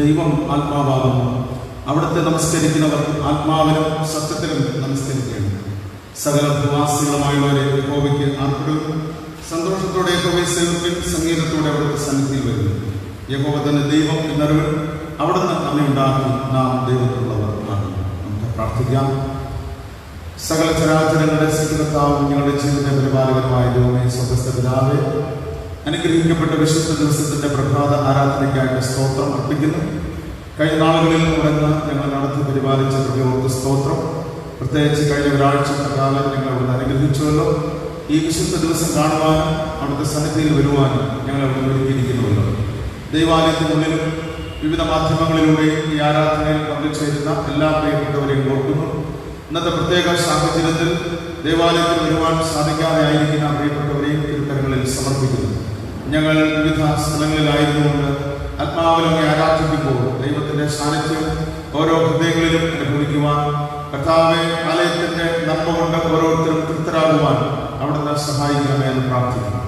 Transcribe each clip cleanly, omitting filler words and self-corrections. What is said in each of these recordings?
ദൈവം ആത്മാവാകുന്നു. അവിടുത്തെ നമസ്കരിക്കുന്നവർ ആത്മാവിലും സത്യത്തിലും നമസ്കരിക്കുകയാണ്. സകല ഭൂവാസികളുമായുള്ളവരെ യഹോവയ്ക്ക് ആർപ്പിടുന്നു. സന്തോഷത്തോടെ യഹോവയെ സേവിപ്പിൻ, സംഗീതത്തോടെ അവിടുത്തെ സന്നിധിയിൽ വരുന്നു. യഹോവ തന്നെ ദൈവം എന്നറിവ്, അവിടുന്ന് നമ്മെ ഉണ്ടാക്കി, നാം ദൈവത്തിലുള്ളവർ ആകുന്നു. നമുക്ക് പ്രാർത്ഥിക്കാം. സകല ചരാചരങ്ങളുടെ സൃഷ്ടികർത്താവും ഞങ്ങളുടെ ജീവിത പരിപാലകനുമായ ദൈവമേ, സ്വർഗ്ഗസ്ഥ പിതാവേ, അനുഗ്രഹിക്കപ്പെട്ട വിശുദ്ധ ദിവസത്തിന്റെ പ്രഭാത ആരാധനയ്ക്കായിട്ട് സ്തോത്രം അർപ്പിക്കുന്നു. കഴിഞ്ഞ നാളുകളിൽ തുടർന്ന് ഞങ്ങൾ നടത്തി പരിപാലിച്ച കൃപയോർക്ക് സ്തോത്രം. പ്രത്യേകിച്ച് കഴിഞ്ഞ ഒരാഴ്ചത്തെ കാലം ഞങ്ങൾ അവിടുന്ന് അനുഗ്രഹിച്ചുവല്ലോ. ഈ വിശുദ്ധ ദിവസം കാണുവാനും അവിടുത്തെ സന്നിധിയിൽ വരുവാനും ഞങ്ങൾ അവിടെ ഒരുക്കിയിരിക്കുന്നുവല്ലോ. ദൈവാലയത്തിനുള്ളിലും വിവിധ മാധ്യമങ്ങളിലൂടെയും ഈ ആരാധനയിൽ പങ്കുചേരുന്ന എല്ലാ പ്രിയപ്പെട്ടവരെയും ഓർക്കുന്നു. ഇന്നത്തെ പ്രത്യേക സാഹചര്യത്തിൽ ദേവാലയത്തിൽ വരുവാൻ സാധിക്കാതെ ആയിരിക്കുന്ന പ്രിയപ്പെട്ടവരെയും തിരുക്കരങ്ങളിൽ സമർപ്പിക്കുന്നു. ഞങ്ങൾ വിവിധ സ്ഥലങ്ങളിലായിരുന്നുകൊണ്ട് ആത്മാവിലൊക്കെ ആരാധിക്കുമ്പോൾ ദൈവത്തിന്റെ സാന്നിധ്യം ഓരോ ഹൃദയങ്ങളിലും അനുഭവിക്കുവാൻ, കർത്താവെ ആലയത്തിന്റെ നന്മ കൊണ്ട് ഓരോരുത്തരും തൃപ്തരാകുവാൻ അവിടുന്ന് സഹായിക്കണമേ എന്ന് പ്രാർത്ഥിക്കുന്നു.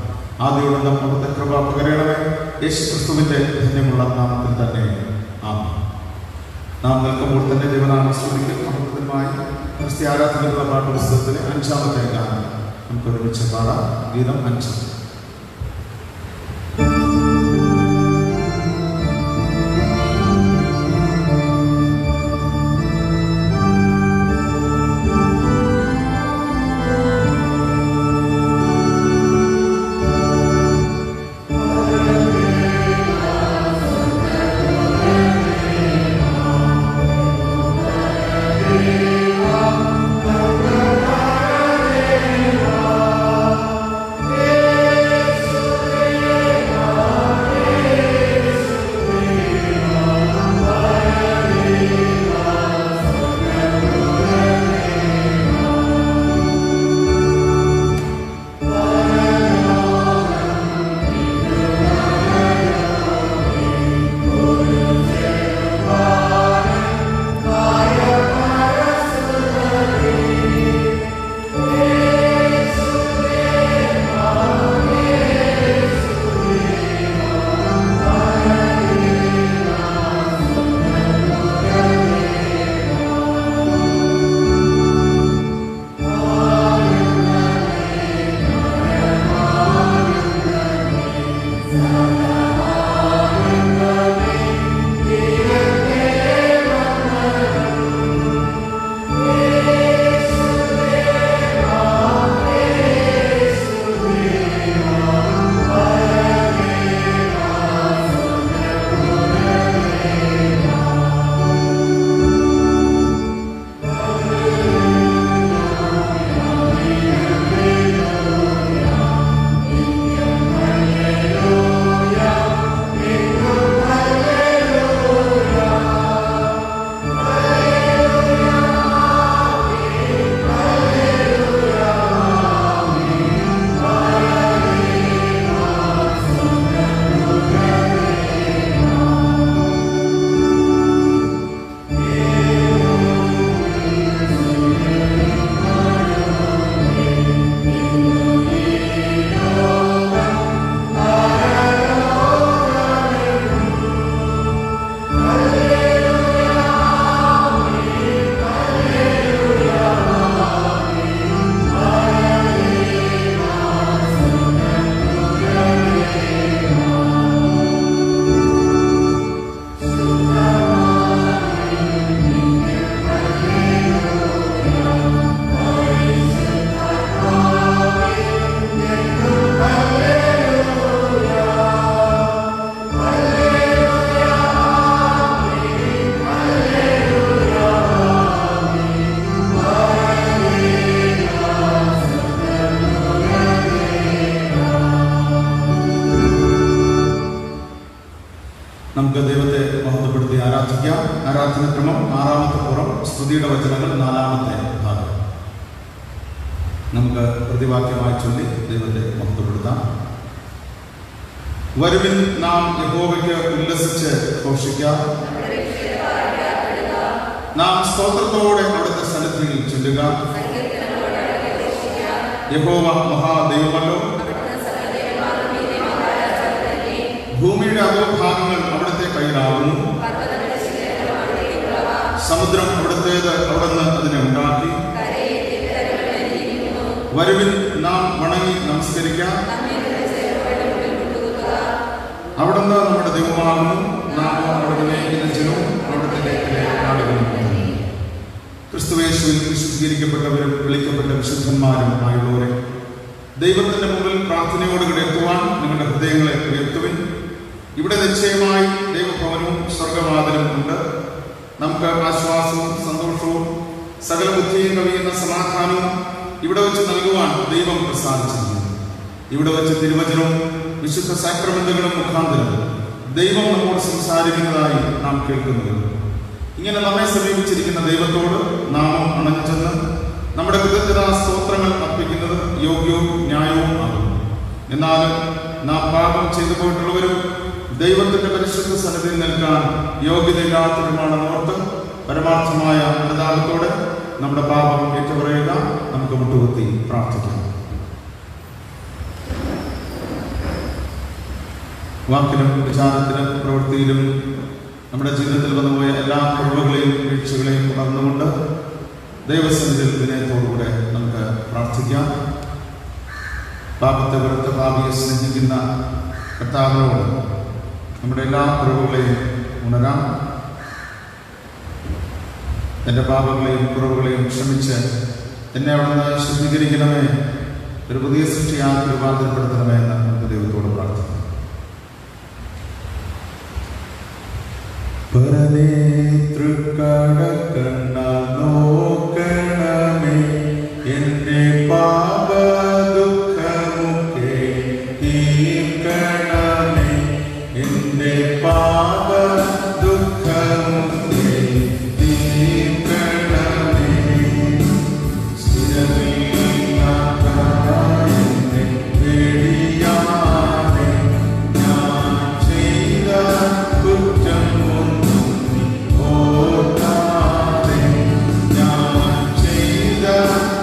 ആദ്യയോടെ അവിടുത്തെ കൃപ പകരണമേ. യേശുക്രിസ്തുവിന്റെ ധന്യമുള്ള നാമത്തിൽ തന്നെ ആമേൻ. നാം നിൽക്കുമ്പോൾ തന്നെ ദൈവനാമം സ്തുതിക്കും. അമൃതമായി ക്രിസ്ത്യ ആരാധനയുള്ള പാഠപുസ്തകത്തിലെ 5-ാമത്തെ ഗാനം നമുക്ക് ഒരുമിച്ച് പാടാം. ഗീതം 5. നമുക്ക് ദൈവത്തെ മഹത്വപ്പെടുത്തി ആരാധിക്കാം. ആരാധനക്രമം 6-ാമത്തെ പുറം, സ്തുതിയുടെ വചനങ്ങൾ 4-ാമത്തെ ഭാഗം. നമുക്ക് പ്രതിവാക്യമായി ചൊല്ലി ദൈവത്തെ മഹത്വപ്പെടുത്താം. വരുവിൻ, നാം യഹോവയ്ക്ക് ഉല്ലസിച്ച് ഘോഷിക്കാം. നാം സ്തോത്രത്തോടെ അവിടുത്തെ സന്നിധിയിൽ ചൊല്ലുക. യഹോവ മഹാദൈവമല്ലോ, ഭൂമിയുടെ അധോഭാഗങ്ങൾ അവിടുത്തെ കയ്യിലാകുന്നു. സമുദ്രം അവിടുത്തേത്, അവിടുന്ന് അതിനെ ഉണ്ടാക്കി. വരുവിൻ, നാം വണങ്ങി നമസ്കരിക്കാം. അവിടുന്ന് നമ്മുടെ ദൈവമാകുന്നു, നാം അവിടുത്തെ ജനവും അവിടുത്തെ നാടുകളും. ക്രിസ്തുവേശുവിൽ വിശുദ്ധീകരിക്കപ്പെട്ടവരും വിളിക്കപ്പെട്ട വിശുദ്ധന്മാരും ആയുള്ളവരെ, ദൈവത്തിന്റെ മുമ്പിൽ പ്രാർത്ഥനയോടുകൂടി എത്തുവാൻ നിങ്ങളുടെ ഹൃദയങ്ങളെ ഉയർത്തുവിൻ. ഇവിടെ നിശ്ചയമായി ദൈവഭവനവും സ്വർഗവാതിലും ഉണ്ട്. നമുക്ക് ആശ്വാസവും സന്തോഷവും സകല ബുദ്ധിയും കവിയുന്ന സമാധാനവും ഇവിടെ വെച്ച് നൽകുവാൻ ദൈവം പ്രസാദിച്ചിരിക്കുന്നു. ഇവിടെ വെച്ച് തിരുവചനവും വിശുദ്ധ സാക്രമെന്റുകളും മുഖാന്തരം ദൈവം നമ്മോട് സംസാരിക്കുന്നതായി നാം കേൾക്കുന്നത്. ഇങ്ങനെ നമ്മെ സമീപിച്ചിരിക്കുന്ന ദൈവത്തോട് നാമം അണഞ്ഞു ചെന്ന് നമ്മുടെ കൃതജ്ഞതാ സ്തോത്രങ്ങൾ അർപ്പിക്കുന്നത് യോഗ്യവും ന്യായവും ആകുന്നു. എന്നാലും നാം പാപം ചെയ്തു പോയിട്ടുള്ളവരും ദൈവത്തിന്റെ പരിശുദ്ധ സന്നിധിയിൽ നിൽക്കാൻ യോഗ്യതയില്ലാത്തവരുമാണെന്ന് ഓർത്ത് പരമാർത്ഥമായ അനുതാപത്തോടെ നമ്മുടെ പാപം ഏറ്റുപറയുക. നമുക്ക് മുട്ടുകുത്തി പ്രാർത്ഥിക്കാം. വാക്കിലും വിചാരത്തിലും പ്രവൃത്തിയിലും നമ്മുടെ ജീവിതത്തിൽ വന്നുപോയ എല്ലാ കുറവുകളെയും വീഴ്ചകളെയും ഉണർന്നുകൊണ്ട് ദൈവസന്നിധിയിൽ വിനയത്തോടുകൂടെ നമുക്ക് പ്രാർത്ഥിക്കാം. പാപത്തെ വെറുത്ത പാപിയെ സ്നേഹിക്കുന്ന കർത്താവിനോട് നമ്മുടെ എല്ലാ കുറവുകളെയും ഉണരാം. എൻ്റെ പാപങ്ങളെയും കുറവുകളെയും ക്ഷമിച്ച് എന്നെ അവിടുന്ന് ശുദ്ധീകരിക്കണമേ, ഒരു പുതിയ സൃഷ്ടിയാക്കി രൂപാന്തരപ്പെടുത്തണമേ എന്ന് നമുക്ക് ദൈവത്തോട് പ്രാർത്ഥിക്കാം. നോക്കണമേ എന്റെ പാപ ദുഃഖമൊക്കെ തീർക്കണമേ, എന്റെ പാപ ദുഃഖമൊക്കെ തീർക്കണമേ. സ്ഥിരമില്ലാത്തവനെ പേടിയാതെ ഞാൻ ചെയ്ത കുറ്റം ഓർക്കാതെ, ഞാൻ ചെയ്ത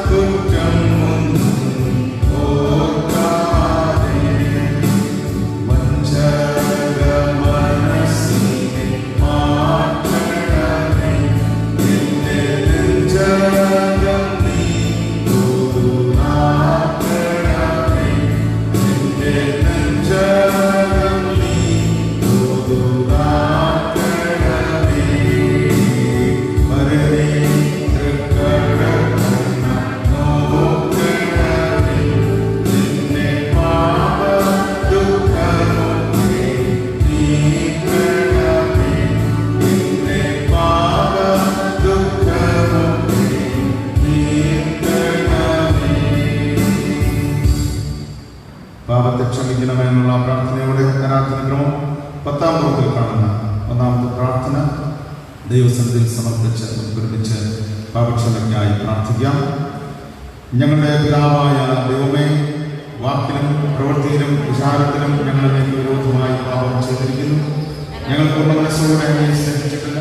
കുറ്റം ഓർക്കാതെ, വഞ്ചക മനസ്സിനെ മാറ്റണമേ, എന്റെ നെഞ്ചകം നീ തുറക്കണമേ, എന്റെ നെഞ്ചകം നീ തുറക്കണമേ. വരനേ തൃക്കടക്കണ്ണ നോക്കണമേ, നിന്നെ പാപ ദുഃഖമൊക്കെ തീർക്കണമേ, നിന്നെ പാപ ദുഃഖമൊക്കെ തീർക്കണമേ. പാപത്തെ ക്ഷമിക്കണമെന്നുള്ള പ്രാർത്ഥനയോടെ ആരാധനക്രമം 10-ാം പ്രവൃത്തിയിൽ കാണുന്ന ഒന്നാമത്തെ പ്രാർത്ഥന ദൈവസന്നിധിയിൽ സമർപ്പിച്ച് നമുക്ക് ഒരുമിച്ച് പാപക്ഷമയ്ക്കായി പ്രാർത്ഥിക്കാം. ഞങ്ങളുടെ പിതാവായ ദൈവമേ, വാക്കിലും പ്രവൃത്തിയിലും വിചാരത്തിലും ഞങ്ങളുടെ വിരോധമായി പാപം ചെയ്തിരിക്കുന്നു. ഞങ്ങൾ പൂർണ്ണ മനസ്സോടെ ഞങ്ങളെ സ്നേഹിച്ചിട്ടില്ല,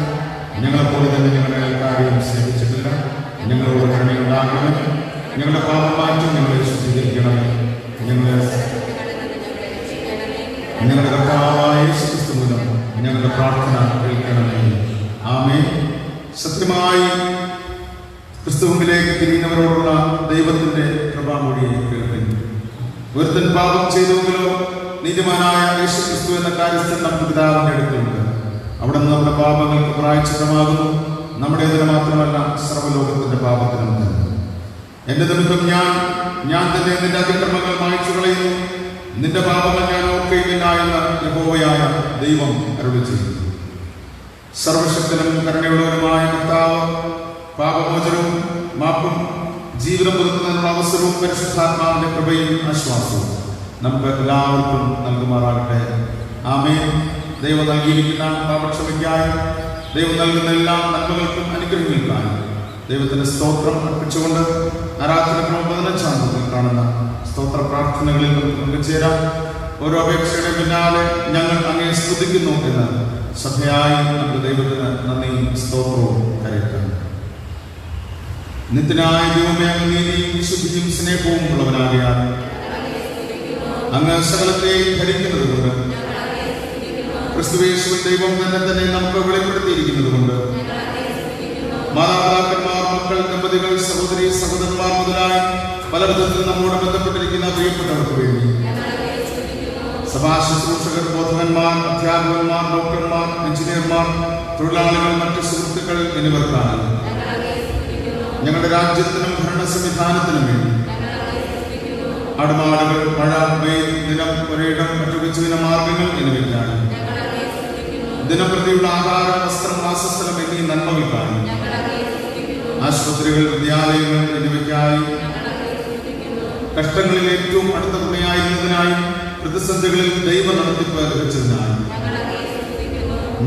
ഞങ്ങളെപ്പോലെ തന്നെ ഞങ്ങളുടെ അയൽക്കാരെയും സ്നേഹിച്ചിട്ടില്ല. ഞങ്ങളോട് കരുണയുണ്ടാകണമേ, ഞങ്ങളുടെ പാപം മാറ്റും, ഞങ്ങളെ ശുദ്ധീകരിക്കണമേ. ഞങ്ങളുടെ കർത്താവായ യേശുക്രിസ്തു മൂലം ഞങ്ങളുടെ പ്രാർത്ഥന കേൾക്കണമേ. ആമേൻ. സത്യമായി ക്രിസ്തുവിലേക്ക് തിരിയുന്നവരോടുള്ള ദൈവത്തിന്റെ കൃപാമൊഴിയെ കേൾക്കുന്നു. ഒരുത്തൻ പാപം ചെയ്തുവെങ്കിലോ നീതിമാനായ യേശുക്രിസ്തു എന്ന കാര്യസ്ഥൻ നമ്മുടെ പിതാവിന്റെ അടുത്തുണ്ട്. അവിടെ നിന്ന് നമ്മുടെ പാപങ്ങൾക്ക് പ്രായശ്ചിത്തമാകുന്നു, നമ്മുടേതിന് മാത്രമല്ല സർവ്വലോകത്തിന്റെ പാപത്തിനും തന്നെ. എന്റെ നിമിത്തം ഞാൻ തന്നെ നിന്റെ അതിക്രമങ്ങൾ മായ്ച്ചു കളയുന്നു, നിന്റെ പാപങ്ങൾ ഞാൻ ഓർക്കുകയില്ല എന്ന് യഹോവയായ ദൈവം അരുളിച്ചെയ്യുന്നു. സർവശക്തനും കരുണയുള്ളവനുമായ കർത്താവ് പാപമോചനവും മാപ്പും ജീവിതം പുതുക്കുന്നതിനുള്ള അവസരവും പരിശുദ്ധാത്മാവിന്റെ കൃപയും ആശ്വാസവും നമുക്ക് എല്ലാവർക്കും നൽകുമാറാകട്ടെ. ആമേൻ. ദൈവം നൽകിയിരിക്കുന്ന പാപക്ഷമയ്ക്കായും ദൈവം നൽകുന്ന എല്ലാ നന്മകൾക്കും അനുഗ്രഹങ്ങൾക്കായും ദൈവത്തിന്റെ സ്തോത്രം അർപ്പിച്ചുകൊണ്ട് ആരാധനക്രമം 15-ാം പ്രവൃത്തിയിൽ കാണുന്ന സ്തോത്ര പ്രാർത്ഥനകളിൽ നമുക്ക് പങ്കുചേരാം. ഓരോ അപേക്ഷയുടെ പിന്നാലെ ഞങ്ങൾ അങ്ങയെ സ്തുതിക്കുന്നു എന്ന് സഭയായി നമുക്ക് ദൈവത്തിന് നന്ദിയും സ്തോത്രവും കരയറ്റാം. നിത്യനായ ദൈവമേ, അങ്ങ് നീതിയും വിശുദ്ധിയും സ്നേഹവും ഉള്ളവനാകയാൽ അങ്ങ് സകലത്തെയും ഭരിക്കുന്നത് കൊണ്ട്, ക്രിസ്തുയേശുവിൻ ദൈവം തന്നെ നമുക്ക് വെളിപ്പെടുത്തിയിരിക്കുന്നത് കൊണ്ട് മാതാപിതാക്കന്മാർ, മക്കൾ, ദമ്പതികൾ, സഹോദരി സഹോദരന്മാർ മുതലായി പല വിധത്തിൽ നമ്മോട് ബന്ധപ്പെട്ടിരിക്കുന്ന പ്രിയപ്പെട്ടവർക്ക് വേണ്ടി, സഭാ ശുശ്രൂഷകർ, ബോധകന്മാർ, അധ്യാപകന്മാർ, ഡോക്ടർമാർ, എഞ്ചിനീയർമാർ, തൊഴിലാളികൾ, മറ്റ് സുഹൃത്തുക്കൾ എന്നിവർക്കാണ് ഞങ്ങളുടെ രാജ്യത്തിനും ഭരണ സംവിധാനത്തിനും വേണ്ടി ആടുമാടുകൾ, മഴ, വെയിൽ, ദിനം, ഒരിടം, മറ്റു ഉപജീവന മാർഗങ്ങൾ എന്നിവയ്ക്കാണ്, ദിനപ്രതിയുള്ള ആഹാരം, വസ്ത്രം, വാസസ്ഥലം എന്നീ നന്മകൾക്കാണ്, ആശുപത്രികൾ, വിദ്യാലയങ്ങൾ എന്നിവയ്ക്കായി, കഷ്ടങ്ങളിൽ ഏറ്റവും അടുത്ത തുണയായിരുന്നതിനായി, പ്രതിസന്ധികളിൽ ദൈവ നടത്തിപ്പ് ലഭിച്ചതിനായി,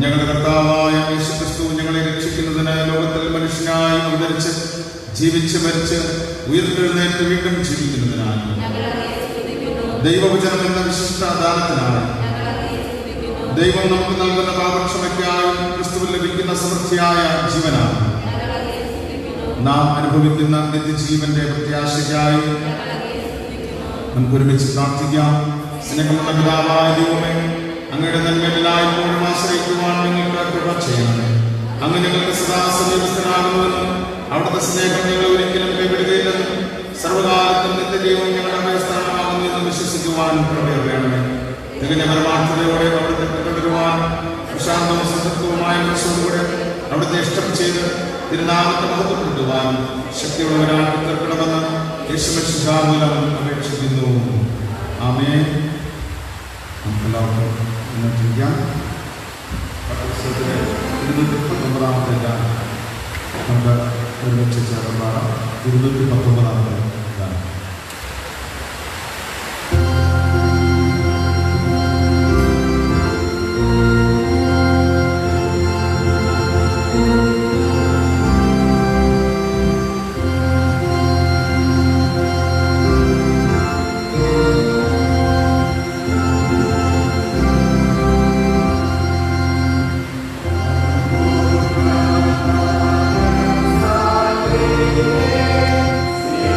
ഞങ്ങളുടെ കർത്താവായ യേശുക്രിസ്തു ഞങ്ങളെ രക്ഷിക്കുന്നതിന് ലോകത്തിൽ മനുഷ്യനായി അവതരിച്ച് ജീവിച്ച് മരിച്ച് ഉയർത്തെഴുന്നേറ്റ് വീണ്ടും ജീവിക്കുന്നതിനായി, ദൈവവചനം എന്ന വിശിഷ്ട ദാനത്തിനായി, ദൈവം നമുക്ക് നൽകുന്ന പാപക്ഷമയ്ക്കായി, ക്രിസ്തുവിൽ ലഭിക്കുന്ന സമൃദ്ധിയായ ജീവനായി, നാം അനുഭവിക്കുന്ന നിത്യജീവന്റെ പ്രത്യാശയ്ക്കായി നമുക്ക് ഒരുമിച്ച് പ്രാർത്ഥിക്കാം. സ്നേഹമുള്ള പിതാവായ ദൈവമേ, അങ്ങയുടെ നന്മയിലായപ്പോഴും ആശ്രയിക്കുവാൻ നിങ്ങൾക്ക് കൃപ ചെയ്യണമേ. അങ്ങ് ഞങ്ങൾക്ക് സദാ സമീപസ്ഥനാകുന്നുവെന്നും അവിടുത്തെ സ്നേഹം ഞങ്ങൾ ഒരിക്കലും കൈവിടുകയില്ലെന്നും സർവകാലത്തും നിത്യജീവൻ ഞങ്ങളുടെ അഭയസ്ഥാനമാകുന്നു എന്നും വിശ്വസിക്കുവാൻ കൃപ വേണമേ. തികഞ്ഞ പരമാർത്ഥതയോടെ അവിടുത്തെ പിന്തുടരുവാൻ പ്രശാന്തവും സന്തത്വവുമായ മനസ്സോടുകൂടെ അവിടുത്തെ ഇഷ്ടം ചെയ്ത് തിരുനാമത്തെ മഹത്വപ്പെടുത്തുവാൻ ശക്തിയുള്ളവരാക്കി തീർക്കണമെന്ന് യേശുമൂലം അപേക്ഷിക്കുന്നു. ആമേൻ. നമുക്കെല്ലാവർക്കും ചിന്തിക്കാം. 219 ഗാനം നമുക്ക് ഒരുമിച്ച് ചേർന്നതാണ്. 219 ഗാനം.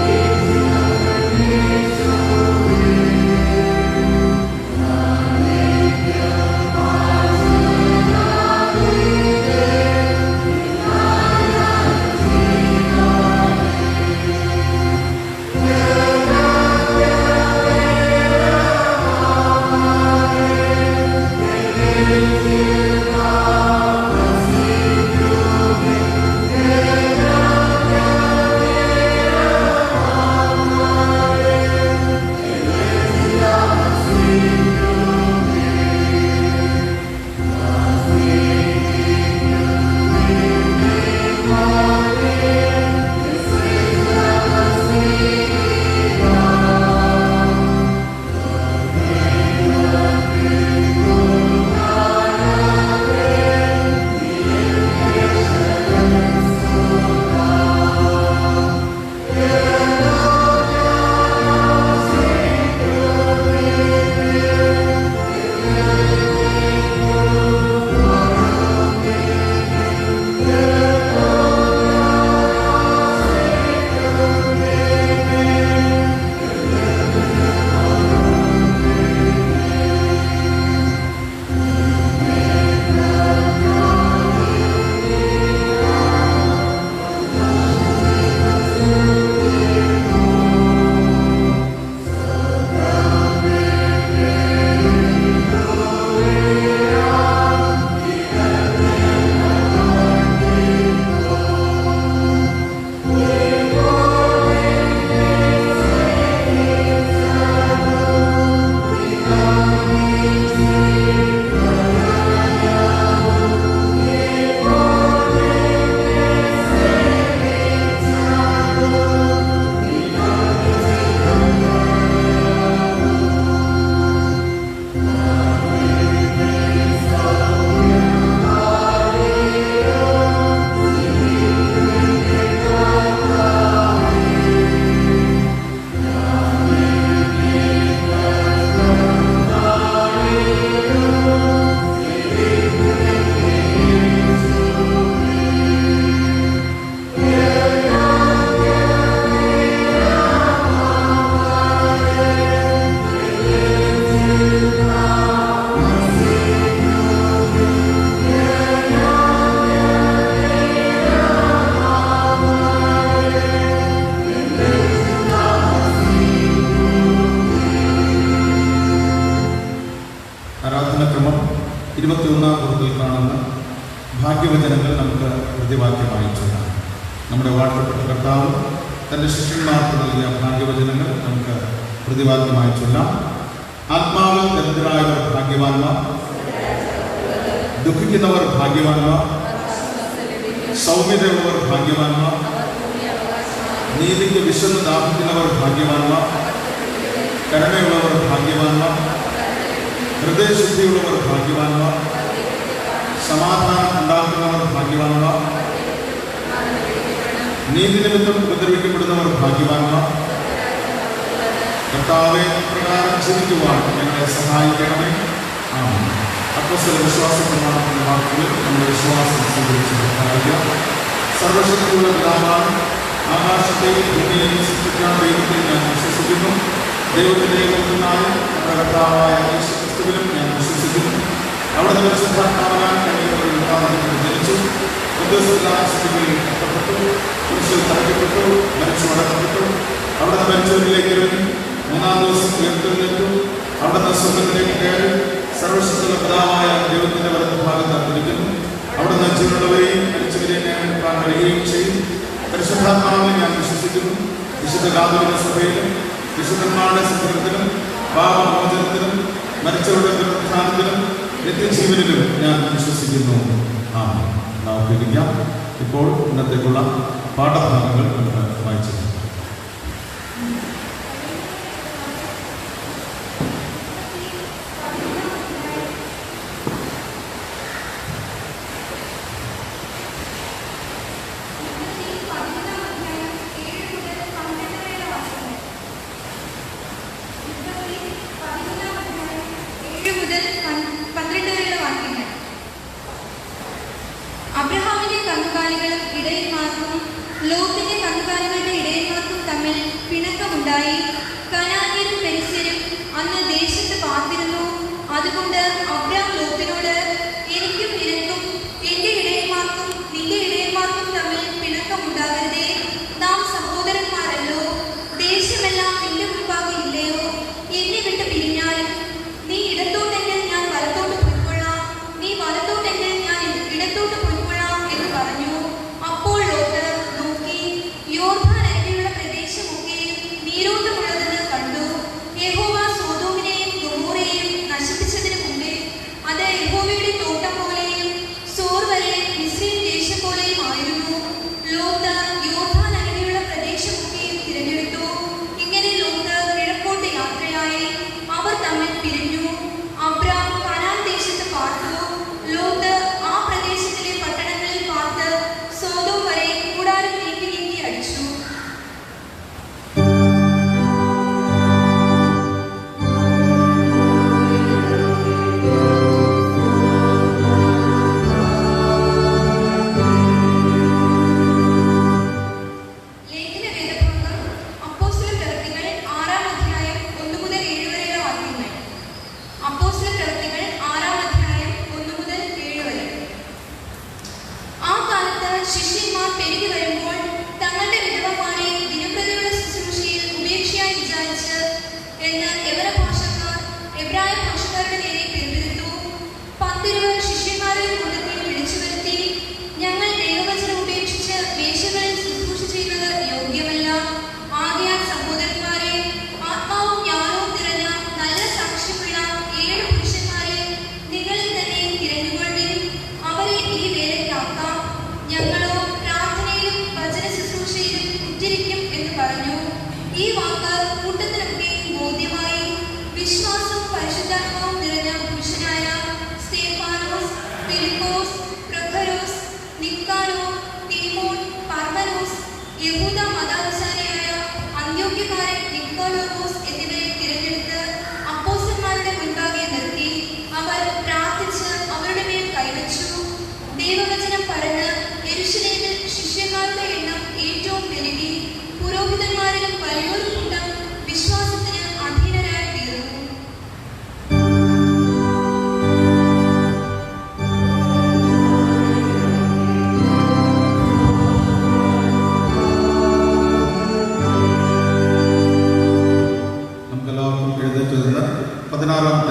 Yeah. 21-ാം കുറിപ്പിൽ കാണുന്ന ഭാഗ്യവചനങ്ങൾ നമുക്ക് പ്രതിവാക്യമായി ചൊല്ലാം. നമ്മുടെ വാഴ്ത്തപ്പെട്ട കർത്താവ് തൻ്റെ ശിഷ്യന്മാർക്ക് നൽകിയ ഭാഗ്യവചനങ്ങൾ നമുക്ക് പ്രതിവാക്യമായി ചൊല്ലാം. ആത്മാവിൽ ദരിദ്രരായവർ ഭാഗ്യവാന്മാർ, ദുഃഖിക്കുന്നവർ ഭാഗ്യവാന്മാർ, സൗമ്യതയുള്ളവർ ഭാഗ്യവാന്മാർ, നീതിക്ക് വിശന്ന് ദാഹിക്കുന്നവർ ഭാഗ്യവാന്മാർ, കരുണയുള്ളവർ ഭാഗ്യവാന്മാർ, ഹൃദയശുദ്ധിയുള്ളവർ ഭാഗ്യവാന്മാർ, സമാധാനം ഉണ്ടാക്കുന്നവർ ഭാഗ്യവാന്മാർ, നീതി നിമിത്തം ഉപദ്രവിക്കപ്പെടുന്നവർ ഭാഗ്യവാന്മാർ. കർത്താവെ, പ്രകാരം ജീവിക്കുവാൻ ഞങ്ങളെ സഹായിക്കണമേ. അപ്പോസ്തല വിശ്വാസ പ്രമാണത്തിന്റെ വാക്കുകളിൽ നമ്മുടെ വിശ്വാസം സ്വീകരിച്ച് പ്രഖ്യാപിക്കാം. സർവശക്തിയുള്ള പിതാവാണ്, ആകാശത്തെയും ഭൂമിയെയും സൃഷ്ടിക്കാൻ ദൈവത്തിൽ ഞാൻ വിശ്വസിക്കുന്നു. ദൈവത്തിന്റെ ഏകനാമത്തിൽ നമ്മുടെ കർത്താവായ യേശുക്രിസ്തുവിലും ഞാൻ വിശ്വസിക്കുന്നു. അവിടെ പരിശുദ്ധാത്മാവാൻ ജനിച്ചു, ഉദ്ദേശിക്കപ്പെട്ടു, കുരിശിൽ തറയ്ക്കപ്പെട്ടു, മരിച്ചു അടക്കപ്പെട്ടു. അവിടുന്ന് മരിച്ചവരിലേക്ക് ഇറങ്ങി 3-ാം ദിവസം ഉയർത്തെഴുന്നേറ്റു. അവിടുന്ന് സ്വർഗ്ഗത്തിലേക്ക് കയറി സർവശക്തിയുള്ള പിതാവായ ദൈവത്തിന്റെ വലത്ത് ഭാഗത്ത് ഇരിക്കുന്നു. അവിടുന്ന് ജീവനുള്ളവരെയും മരിച്ചവരെയും ന്യായവിധിക്കാൻ വരികയും ചെയ്യും. പരിശുദ്ധാത്മാവിനെ ഞാൻ വിശ്വസിക്കുന്നു. വിശുദ്ധ കാതോലിക സഭയിലും വിശുദ്ധന്മാരുടെ സംഘത്തിലും പാപമോചനത്തിലും മരിച്ചവരുടെ പുനരുത്ഥാനത്തിലും നിത്യജീവനിലും ഞാൻ വിശ്വസിക്കുന്നു. നമുക്ക് ഇരിക്കാം. ഇപ്പോൾ ഇന്നത്തേക്കുള്ള പാഠഭാഗങ്ങൾ നമുക്ക് വായിച്ചു. അബ്രഹാമിന്റെ കന്നുകാലികളും ഇടയന്മാർക്കും ലോത്തിന്റെ കന്നുകാലികളുടെ ഇടയന്മാർക്കും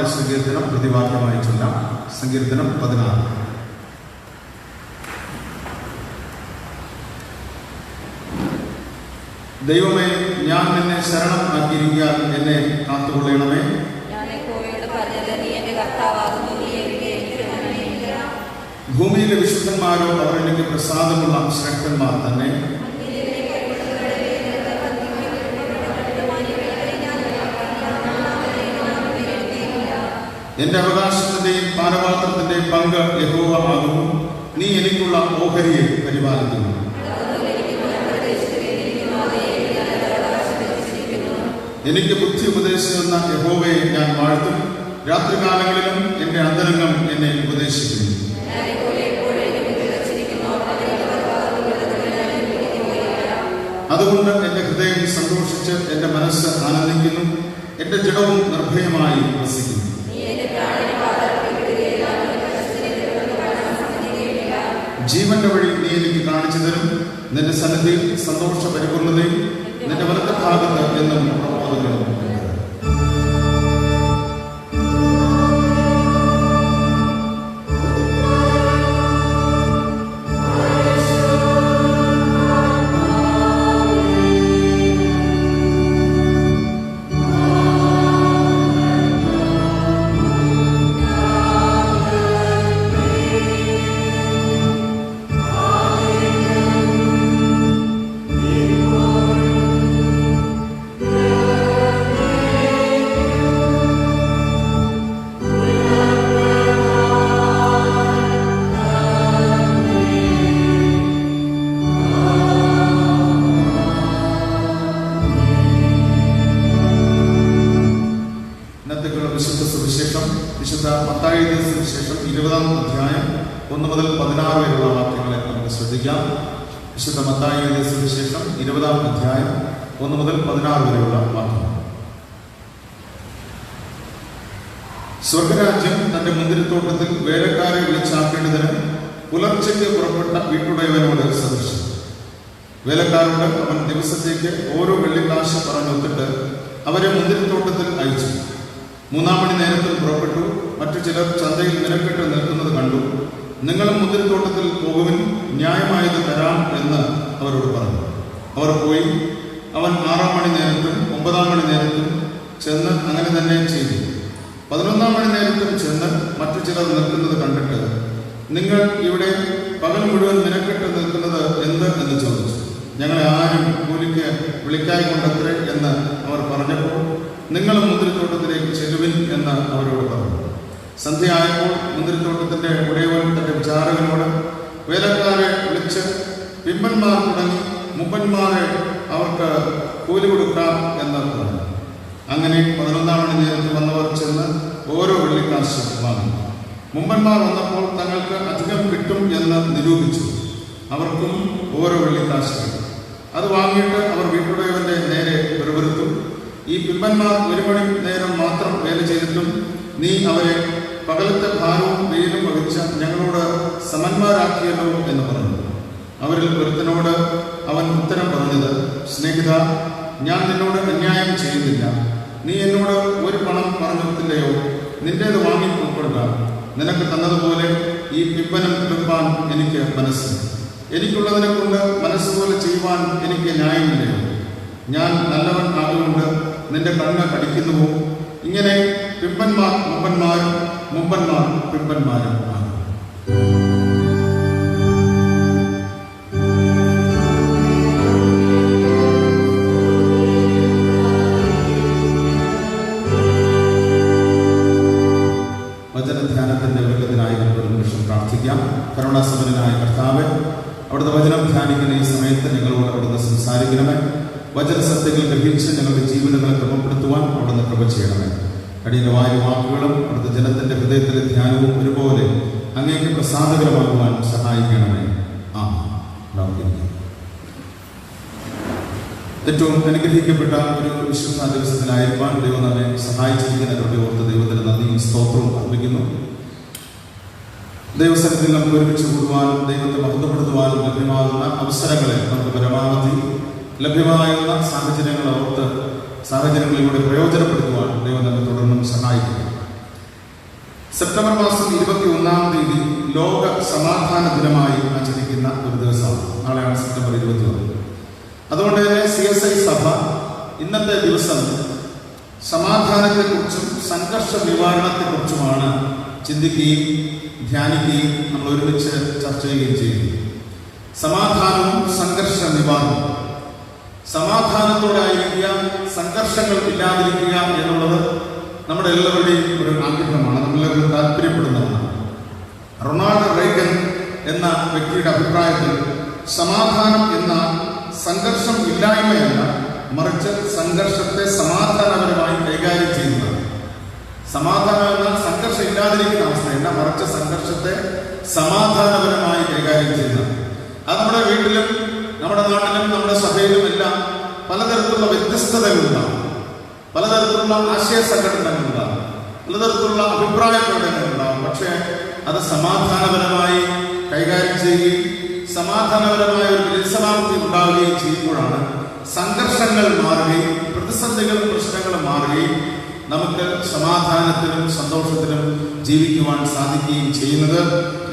16 സങ്കീർത്തനം പ്രതിവാക്യമായി ചൊല്ലാം. സങ്കീർത്തനം 16. ദൈവമേ, ഞാൻ നിന്നെ ശരണം ആക്കിയിരിക്കാൻ എന്നെ കാത്തുകൊള്ളണമേ. ഭൂമിയിലെ വിശുദ്ധന്മാരോ അവർ എനിക്ക് പ്രസാദമുള്ള ശ്രേഷ്ഠന്മാർ തന്നെ. എന്റെ അവകാശത്തിന്റെയും പാനപാത്രത്തിന്റെയും പങ്ക് യഹോവ ആകുന്നു. നീ എനിക്കുള്ള ഓഹരിയെ പരിപാലിക്കുന്നു. എനിക്ക് ബുദ്ധി ഉപദേശിക്കുന്ന യഹോവയെ ഞാൻ വാഴ്ത്തും. രാത്രികാലങ്ങളിലും എന്റെ അന്തരംഗം എന്നെ ഉപദേശിക്കുന്നു. അതുകൊണ്ട് എന്റെ ഹൃദയം സന്തോഷിച്ച് എന്റെ മനസ്സ് ആനന്ദിക്കുന്നു. എന്റെ ജഡവും നിർഭയമായി വസിക്കുന്നു. ജീവന്റെ വഴി നീ എനിക്ക് കാണിച്ചു തരും. നിന്റെ സന്നിധിയിൽ സന്തോഷ പരിപൂർണതയും നിന്റെ വലത്തെ ഭാഗത്ത് എന്നും പ്രബോധനവും. വിശുദ്ധ മത്തായി എഴുതിയ സുവിശേഷം 20-ാം അധ്യായം 1 മുതൽ 16 വരെയുള്ള വാക്യങ്ങളെ നമുക്ക് ശ്രദ്ധിക്കാം. വിശുദ്ധ മത്തായി എഴുതിയ സുവിശേഷം 20-ാം അധ്യായം 1 മുതൽ 16 വരെയുള്ള വാക്യങ്ങൾ. സ്വർഗരാജ്യം തന്റെ മുന്തിരിത്തോട്ടത്തിൽ വേലക്കാരെ വിളിച്ചാക്കേണ്ടതിന് പുലർച്ചയ്ക്ക് പുറപ്പെട്ട വീട്ടുടയവനോട് സദൃശം. വേലക്കാരോട് അവൻ ദിവസത്തേക്ക് ഓരോ വെള്ളിക്കാശ് പറഞ്ഞൊത്തിട്ട് അവരെ മുന്തിരിത്തോട്ടത്തിൽ അയച്ചു. 3-ാം മണി നേരത്തിൽ പുറപ്പെട്ടു. മറ്റു ചിലർ ചന്തയിൽ നിരക്കെട്ട് നിൽക്കുന്നത് കണ്ടു. നിങ്ങളും മുന്തിരിത്തോട്ടത്തിൽ പോകുവിൻ, ന്യായമായത് തരാം എന്ന് അവരോട് പറഞ്ഞു. അവർ പോയി. അവൻ 6-ാം മണി നേരത്തും 9-ാം മണി നേരത്തും ചെന്ന് അങ്ങനെ തന്നെ ചെയ്തു. 11-ാം മണി നേരത്തും ചെന്ന് മറ്റു ചിലർ നിൽക്കുന്നത് കണ്ടിട്ട്, നിങ്ങൾ ഇവിടെ പകൽ മുഴുവൻ നിരക്കെട്ട് നിൽക്കുന്നത് എന്ത് എന്ന് ചോദിച്ചു. ഞങ്ങളെ ആരും കൂലിക്ക് വിളിക്കായി കൊണ്ടത്രേ എന്ന് അവർ പറഞ്ഞപ്പോൾ, നിങ്ങളും മുന്തിരിത്തോട്ടത്തിലേക്ക് ചെല്ലുവിൻ എന്ന് അവരോട് പറഞ്ഞു. സന്ധ്യയായപ്പോൾ മുന്തിരിത്തോട്ടത്തിന്റെ ഉടയവൻ തന്റെ വിചാരകനോട് വേലക്കാരെ വിളിച്ച് പിമ്പന്മാർ തുടങ്ങി മുമ്പന്മാരെ അവർക്ക് കൂലി കൊടുക്കാം എന്ന് പറഞ്ഞു. അങ്ങനെ 11-ാം മണി നേരത്ത് വന്നവർ ചെന്ന് ഓരോ വെള്ളിക്കാശ് വാങ്ങി. മുമ്പന്മാർ വന്നപ്പോൾ തങ്ങൾക്ക് അധികം കിട്ടും എന്ന് നിരൂപിച്ചു. അവർക്കും ഓരോ വെള്ളിക്കാശ് കിട്ടും. അത് വാങ്ങിയിട്ട് അവർ വീട്ടുടയവന്റെ നേരെ വെറുവെറുത്തു. ഈ പിമ്പന്മാർ 1 മണി നേരം മാത്രം വേല ചെയ്തിട്ടും നീ അവരെ പകലത്തെ ഭാരവും വെയിലും വഹിച്ച ഞങ്ങളോട് സമന്മാരാക്കിയല്ലോ എന്ന് പറഞ്ഞു. അവരിൽ ഒരുത്തനോട് അവൻ ഉത്തരം പറഞ്ഞത്, സ്നേഹിത, ഞാൻ നിന്നോട് അന്യായം ചെയ്യുന്നില്ല. നീ എന്നോട് 1 പണം പറഞ്ഞില്ലയോ? നിന്റേത് വാങ്ങി ഉൾക്കൊള്ളുക. നിനക്ക് തന്നതുപോലെ ഈ പിമ്പനം എടുപ്പാൻ എനിക്ക് മനസ്സ്. എനിക്കുള്ളതിനെ കൊണ്ട് മനസ്സുപോലെ ചെയ്യുവാൻ എനിക്ക് ന്യായമില്ലയോ? ഞാൻ നല്ലവൻ ആകുകൊണ്ട് നിന്റെ കണ്ണ് കടിക്കുന്നുവോ? ഇങ്ങനെ പിമ്പന്മാർ മുമ്പന്മാരും മുമ്പന്മാർ പിമ്പന്മാരും ആണ്. വചനധ്യാനത്തിന്റെ ഒരുക്കത്തിനായി നമുക്ക് ഒരു നിമിഷം പ്രാർത്ഥിക്കാം. കരുണാസമ്പന്നനായ കർത്താവേ, അവിടുത്തെ വചനം ധ്യാനിക്കുന്ന ഈ സമയത്ത് ഞങ്ങളോട് അവിടുന്ന് സംസാരിക്കണമേ. വചനസത്യങ്ങൾ ഗ്രഹിച്ച് ഞങ്ങളുടെ ജീവിതങ്ങളെ ക്രമപ്പെടുത്തുവാൻ അവിടുന്ന് കൃപ ചെയ്യണമേ. കഠിനമായ വാക്കുകളും അവിടുത്തെ ജനത്തിന്റെ ഹൃദയത്തിലെ ധ്യാനവും ഒരുപോലെ അങ്ങേക്ക് പ്രസാദകരമാകുവാൻ സഹായിക്കണമേ. ഏറ്റവും അനുഗ്രഹിക്കപ്പെട്ട ഒരു വിശുദ്ധ ദിവസത്തിലായിരിക്കാൻ ദൈവം നമ്മെ സഹായിച്ചിരിക്കുന്നതിനോട് ഓർത്ത് ദൈവത്തിന് നന്ദിയും സ്തോത്രവും അർപ്പിക്കുന്നു. ദൈവസന്നിധിയിൽ നമുക്ക് ഒരുമിച്ച് കൂടുവാനും ദൈവത്തെ മഹത്വപ്പെടുത്തുവാനും ലഭ്യമാകുന്ന അവസരങ്ങളെ നമുക്ക് പരമാവധി ലഭ്യമാകുന്ന സാഹചര്യങ്ങളിലൂടെ പ്രയോജനപ്പെടുത്തുവാൻ ദൈവം നമ്മെ തുടർന്നും സഹായിക്കുന്നു. സെപ്റ്റംബർ മാസം 21-ാം തീയതി ലോക സമാധാന ദിനമായി ആചരിക്കുന്ന ഒരു ദിവസമാണ്. നാളെയാണ് സെപ്റ്റംബർ 21. അതുകൊണ്ട് തന്നെ CSI സഭ ഇന്നത്തെ ദിവസം സമാധാനത്തെക്കുറിച്ചും സംഘർഷ നിവാരണത്തെക്കുറിച്ചുമാണ് ചിന്തിക്കുകയും ധ്യാനിക്കുകയും നമ്മൾ ഒരുമിച്ച് ചർച്ച ചെയ്യുകയും ചെയ്യുന്നു. സമാധാനവും സംഘർഷ നിവാരണവും. സമാധാനത്തോടായിരിക്കുക, സംഘർഷങ്ങൾ ഇല്ലാതിരിക്കുക എന്നുള്ളത് നമ്മുടെ എല്ലാവരുടെയും ഒരു ആഗ്രഹമാണ്, നമ്മളെല്ലാവരും താല്പര്യപ്പെടുന്നതാണ്. റൊണാൾഡ് റേഗൻ എന്ന വ്യക്തിയുടെ അഭിപ്രായത്തിൽ സമാധാനം എന്ന സംഘർഷം ഇല്ലായ്മയല്ല, മറിച്ച് സംഘർഷത്തെ സമാധാനപരമായി കൈകാര്യം ചെയ്യുന്നതാണ്. സമാധാനം എന്നാൽ സംഘർഷം ഇല്ലാതിരിക്കുന്ന അവസ്ഥയല്ല, മറിച്ച് സംഘർഷത്തെ സമാധാനപരമായി കൈകാര്യം ചെയ്യുന്നതാണ്. അത് നമ്മുടെ വീട്ടിലും നമ്മുടെ നാട്ടിലും നമ്മുടെ സഭയിലും എല്ലാം പലതരത്തിലുള്ള വ്യത്യസ്തതകളുണ്ടാകും, പലതരത്തിലുള്ള ആശയ സംഘടനകളുണ്ടാകും, പലതരത്തിലുള്ള അഭിപ്രായ പ്രകടനങ്ങളുണ്ടാകും. പക്ഷേ അത് സമാധാനപരമായി കൈകാര്യം ചെയ്യുകയും സമാധാനപരമായ ഒരു പരിസമാപ്തി ഉണ്ടാവുകയും ചെയ്യുമ്പോഴാണ് സംഘർഷങ്ങൾ മാറുകയും പ്രതിസന്ധികളും പ്രശ്നങ്ങളും മാറുകയും നമുക്ക് സമാധാനത്തിലും സന്തോഷത്തിലും ജീവിക്കുവാൻ സാധിക്കുകയും ചെയ്യുന്നത്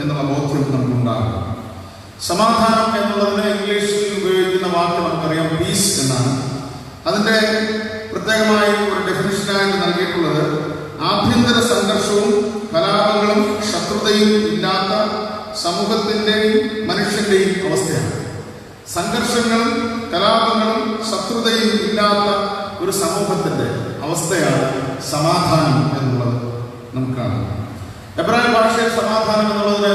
എന്നുള്ള ബോധ്യം നമുക്കുണ്ടാകും. സമാധാനം എന്നുള്ളതിന് ഇംഗ്ലീഷിൽ ഉപയോഗിക്കുന്ന വാക്ക് നമുക്കറിയാം, പീസ് എന്നാണ്. അതിൻ്റെ പ്രത്യേകമായി ഒരു ഡെഫിനിഷനായിട്ട് നൽകിയിട്ടുള്ളത് ആഭ്യന്തര സംഘർഷവും കലാപങ്ങളും ശത്രുതയും ഇല്ലാത്ത സമൂഹത്തിൻ്റെയും മനുഷ്യൻ്റെയും അവസ്ഥയാണ്. സംഘർഷങ്ങളും കലാപങ്ങളും ശത്രുതയും ഇല്ലാത്ത ഒരു സമൂഹത്തിൻ്റെ അവസ്ഥയാണ് സമാധാനം എന്നുള്ളത് നമുക്കാണ്. എബ്രായ ഭാഷയിൽ സമാധാനം എന്നുള്ളതിന്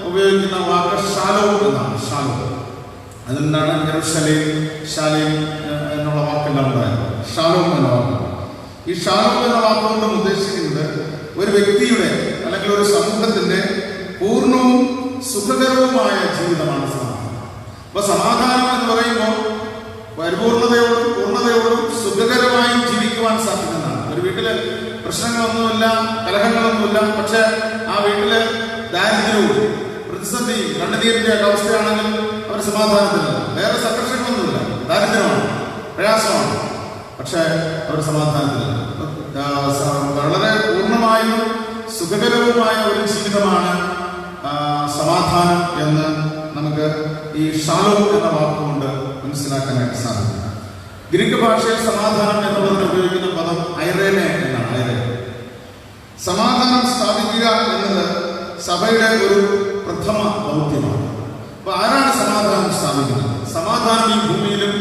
ഉപയോഗിക്കുന്ന വാക്ക് ഷാലോം എന്നാണ്. ഷാലോം, അതിൽ നിന്നാണ് യെരൂശലേം, ശാലേം എന്നുള്ള വാക്കെല്ലാം ഉണ്ടായത്. ഷാലോം എന്ന വാക്ക്. ഈ ഷാലോം എന്ന വാക്കുകൊണ്ട് ഉദ്ദേശിക്കുന്നത് ഒരു വ്യക്തിയുടെ അല്ലെങ്കിൽ ഒരു സമൂഹത്തിന്റെ പൂർണ്ണവും സുഖകരവുമായ ജീവിതമാണ് സമാധാനം. അപ്പൊ സമാധാനം എന്ന് പറയുമ്പോൾ പരിപൂർണതയോടും പൂർണ്ണതയോടും സുഖകരമായും ജീവിക്കുവാൻ സാധിക്കുന്നതാണ്. ഒരു വീട്ടില് പ്രശ്നങ്ങളൊന്നുമില്ല, കലഹങ്ങളൊന്നുമില്ല, പക്ഷെ ആ വീട്ടില് ദാരിദ്ര്യവും പ്രതിസന്ധിയും കണ്ണുനീരിന്റെ അവസ്ഥയാണെങ്കിൽ അവർ സമാധാനത്തിലല്ല. വേറെ സംഘർഷങ്ങളൊന്നുമില്ല, ദാരിദ്ര്യമാണ്, പ്രയാസമാണ്, പക്ഷെ അവർ സമാധാനത്തിലല്ല. വളരെ പൂർണ്ണമായും സുഖകരവുമായ ഒരു ജീവിതമാണ് സമാധാനം എന്ന് നമുക്ക് ഈ ഷാലോം എന്ന വാക്കുകൊണ്ട് മനസ്സിലാക്കാനായിട്ട് സാധിക്കും. ഗ്രീക്ക് ഭാഷയിൽ സമാധാനം എന്നുള്ളതിന് ഉപയോഗിക്കുന്ന പദം ഐറേനെ എന്നാണ്. ഐറേനെ. സമാധാനം സ്ഥാപിക്കുക എന്നത് സഭയുടെ ഒരു പ്രഥമ ദൗത്യമാണ്. അപ്പൊ ആരാണ് സമാധാനം സ്ഥാപിക്കുന്നത്? സമാധാനം ഈ ഭൂമിയിലും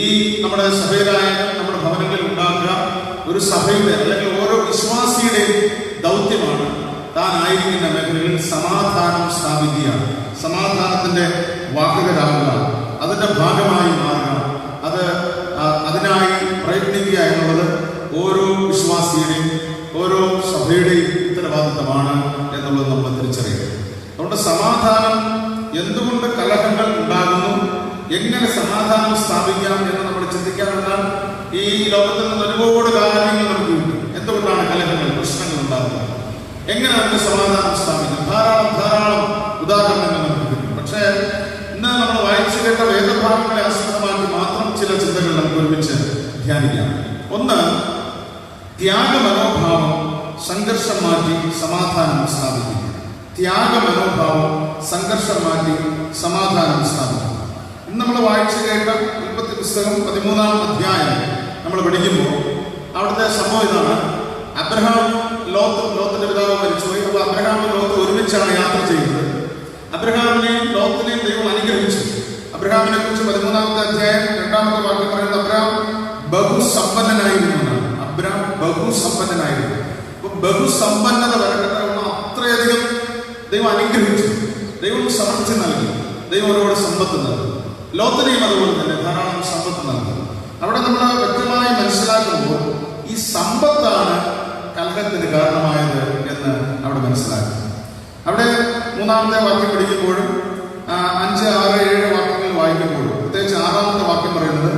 ഈ നമ്മുടെ സഭയിലായാലും നമ്മുടെ ഭവനങ്ങളിൽ ഉണ്ടാക്കുക ഒരു സഭയുടെ അല്ലെങ്കിൽ ഓരോ വിശ്വാസിയുടെയും ദൗത്യമാണ്. താൻ ആയിരിക്കുന്ന മേഖലകളിൽ സമാധാനം സ്ഥാപിക്കുക, സമാധാനത്തിന്റെ വാഹകരാകുക, അതിന്റെ ഭാഗമായി മാറുക, അതിനായി പ്രയത്നിക്കുക എന്നുള്ളത് ഓരോ വിശ്വാസിയുടെയും ഓരോ സഭയുടെയും ഉത്തരവാദിത്തമാണ് എന്നുള്ളത് നമ്മൾ തിരിച്ചറിയുക. അതുകൊണ്ട് സമാധാനം, എന്തുകൊണ്ട് കലഹങ്ങൾ ഉണ്ടാകുന്നു, എങ്ങനെ സമാധാനം സ്ഥാപിക്കാം എന്ന് നമ്മൾ ചിന്തിക്കാമെന്നാൽ ഈ ലോകത്തിൽ നിന്ന് ഒരുപാട് കാര്യങ്ങൾ നമുക്ക് കിട്ടും. എന്തുകൊണ്ടാണ് കലഹങ്ങൾ, പ്രശ്നങ്ങൾ ഉണ്ടാകുന്നത്, എങ്ങനെ നമുക്ക് സമാധാനം സ്ഥാപിക്കാം, ധാരാളം ഉദാഹരണങ്ങൾ നമുക്ക് കിട്ടും. പക്ഷേ ഇന്ന് നമ്മൾ വായിച്ചു കേട്ട വേദഭാഗങ്ങളെ ആസ്പദമാക്കി മാത്രം ചില ചിന്തകൾ നമുക്ക് ഒരുമിച്ച് ധ്യാനിക്കാം. ഒന്ന്, ത്യാഗമനോഭാവം സംഘർഷം മാറ്റി സമാധാനം സ്ഥാപിക്കും. ത്യാഗമനോഭാവം സംഘർഷം മാറ്റി സമാധാനം സ്ഥാപിക്കും. ഇന്ന് നമ്മൾ വായിച്ചു കേട്ട ഉൽപ്പത്തി പുസ്തകം 13-ാം അധ്യായം നമ്മൾ പഠിക്കുമ്പോൾ അവിടുത്തെ സംഭവം ഇതാണ്. അബ്രഹാം ലോത്തിന്റെ പിതാവ് മരിച്ചുപോയി. അപ്പോൾ അബ്രഹാമും ലോത്ത് ഒരുമിച്ചാണ് യാത്ര ചെയ്യുന്നത്. അബ്രഹാമിനെയും ലോത്തിനെയും ദൈവം അനുഗ്രഹിച്ചു. അബ്രഹാമിനെ കുറിച്ച് 13-ാമത്തെ അധ്യായം 2-ാമത്തെ വാക്യം പറയുന്നത് അബ്രഹാം ബഹുസമ്പന്നനായിരുന്നു എന്നാണ്. അബ്രഹാം ബഹുസമ്പന്നനായിരുന്നു. അപ്പൊ ബഹുസമ്പന്നത വരക്കട്ടെ അത്രയധികം ദൈവം അനുഗ്രഹിച്ചു, ദൈവം സമൃദ്ധി നൽകി, ദൈവം ഒരുപാട് സമ്പത്ത് നൽകി. ലോത്തിനെയും അതുപോലെ തന്നെ ധാരാളം സമ്പത്ത് നൽകി. അവിടെ നമ്മൾ വ്യക്തമായി മനസ്സിലാക്കുമ്പോൾ ഈ സമ്പത്താണ് കലഹത്തിന് കാരണമായത് എന്ന് അവിടെ മനസ്സിലാക്കി. അവിടെ 3-ാമത്തെ വാക്യം പഠിക്കുമ്പോഴും 5, 6, 7 വാക്യങ്ങൾ വായിക്കുമ്പോഴും പ്രത്യേകിച്ച് 6-ാമത്തെ വാക്യം പറയുന്നത്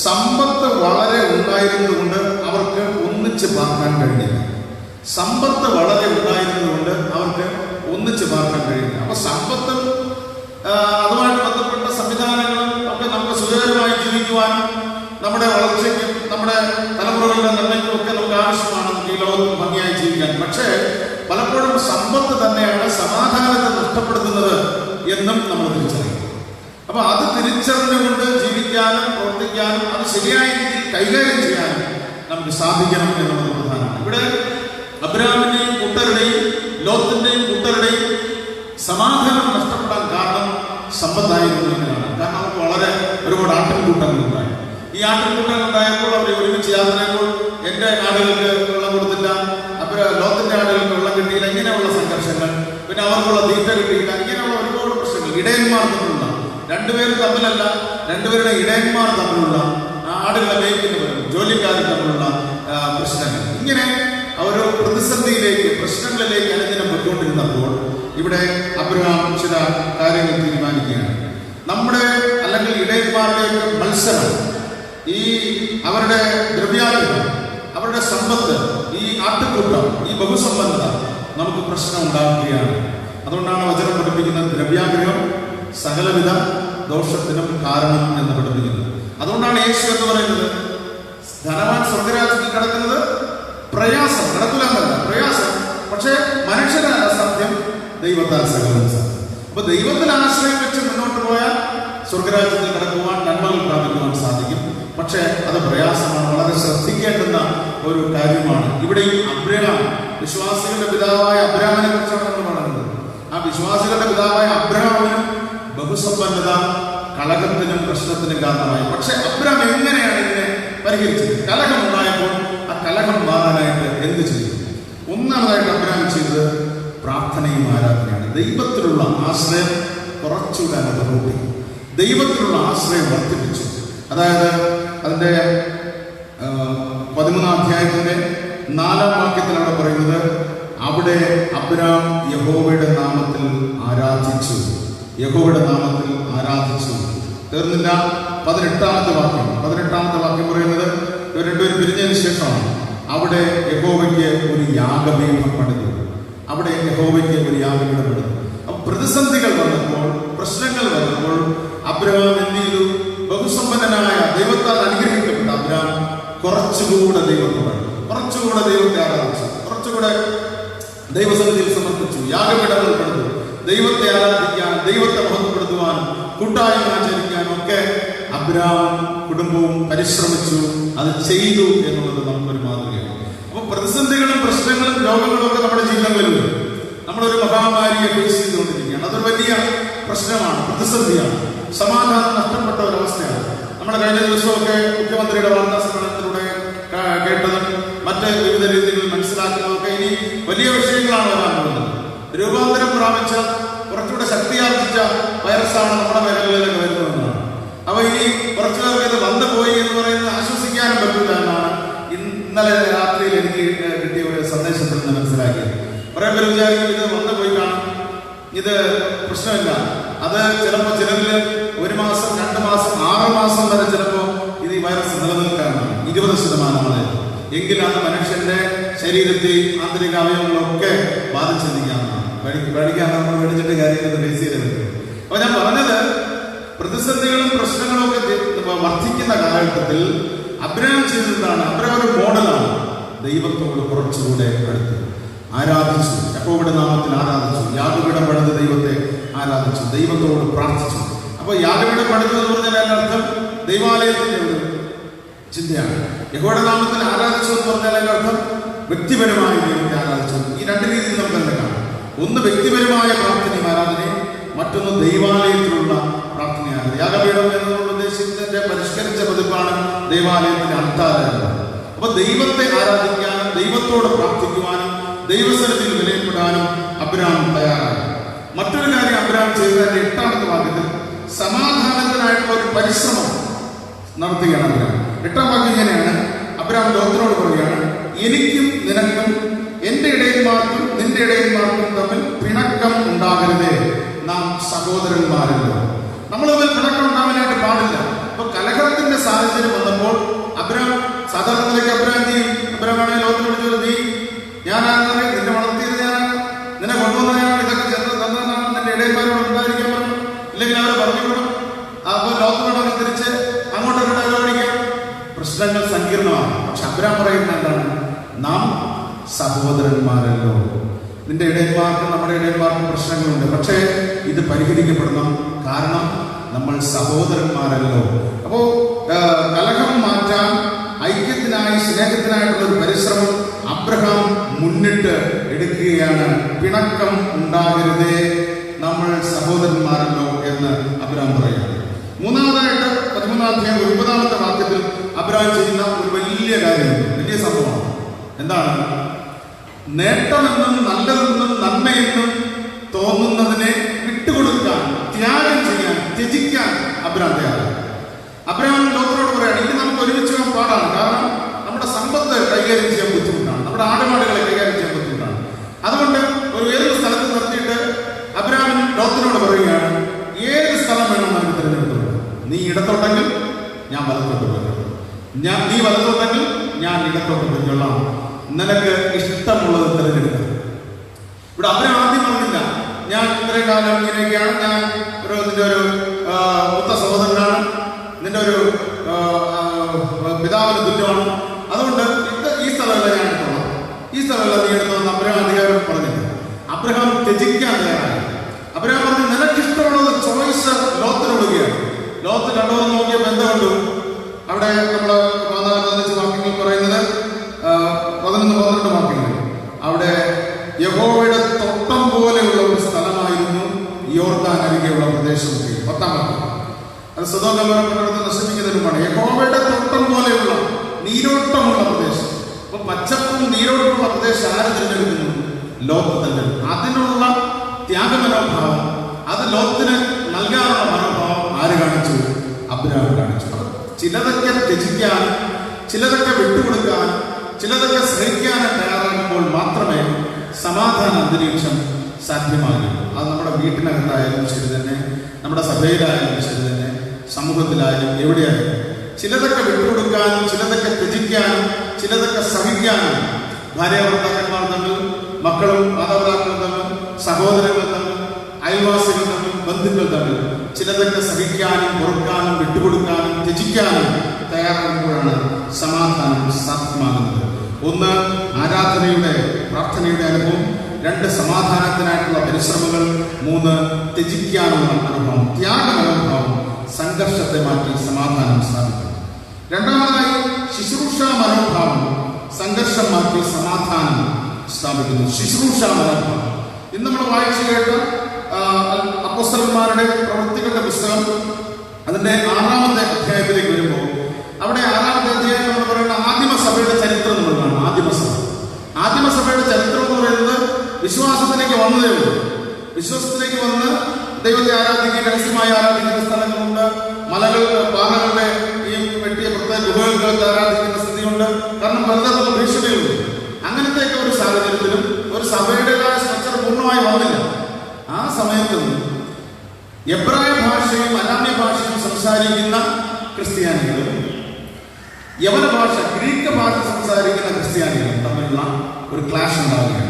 സമ്പത്ത് വളരെ ഉണ്ടായിരുന്നതുകൊണ്ട് അവർക്ക് ഒന്നിച്ച് പാർക്കാൻ കഴിഞ്ഞില്ല. സമ്പത്ത് വളരെ ഉണ്ടായിരുന്നതുകൊണ്ട് അവർക്ക് ഒന്നിച്ച് പാർക്കാൻ കഴിയില്ല. അപ്പൊ സമ്പത്തും അതുമായിട്ട് ബന്ധപ്പെട്ട സംവിധാനങ്ങളും ഒക്കെ നമുക്ക് സുഖകരമായി ജീവിക്കുവാനും നമ്മുടെ വളർച്ചയ്ക്കും നമ്മുടെ തലമുറകളുടെ നന്മയ്ക്കും ഒക്കെ നമുക്ക് ആവശ്യമാണ്. നമുക്ക് ഈ ലോകത്ത് ഭംഗിയായി ജീവിക്കാൻ. പക്ഷേ പലപ്പോഴും സമ്പത്ത് തന്നെയാണ് സമാധാനത്തെ നഷ്ടപ്പെടുത്തുന്നത് എന്നും നമ്മൾ തിരിച്ചറിയും. അപ്പൊ അത് തിരിച്ചറിഞ്ഞുകൊണ്ട് ജീവിക്കാനും പ്രവർത്തിക്കാനും അത് ശരിയായ രീതിയിൽ കൈകാര്യം ചെയ്യാനും നമുക്ക് സാധിക്കണം എന്നുള്ളത് പ്രധാനമാണ്. ഇവിടെ അബ്രഹാമിന്റെയും കൂട്ടരുടെയും ലോത്തിന്റെയും കൂട്ടരുടെയും സമാധാനം നഷ്ടപ്പെടാൻ കാരണം സമ്പത്തായിരുന്നു എന്നതാണ്. കാരണം അവർക്ക് ഒരുപാട് ആട്ടിൻകൂട്ടങ്ങൾ ഉണ്ടായി. ഈ ആട്ടിൻകൂട്ടങ്ങൾ ഉണ്ടായപ്പോൾ അവർ ഒരുമിച്ച് യാത്രയപ്പോൾ എന്റെ ആടുകൾക്ക് വെള്ളം കൊടുത്തില്ല, ലോത്തിന്റെ ആടുകൾക്ക് വെള്ളം കിട്ടിയില്ല, ഇങ്ങനെയുള്ള സംഘർഷങ്ങൾ, പിന്നെ അവർക്കുള്ള തീറ്റ കിട്ടിയില്ല, ഇങ്ങനെയുള്ള ഒരുപാട് പ്രശ്നങ്ങൾ. ഇടയന്മാർ തമ്മിലുള്ള രണ്ടുപേരും തമ്മിലല്ല, രണ്ടുപേരുടെ ഇടയന്മാർ തമ്മിലുള്ള ആടുകളെ മേയ്ക്കുന്നവരും ജോലിക്കാരും തമ്മിലുള്ള പ്രശ്നങ്ങൾ, ഇങ്ങനെ ഒരു പ്രതിസന്ധിയിലേക്ക് പ്രശ്നങ്ങളിലേക്ക് അനുദിനം പോയിക്കൊണ്ടിരുന്നപ്പോൾ ഇവിടെ അബ്രഹാം ചില കാര്യങ്ങൾ തീരുമാനിക്കുകയാണ്. നമ്മുടെ അല്ലെങ്കിൽ ഇടയന്മാരുടെയൊക്കെ മത്സരം, ഈ അവരുടെ ദ്രവ്യാഗ്രഹം, അവരുടെ സമ്പത്ത്, ഈ ആട്ടുകൂട്ടം, ഈ ബഹുസമ്പന്നത നമുക്ക് പ്രശ്നം ഉണ്ടാക്കുകയാണ്. അതുകൊണ്ടാണ് വചനം പഠിപ്പിക്കുന്നത് ദ്രവ്യാഗ്രഹം സകലവിധ ദോഷത്തിനും കാരണം എന്ന് പഠിപ്പിക്കുന്നത്. അതുകൊണ്ടാണ് യേശു എന്ന് പറയുന്നത് ധനവാൻ സ്വർഗരാജ്യത്തിൽ കിടക്കുന്നത് പ്രയാസം, കിടക്കില്ലെന്നല്ല പ്രയാസം, പക്ഷേ മനുഷ്യനല്ല സത്യം, ദൈവത്താൽ സകലം സാധ്യം. അപ്പൊ ദൈവത്തിൽ ആശ്രയം വെച്ച് മുന്നോട്ട് പോയാൽ സ്വർഗരാജ്യത്തിൽ കിടക്കുവാൻ, നന്മകൾ പ്രാപിക്കുവാൻ സാധിക്കും. പക്ഷേ അത് പ്രയാസമാണ്, വളരെ ശ്രദ്ധിക്കേണ്ടുന്ന ഒരു കാര്യമാണ്. ഇവിടെയും അബ്രഹാം, വിശ്വാസികളുടെ പിതാവായ അബ്രഹാമിനെ കുറിച്ചാണ് നമ്മൾ പറയുന്നത്. ആ വിശ്വാസികളുടെ പിതാവായ അബ്രഹാമിനും ബഹുസമ്പന്നത കലഹത്തിനും പ്രശ്നത്തിനും കാരണമായി. പക്ഷെ അബ്രഹാം എങ്ങനെയാണ് ഇതിനെ പരിഹരിച്ചത്? കലഹം ഉണ്ടായപ്പോൾ ആ കലഹം മാറാനായിട്ട് എന്ത് ചെയ്തു? ഒന്നാമതായിട്ട് അബ്രഹാം ചെയ്തത് പ്രാർത്ഥനയും ആരാധനയാണ്. ദൈവത്തിലുള്ള ആശ്രയം കുറച്ചുകൂടെ അനുഭവത്തി, ദൈവത്തിലുള്ള ആശ്രയം വർദ്ധിപ്പിച്ചു. അതായത് അതിന്റെ 13-ാം അധ്യായത്തിന്റെ 4-ാം വാക്യത്തിൽ അവിടെ പറയുന്നത്, അവിടെ അബ്രഹാം യഹോവയുടെ നാമത്തിൽ ആരാധിച്ചു, യഹോവയുടെ നാമത്തിൽ ആരാധിച്ചു. തീർന്നില്ല. 18-ാമത്തെ വാക്യം പറയുന്നത് ഇവർ രണ്ടുപേരും പിരിഞ്ഞതിന് ശേഷമാണ്. അവിടെ യഹോവയ്ക്ക് ഒരു യാഗപീഠം പണിതു. അപ്പൊ പ്രതിസന്ധികൾ വന്നപ്പോൾ, പ്രശ്നങ്ങൾ വന്നപ്പോൾ അബ്രഹാം എന്ത് ചെയ്തു? ബഹുസമ്പന്നനായ ദൈവത്താൽ അനുഗ്രഹിക്കപ്പെട്ട അബ്രഹാം കുറച്ചുകൂടെ ദൈവത്തെ ആരാധിച്ചു, കുറച്ചുകൂടെ ദൈവസന്നിധിയിൽ സമർപ്പിച്ചു, യാഗപീഠങ്ങൾ പണിതു. ദൈവത്തെ ആരാധിക്കാൻ, ദൈവത്തെ മഹത്വപ്പെടുത്തുവാൻ, കൂട്ടായ്മ ആചരിക്കാനും ഒക്കെ അബ്രഹാം കുടുംബവും പരിശ്രമിച്ചു. അത് ചെയ്തു എന്നുള്ളത് നമുക്കൊരു മാതൃകയാണ്. അപ്പൊ പ്രതിസന്ധികളും പ്രശ്നങ്ങളും രോഗങ്ങളും ഒക്കെ നമ്മുടെ ജീവിതങ്ങളിലുണ്ട്. നമ്മളൊരു മഹാമാരിയെ ഫേസ് ചെയ്തുകൊണ്ടിരിക്കുകയാണ്. അതൊരു വലിയ പ്രശ്നമാണ്, പ്രതിസന്ധിയാണ്, സമാധാനം നഷ്ടപ്പെട്ട ഒരവസ്ഥയാണ്. നമ്മുടെ കഴിഞ്ഞ ദിവസമൊക്കെ മുഖ്യമന്ത്രിയുടെ വാർത്താ സമ്മേളനത്തിലൂടെ കേട്ടതും മറ്റ് വിവിധ രീതികളിൽ മനസ്സിലാക്കുന്നതൊക്കെ ഇനി വലിയ വിഷയങ്ങളാണ് വരാൻ പോകുന്നത്. രൂപാന്തരം പ്രാപിച്ച, കുറച്ചുകൂടെ ശക്തിയാർജിച്ച വൈറസാണ് നമ്മുടെ മേഖലകളിലൊക്കെ വരുന്നതെന്നാണ്. അപ്പൊ ഇനി കുറച്ചുപേർക്ക് ഇത് വന്നു പോയി എന്ന് പറയുന്നത് ആശ്വസിക്കാനും പറ്റില്ല എന്നാണ് ഇന്നലെ രാത്രിയിൽ എനിക്ക് കിട്ടിയ ഒരു സന്ദേശത്തിൽ നിന്ന് മനസ്സിലാക്കിയത്. കുറെ പേര് വിചാരിക്കും ഇത് വന്നു പോയി കാണും, ഇത് പ്രശ്നമില്ല. അത് ചിലപ്പോൾ ചിലരിൽ 1 മാസം, 2 മാസം, 6 മാസം വരെ ചിലപ്പോൾ ഇത് ഈ വൈറസ് നിലനിൽക്കാനാണ്. 20% എങ്കിൽ അത് മനുഷ്യന്റെ ശരീരത്തെയും ആന്തരിക അവയവങ്ങളൊക്കെ ബാധിച്ചിരിക്കാമെന്നാണ്. പഠിക്കാൻ നമ്മൾ മേടിച്ചിട്ട് കാര്യങ്ങൾ ഫേസ് ചെയ്തിട്ടുണ്ട്. അപ്പൊ ഞാൻ പറഞ്ഞത്, പ്രതിസന്ധികളും പ്രശ്നങ്ങളും ഒക്കെ വർദ്ധിക്കുന്ന കാലഘട്ടത്തിൽ അബ്രഹാം ചെയ്തതാണ്. അബ്രഹാം ഒരു മോഡലാണ്. ദൈവത്തോട് കുറച്ചുകൂടെ അടുത്ത് ആരാധിച്ചു, യഹോവയുടെ നാമത്തിൽ ആരാധിച്ചു, യാഗപീഠം പണിത് ദൈവത്തെ ആരാധിച്ചു, ദൈവത്തോട് പ്രാർത്ഥിച്ചു. അപ്പൊ യാഗപീഠം പണിതു എന്ന് പറഞ്ഞാൽ അതിന്റെ അർത്ഥം ദൈവാലയത്തിന്റെ ഒരു ചിന്തയാണ്. യഹോവയുടെ നാമത്തിൽ ആരാധിച്ചു എന്ന് പറഞ്ഞാൽ അതിന്റെ അർത്ഥം വ്യക്തിപരമായി ദൈവത്തെ ആരാധിച്ചു. ഈ 2 രീതിയിൽ നമുക്ക് തന്നെ കാണാം. ഒന്ന് വ്യക്തിപരമായ പ്രാർത്ഥനയും ആരാധനയും, മറ്റൊന്ന് ദൈവാലയത്തിലുള്ള പ്രാർത്ഥനയാണ്. യാഗപീഠം എന്നുള്ള ഉദ്ദേശിച്ചതിന്റെ പരിഷ്കരിച്ച പതിപ്പാണ് ദൈവാലയത്തിന്റെ അൾത്താരം. അപ്പൊ ദൈവത്തെ ആരാധിക്കാനും ദൈവത്തോട് പ്രാർത്ഥിക്കുവാനും ദൈവസന്നിധിയിൽ വിലയപ്പെടാനും അബ്രഹാം തയ്യാറായി. മറ്റൊരു കാര്യം അബ്രഹാം ചെയ്തതിന്റെ 8-ാമത്തെ വാക്യത്തിൽ സമാധാനത്തിനായിട്ടുള്ള ഒരു പരിശ്രമം നടത്തുകയാണ് അബ്രഹാം. 8-ാം വാക്യം ഇങ്ങനെയാണ്. അബ്രഹാം ലോത്തിനോട് പറയുകയാണ്, എനിക്കും നിനക്കും എന്റെ ഇടയന്മാർക്കും നിന്റെ ഇടയന്മാർക്കും തമ്മിൽ പിണക്കം ഉണ്ടാകരുതേ, നാം സഹോദരന്മാരല്ലോ. നമ്മൾ തമ്മിൽ പിണക്കം ഉണ്ടാവാനായിട്ട് പാടില്ല. അപ്പൊ കലഹത്തിന്റെ സാഹചര്യം വന്നപ്പോൾ അബ്രഹാം സാധാരണ നിലയ്ക്ക് അബ്രഹാം ചെയ്യും. അബ്രഹാമാണെങ്കിൽ ലോകത്തിനോട് ചോദിച്ചു, ഞാനാണെന്നറിയാം, നിന്നെ വളർത്തിയത് ഞാനാണ്, നിന്നെ കൊണ്ടുവന്നതാണ്, ഇതൊക്കെ ചെന്ന് തന്നതാണ്, നിന്റെ ഇടയന്മാരോട് ഉണ്ടായിരിക്കാൻ പറഞ്ഞു, ഇല്ലെങ്കിൽ അവരെ പറഞ്ഞു വിടും. അപ്പൊ ലോകത്തിനോട് തിരിച്ച് അങ്ങോട്ടൊക്കെ ഡയലോഗിക്കാം. പ്രശ്നങ്ങൾ സങ്കീർണമാണ്. പക്ഷെ അബ്രഹാം പറയുന്നത് എന്താണ്? നാം സഹോദരന്മാരല്ലോ. നിന്റെ ഇടയന്മാർക്കും നമ്മുടെ ഇടയന്മാർക്കും പ്രശ്നങ്ങളുണ്ട്. പക്ഷേ ഇത് പരിഹരിക്കപ്പെടണം. കാരണം നമ്മൾ സഹോദരന്മാരല്ലോ. അപ്പോ കലഹം മാറ്റാൻ, ഐക്യത്തിനായി, സ്നേഹത്തിനായിട്ടുള്ള ഒരു പരിശ്രമം അബ്രഹാം മുന്നിട്ട് എടുക്കുകയാണ്. പിണക്കം ഉണ്ടാകരുതേ, നമ്മൾ സഹോദരന്മാരല്ലോ എന്ന് അബ്രഹാം പറയുന്നു. മൂന്നാമതായിട്ട് 13-ാം അധ്യായം 9-ാമത്തെ വാക്യത്തിൽ അബ്രഹാം ചെയ്യുന്ന ഒരു വലിയ കാര്യമുണ്ട്, വലിയ സംഭവമാണ്. എന്താണ്? നേട്ടമെന്നും നല്ലതെന്നും നന്മയെന്നും തോന്നുന്നതിനെ വിട്ടുകൊടുക്കാൻ, ത്യാഗം ചെയ്യാൻ, ത്യജിക്കാൻ അബ്രഹാം തയ്യാറാണ്. അബ്രഹാം ലോകത്തോട് പറയാണ്, ഇത് നമുക്ക് ഒരുമിച്ച് പോകാൻ പാടാണ്. കാരണം നമ്മുടെ സമ്പത്ത് കൈകാര്യം ചെയ്യാൻ ബുദ്ധിമുട്ടാണ്, നമ്മുടെ ആടുമാടുകളെ കൈകാര്യം ചെയ്യാൻ ബുദ്ധിമുട്ടാണ്. അതുകൊണ്ട് ഒരു ഉയർന്ന സ്ഥലത്ത് നിർത്തിയിട്ട് അബ്രഹാം ലോകത്തിനോട് പറയുകയാണ്, ഏത് സ്ഥലം വേണം നമുക്ക് തിരഞ്ഞെടുത്തോളൂ. നീ ഇടത്തോട്ടെങ്കിൽ ഞാൻ വലത്തോട്ട് പോയിക്കൊള്ളാം, നീ വലത്തോട്ടെങ്കിൽ ഞാൻ ഇടത്തോട്ട് പോയിക്കൊള്ളാം, നിനക്ക് ഇഷ്ടമുള്ളത് തിരഞ്ഞെടുക്കാം. ഇവിടെ അബ്രഹാം ആദ്യം പറഞ്ഞില്ല, ഞാൻ ഇത്രയും കാലം ഇങ്ങനെയൊക്കെയാണ്, ഞാൻ നിന്റെ ഒരു മൂത്ത സഹോദരനാണ്, നിന്റെ ഒരു പിതാവിന് തുല്യമാണ്, അതുകൊണ്ട് ഈ സ്ഥലമല്ല ഞാൻ എടുത്തോളാം, ഈ സ്ഥലമല്ല നീ എടുത്തോന്ന് അബ്രഹാം അധികാരം പറഞ്ഞില്ല. അബ്രഹാം ത്യജിക്കാൻ തയ്യാറായി. അബ്രഹാം പറഞ്ഞു, നിനക്കിഷ്ടമുള്ളത് ചോയ്സ് ലോകത്തിനൊടുകയാണ്. ലോകത്ത് കണ്ടുവന്ന് നോക്കിയ ബന്ധമുണ്ട്. അവിടെ നമ്മള് 14-15 വാക്യങ്ങൾ പറയുന്നത്, 11-12 വാക്യങ്ങൾ, അവിടെ യഹോവയുടെ തോട്ടം പോലെയുള്ള ഒരു സ്ഥലമായിരുന്നു യോർദാൻ അരികെയുള്ള പ്രദേശം. 10-ാം വാക്യം, അത് സൊദോം ഗൊമോറ പട്ടണത്തെ നശിപ്പിക്കുന്നതിനുമാണ്. യഹോവയുടെ തോട്ടം പോലെയുള്ള നീരോട്ടമുള്ള പ്രദേശം. അപ്പൊ പച്ചപ്പും നീരോട്ടമുള്ള പ്രദേശം ആര് തിരഞ്ഞെടുക്കുന്നു? ലോകത്ത് തന്നെ. അതിനുള്ള ത്യാഗമനോഭാവം, അത് ലോകത്തിന് നൽകാനുള്ള മനോഭാവം ആര് കാണിച്ചു? അബ്രഹാം കാണിച്ചു. ചിലതൊക്കെ ത്യജിക്കാനും, ചിലതൊക്കെ വിട്ടുകൊടുക്കാൻ, ചിലതൊക്കെ സഹിക്കാനും തയ്യാറാകുമ്പോൾ മാത്രമേ സമാധാന അന്തരീക്ഷം സാധ്യമാകുള്ളൂ. അത് നമ്മുടെ വീട്ടിനകത്തായാലും ശരി തന്നെ, നമ്മുടെ സഭയിലായാലും ശരി തന്നെ, സമൂഹത്തിലായാലും എവിടെയായാലും ചിലതൊക്കെ വിട്ടുകൊടുക്കാനും, ചിലതൊക്കെ ത്യജിക്കാനും, ചിലതൊക്കെ സഹിക്കാനും, ഭാര്യാഭർത്താക്കന്മാർ തമ്മിൽ, മക്കളും മാതാപിതാക്കളും തമ്മിൽ, സഹോദരങ്ങൾ തമ്മിൽ, അയൽവാസികൾ തമ്മിൽ, ബന്ധുക്കൾ തമ്മിൽ ചിലതൊക്കെ സഹിക്കാനും, പൊറുക്കാനും, വിട്ടുകൊടുക്കാനും, ത്യജിക്കാനും തയ്യാറാകുമ്പോഴാണ് സമാധാനം സാധ്യമാകുന്നത്. 1 ആരാധനയുടെ, പ്രാർത്ഥനയുടെ അനുഭവം, 2 സമാധാനത്തിനായിട്ടുള്ള പരിശ്രമങ്ങൾ, 3 ത്യജിക്കാനുള്ള അനുഭവം, ത്യാഗ മനോഭാവം സംഘർഷത്തെ മാറ്റി സമാധാനം സ്ഥാപിക്കുന്നു. രണ്ടാമതായി ശുശ്രൂഷ മനോഭാവം സംഘർഷം മാറ്റി സമാധാനം സ്ഥാപിക്കുന്നു. ശുശ്രൂഷ മനോഭാവം ഇന്ന് നമ്മൾ വായിച്ചു കേട്ട അപ്പോസ്തലന്മാരുടെ പ്രവൃത്തികളുടെ പുസ്തകം, അതിന്റെ 6-ാമത്തെ അധ്യായത്തിലേക്ക് വരുമ്പോൾ അവിടെ 6-ാമത്തെ അധ്യായം നമ്മൾ പറയുന്ന ആദിമസഭയുടെ ചരിത്രം എന്നുള്ളതാണ്. ആദിമസഭയുടെ ചരിത്രം എന്ന് പറയുന്നത് വിശ്വാസത്തിലേക്ക് വന്നതേ ഉള്ളൂ. വിശ്വാസത്തിലേക്ക് വന്ന് ദൈവത്തെ ആരാധിക്കുക, രഹസ്യമായി ആരാധിക്കുന്ന സ്ഥലങ്ങളുണ്ട്. മലകൾ, പാറകളുടെ ഈ വെട്ടിയ പ്രത്യേക ഗുഹകൾക്ക് ആരാധിക്കുന്ന സ്ഥിതിയുണ്ട്. കാരണം പലതരത്തിലുള്ള ഭീഷണികളുണ്ട്. അങ്ങനത്തെയൊക്കെ ഒരു സാഹചര്യത്തിലും ഒരു സഭയുടേതായ സ്ട്രക്ചർ പൂർണ്ണമായി വന്നില്ല. ആ സമയത്തും എബ്രായ ഭാഷയും അരാമ്യ ഭാഷയും സംസാരിക്കുന്ന ക്രിസ്ത്യാനികളും യവന ഭാഷ, ഗ്രീക്ക് ഭാഷ സംസാരിക്കുന്ന ക്രിസ്ത്യാനികളും തമ്മിലുള്ള ഒരു ക്ലാഷ് ഉണ്ടാവുകയാണ്.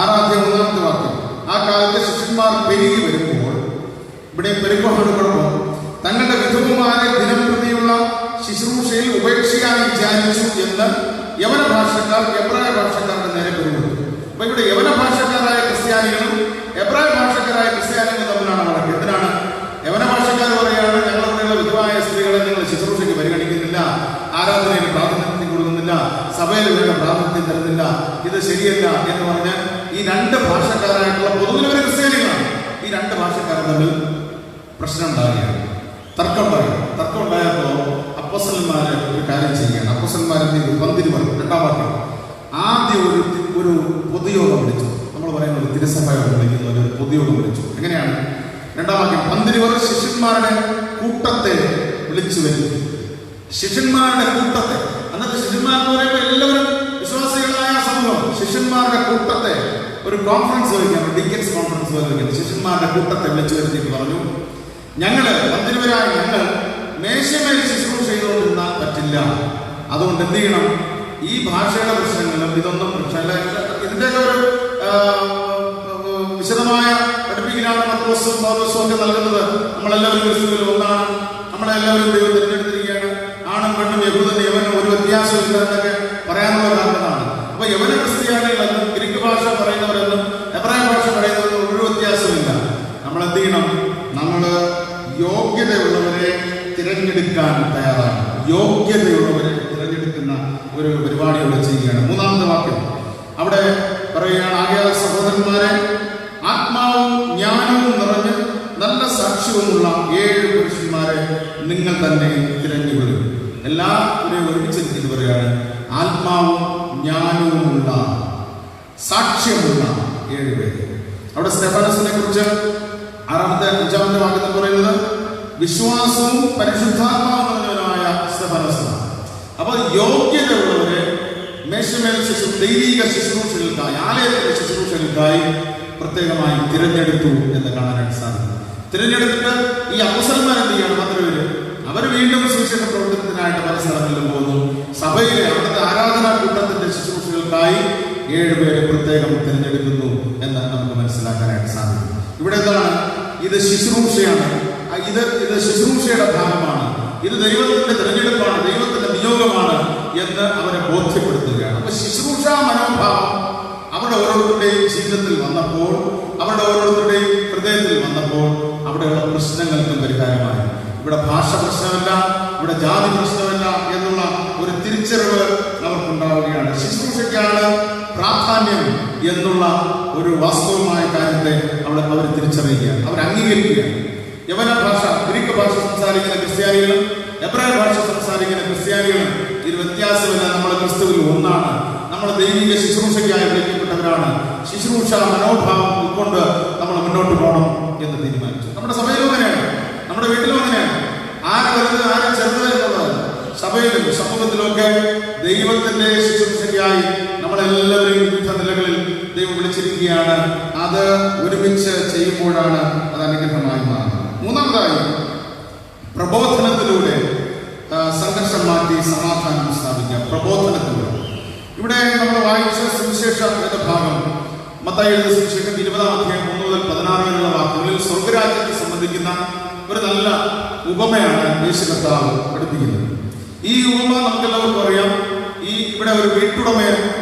6-ാം 1-ാമത്തെ വാക്യം, ആ കാലത്ത് ശിഷ്യന്മാർ പെരുകി വരുമ്പോൾ, ഇവിടെ പെരുക്കോടൊപ്പം തങ്ങളുടെ വിധവമാരെ ദിനംപ്രതിയുള്ള ശുശ്രൂഷയിൽ ഉപേക്ഷിക്കാൻ വിചാരിച്ചു എന്ന് യവന ഭാഷക്കാർ എബ്രായ ഭാഷക്കാരുടെ നേരെ പെരുകൊടുത്തു. അപ്പൊ ഇവിടെ യവന ഭാഷക്കാരായ ക്രിസ്ത്യാനികളും എബ്രായ ഭാഷക്കാരായ ക്രിസ്ത്യാനികളും തമ്മിലാണ് വഴക്ക്. എന്തിനാണ്? യവന ഭാഷക്കാർ പറയുകയാണ്, ഞങ്ങളിവിടെയുള്ള വിധവായ സ്ത്രീകളെ നിങ്ങൾ ശുശ്രൂഷയ്ക്ക് പരിഗണിക്കുന്നില്ല, ആരാധനയിൽ പ്രാധാന്യം കൊടുക്കുന്നില്ല, സഭയിൽ വേണ്ട പ്രാധാന്യം തരുന്നില്ല, ഇത് ശരിയല്ല എന്ന് പറഞ്ഞ് ഈ 2 ഭാഷക്കാരായിട്ടുള്ള പൊതുവിലവരെ ക്രിസ്ത്യാനികളാണ്. ഈ 2 ഭാഷക്കാർ തമ്മിൽ പ്രശ്നം ഉണ്ടാവുകയാണ്, തർക്കം ഉണ്ടായപ്പോൾ അപ്പോസ്തലന്മാര് ഒരു കാര്യം ചെയ്യുകയാണ്. അപ്പോസ്തലന്മാരെ 12 വാക്യം, ആദ്യം ഒരു പൊതുയോഗം വിളിച്ചു. നമ്മൾ പറയുന്നത് തിരുസഭയോട് വിളിക്കുന്ന ഒരു പൊതുയോഗം വിളിച്ചു. എങ്ങനെയാണ്? 2-ാം വാക്യം, 12 ശിഷ്യന്മാരുടെ കൂട്ടത്തെ വിളിച്ചു വരുന്നു. ശിഷ്യന്മാരുടെ കൂട്ടത്തെ, അന്നത്തെ ശിഷ്യന്മാരെന്ന് പറയുമ്പോൾ എല്ലാവരും വിശ്വാസികളായ സമൂഹം, ശിഷ്യന്മാരുടെ കൂട്ടത്തെ ഒരു കോൺഫറൻസ് വയ്ക്കാൻ, ഡീക്കൻസ് കോൺഫറൻസ് വയ്ക്കാൻ ശിഷ്യന്മാരുടെ കൂട്ടത്തെ വിളിച്ചു വരുത്തിയിട്ട് പറഞ്ഞു, ഞങ്ങള് 12 ഞങ്ങൾ മേശമേൽ ശുശ്രൂഷ ചെയ്തുകൊണ്ടിരുന്നാൽ പറ്റില്ല. അതുകൊണ്ട് എന്ത് ചെയ്യണം? ഈ ഭാഷയുടെ പ്രശ്നങ്ങളും ഇതൊന്നും പ്രശ്നമല്ല. ഇതിന്റെയൊക്കെ ഒരു വിശദമായ പഠിപ്പിക്കലാണ് പത്രോസും പൗലോസും ഒക്കെ നൽകുന്നത്. നമ്മളെല്ലാവരും ക്രിസ്തുവിൽ ഒന്നാണ്, നമ്മളെല്ലാവരും ദൈവം തിരഞ്ഞെടുത്തിരിക്കുകയാണ്, ആണും പെണ്ണും യഹൂദനും യവനും ഒരു വ്യത്യാസമില്ല എന്നൊക്കെ പറയാനുള്ള കാരണമാണ്. അപ്പൊ യവന ക്രിസ്ത്യാനികളെന്നും ഗ്രീക്ക് ഭാഷ പറയുന്നവരെന്നും എബ്രായ യോഗ്യതയുള്ളവരെ തിരഞ്ഞെടുക്കുന്ന ഒരു പരിപാടി അവിടെ ചെയ്യുകയാണ്. മൂന്നാമത്തെ വാക്യം അവിടെ പറയുകയാണ്, ആകയാൽ സഹോദരന്മാരെ, ആത്മാവും ജ്ഞാനവും നിറഞ്ഞ് നല്ല സാക്ഷ്യവുമുള്ള 7 പുരുഷന്മാരെ നിങ്ങൾ തന്നെ തിരഞ്ഞുകൊള്ളും. എല്ലാവരെയും ഒരുമിച്ച് പറയുകയാണ്, ആത്മാവും ജ്ഞാനവുമുള്ള സാക്ഷ്യമുള്ള 7 പേര്. അവിടെ സ്തെഫാനസിനെ കുറിച്ച് 5-ാമത്തെ വാക്യത്തിൽ പറയുന്നത് വിശ്വാസവും പരിശുദ്ധാത്മാവും നിറഞ്ഞവനുമായ സ്തെഫാനസാണ്. അപ്പോൾ യോഗ്യതയുള്ളവരെ മേശമേൽ ദൈവിക ശുശ്രൂഷകൾക്കായി, ആലയത്തിലെ ശുശ്രൂഷകൾക്കായി പ്രത്യേകമായി തിരഞ്ഞെടുത്തു എന്ന് കാണാനായിട്ട് സാധിക്കും. തിരഞ്ഞെടുത്തിട്ട് ഈ അപ്പോസ്തലന്മാരെന്ത് ചെയ്യണം? മാത്രമല്ല, അവർ വീണ്ടും സുവിശേഷ പ്രവർത്തനത്തിനായിട്ട് പല സ്ഥലങ്ങളിലും പോകുന്നു. സഭയിലെ അവിടുത്തെ ആരാധനാ കൂട്ടത്തിന്റെ ശുശ്രൂഷകൾക്കായി 7 പേരെ പ്രത്യേകം തിരഞ്ഞെടുക്കുന്നു എന്ന് നമുക്ക് മനസ്സിലാക്കാനായിട്ട് സാധിക്കും. ഇവിടെ എന്താണ്? ഇത് ശുശ്രൂഷയാണ്. ഇത് ശുശ്രൂഷയുടെ ഭാഗമാണ്. ഇത് ദൈവത്തിന്റെ തിരഞ്ഞെടുപ്പാണ്, ദൈവത്തിന്റെ നിയോഗമാണ് എന്ന് അവരെ ബോധ്യപ്പെടുത്തുകയാണ്. അപ്പൊ ശുശ്രൂഷാ മനോഭാവം അവരുടെ ഓരോരുത്തരുടെയും ജീവിതത്തിൽ വന്നപ്പോൾ, അവരുടെ ഓരോരുത്തരുടെയും ഹൃദയത്തിൽ വന്നപ്പോൾ അവിടെയുള്ള പ്രശ്നങ്ങൾക്കും പരിഹാരമായി. ഇവിടെ ഭാഷ പ്രശ്നമല്ല, ഇവിടെ ജാതി പ്രശ്നമല്ല എന്നുള്ള ഒരു തിരിച്ചറിവ് അവർക്കുണ്ടാവുകയാണ്. ശുശ്രൂഷയ്ക്കാണ് പ്രാധാന്യം എന്നുള്ള ഒരു വാസ്തവമായ കാര്യത്തെ അവർ തിരിച്ചറിയുകയാണ്, അവർ അംഗീകരിക്കുകയാണ്. യവന ഭാഷ, ഗ്രീക്ക് ഭാഷ സംസാരിക്കുന്ന ക്രിസ്ത്യാനികളും എബ്രായ ഭാഷ സംസാരിക്കുന്ന ക്രിസ്ത്യാനികളും ഇതിൽ വ്യത്യാസമില്ല. നമ്മൾ ക്രിസ്തുവിൽ ഒന്നാണ്. നമ്മൾ ദൈവിക ശുശ്രൂഷയ്ക്കായി വിളിക്കപ്പെട്ടവരാണ്. ശുശ്രൂഷ മനോഭാവം ഉൾക്കൊണ്ട് നമ്മൾ മുന്നോട്ട് പോകണം എന്ന് തീരുമാനിച്ചു. നമ്മുടെ സഭയിലും അങ്ങനെയാണ്, നമ്മുടെ വീട്ടിലും അങ്ങനെയാണ്. ആര് വലുത് ആര് ചെറുത് എന്നുള്ളത് സഭയിലും സമൂഹത്തിലുമൊക്കെ ദൈവത്തിന്റെ ശുശ്രൂഷയ്ക്കായി നമ്മളെല്ലാവരെയും വിവിധ നിലകളിൽ ദൈവം വിളിച്ചിരിക്കുകയാണ്. അത് ഒരുമിച്ച് ചെയ്യുമ്പോഴാണ് അത് അനുഗ്രഹമായി മാറുന്നത്. മൂന്നാമതായി, പ്രബോധനത്തിലൂടെ സംഘർഷം മാറ്റി സമാധാനം സ്ഥാപിക്കാം. പ്രബോധനത്തിലൂടെ ഇവിടെ നമ്മൾ വായിച്ച സുവിശേഷ ഭാഗം മത്തായി എഴുതിയ സുവിശേഷം 20-ാം അധ്യായം 1 മുതൽ 16 വരെയുള്ള വാക്കുകളിൽ സ്വർഗരാജ്യത്തെ സംബന്ധിക്കുന്ന ഒരു നല്ല ഉപമയാണ് യേശു കർത്താവ് പഠിപ്പിക്കുന്നത്. ഈ ഉപമ നമുക്കെല്ലാവർക്കും അറിയാം. ഇവിടെ ഒരു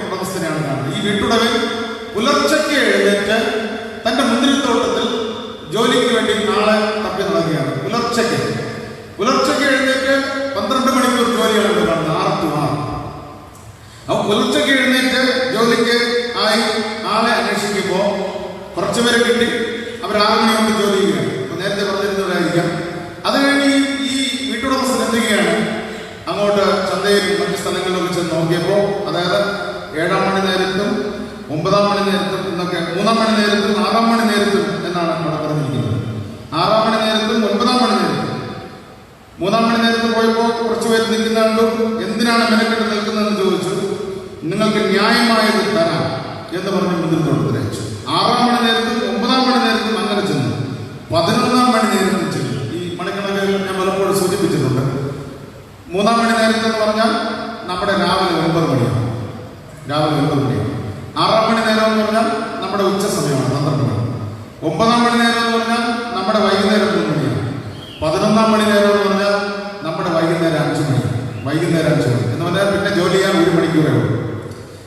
ഉടമസ്ഥനെയാണ് കാണുന്നത്. ഈ വീട്ടുടമൻ പുലർച്ചയ്ക്ക് എഴുന്നേറ്റ് തന്റെ മുന്തിരിത്തോട്ടത്തിൽ ജോലിക്ക് വേണ്ടി ആളെ തപ്പി നടക്കുകയാണ്. പുലർച്ചയ്ക്ക് എഴുന്നേറ്റ് 12 മണിക്കൂർ ജോലിയാണ് ഇവിടെ കാണുന്നത്, 6 to 6. അപ്പൊ പുലർച്ചയ്ക്ക് എഴുന്നേറ്റ് ജോലിക്ക് ആയി ആളെ അന്വേഷിക്കുമ്പോൾ കുറച്ചുപേരെ കിട്ടി. അവർ 6 മണിയാകുമ്പോൾ ജോലി ചെയ്യുകയാണ്. അപ്പൊ നേരത്തെ പറഞ്ഞിരുന്നവരായിരിക്കാം. അത് കഴിഞ്ഞ് ഈ വീട്ടുടമസ്ഥൻ എന്ത് ചെയ്യുകയാണ്? അങ്ങോട്ട് ചന്തയിൽ മറ്റു സ്ഥലങ്ങളിലൊക്കെ ചെന്ന് നോക്കിയപ്പോൾ, അതായത് 7-ാം മണി നേരത്തും 9-ാം മണി നേരത്തും എന്നൊക്കെ, 3-ാം മണി നേരത്തും 6-ാം മണി നേരത്തും എന്നാണ് അവിടെ പറഞ്ഞിരിക്കുന്നത്. 6-ാം മണി നേരത്തും 9-ാം മണി നേരത്തും. 3-ാം മണി നേരത്ത് പോയപ്പോൾ കുറച്ചുപേർ നിൽക്കുന്നുണ്ടോ, എന്തിനാണ് മെനക്കെട്ട് നിൽക്കുന്നതെന്ന് ചോദിച്ചു. നിങ്ങൾക്ക് ന്യായമായത് തരാം എന്ന് പറഞ്ഞ് മുന്തിരിത്തോട്ടത്തിൽ അയച്ചു. 6-ാം മണി നേരത്തും 9-ാം മണി നേരത്തും അങ്ങനെ ചെന്നു. 11-ാം മണി നേരത്തും ചെന്നു. ഈ മണിക്കണക്ക് ഞാൻ പലപ്പോഴും സൂചിപ്പിച്ചിട്ടുണ്ട്. 3-ാം മണി നേരത്തെ എന്ന് പറഞ്ഞാൽ നമ്മുടെ രാവിലെ 9 മണിയാണ്. 6-ാം മണി നേരം എന്ന് പറഞ്ഞാൽ നമ്മുടെ ഉച്ച സമയമാണ്, 12 മണി. 9-ാം മണി നേരം എന്ന് പറഞ്ഞാൽ നമ്മുടെ വൈകുന്നേരം 3 മണിയാണ്. 11-ാം മണി നേരം എന്ന് പറഞ്ഞാൽ നമ്മുടെ വൈകുന്നേരം 5 മണി എന്ന് പറഞ്ഞാൽ പിന്നെ ജോലി ചെയ്യാൻ 1 മണിക്കൂറേ ഉള്ളൂ.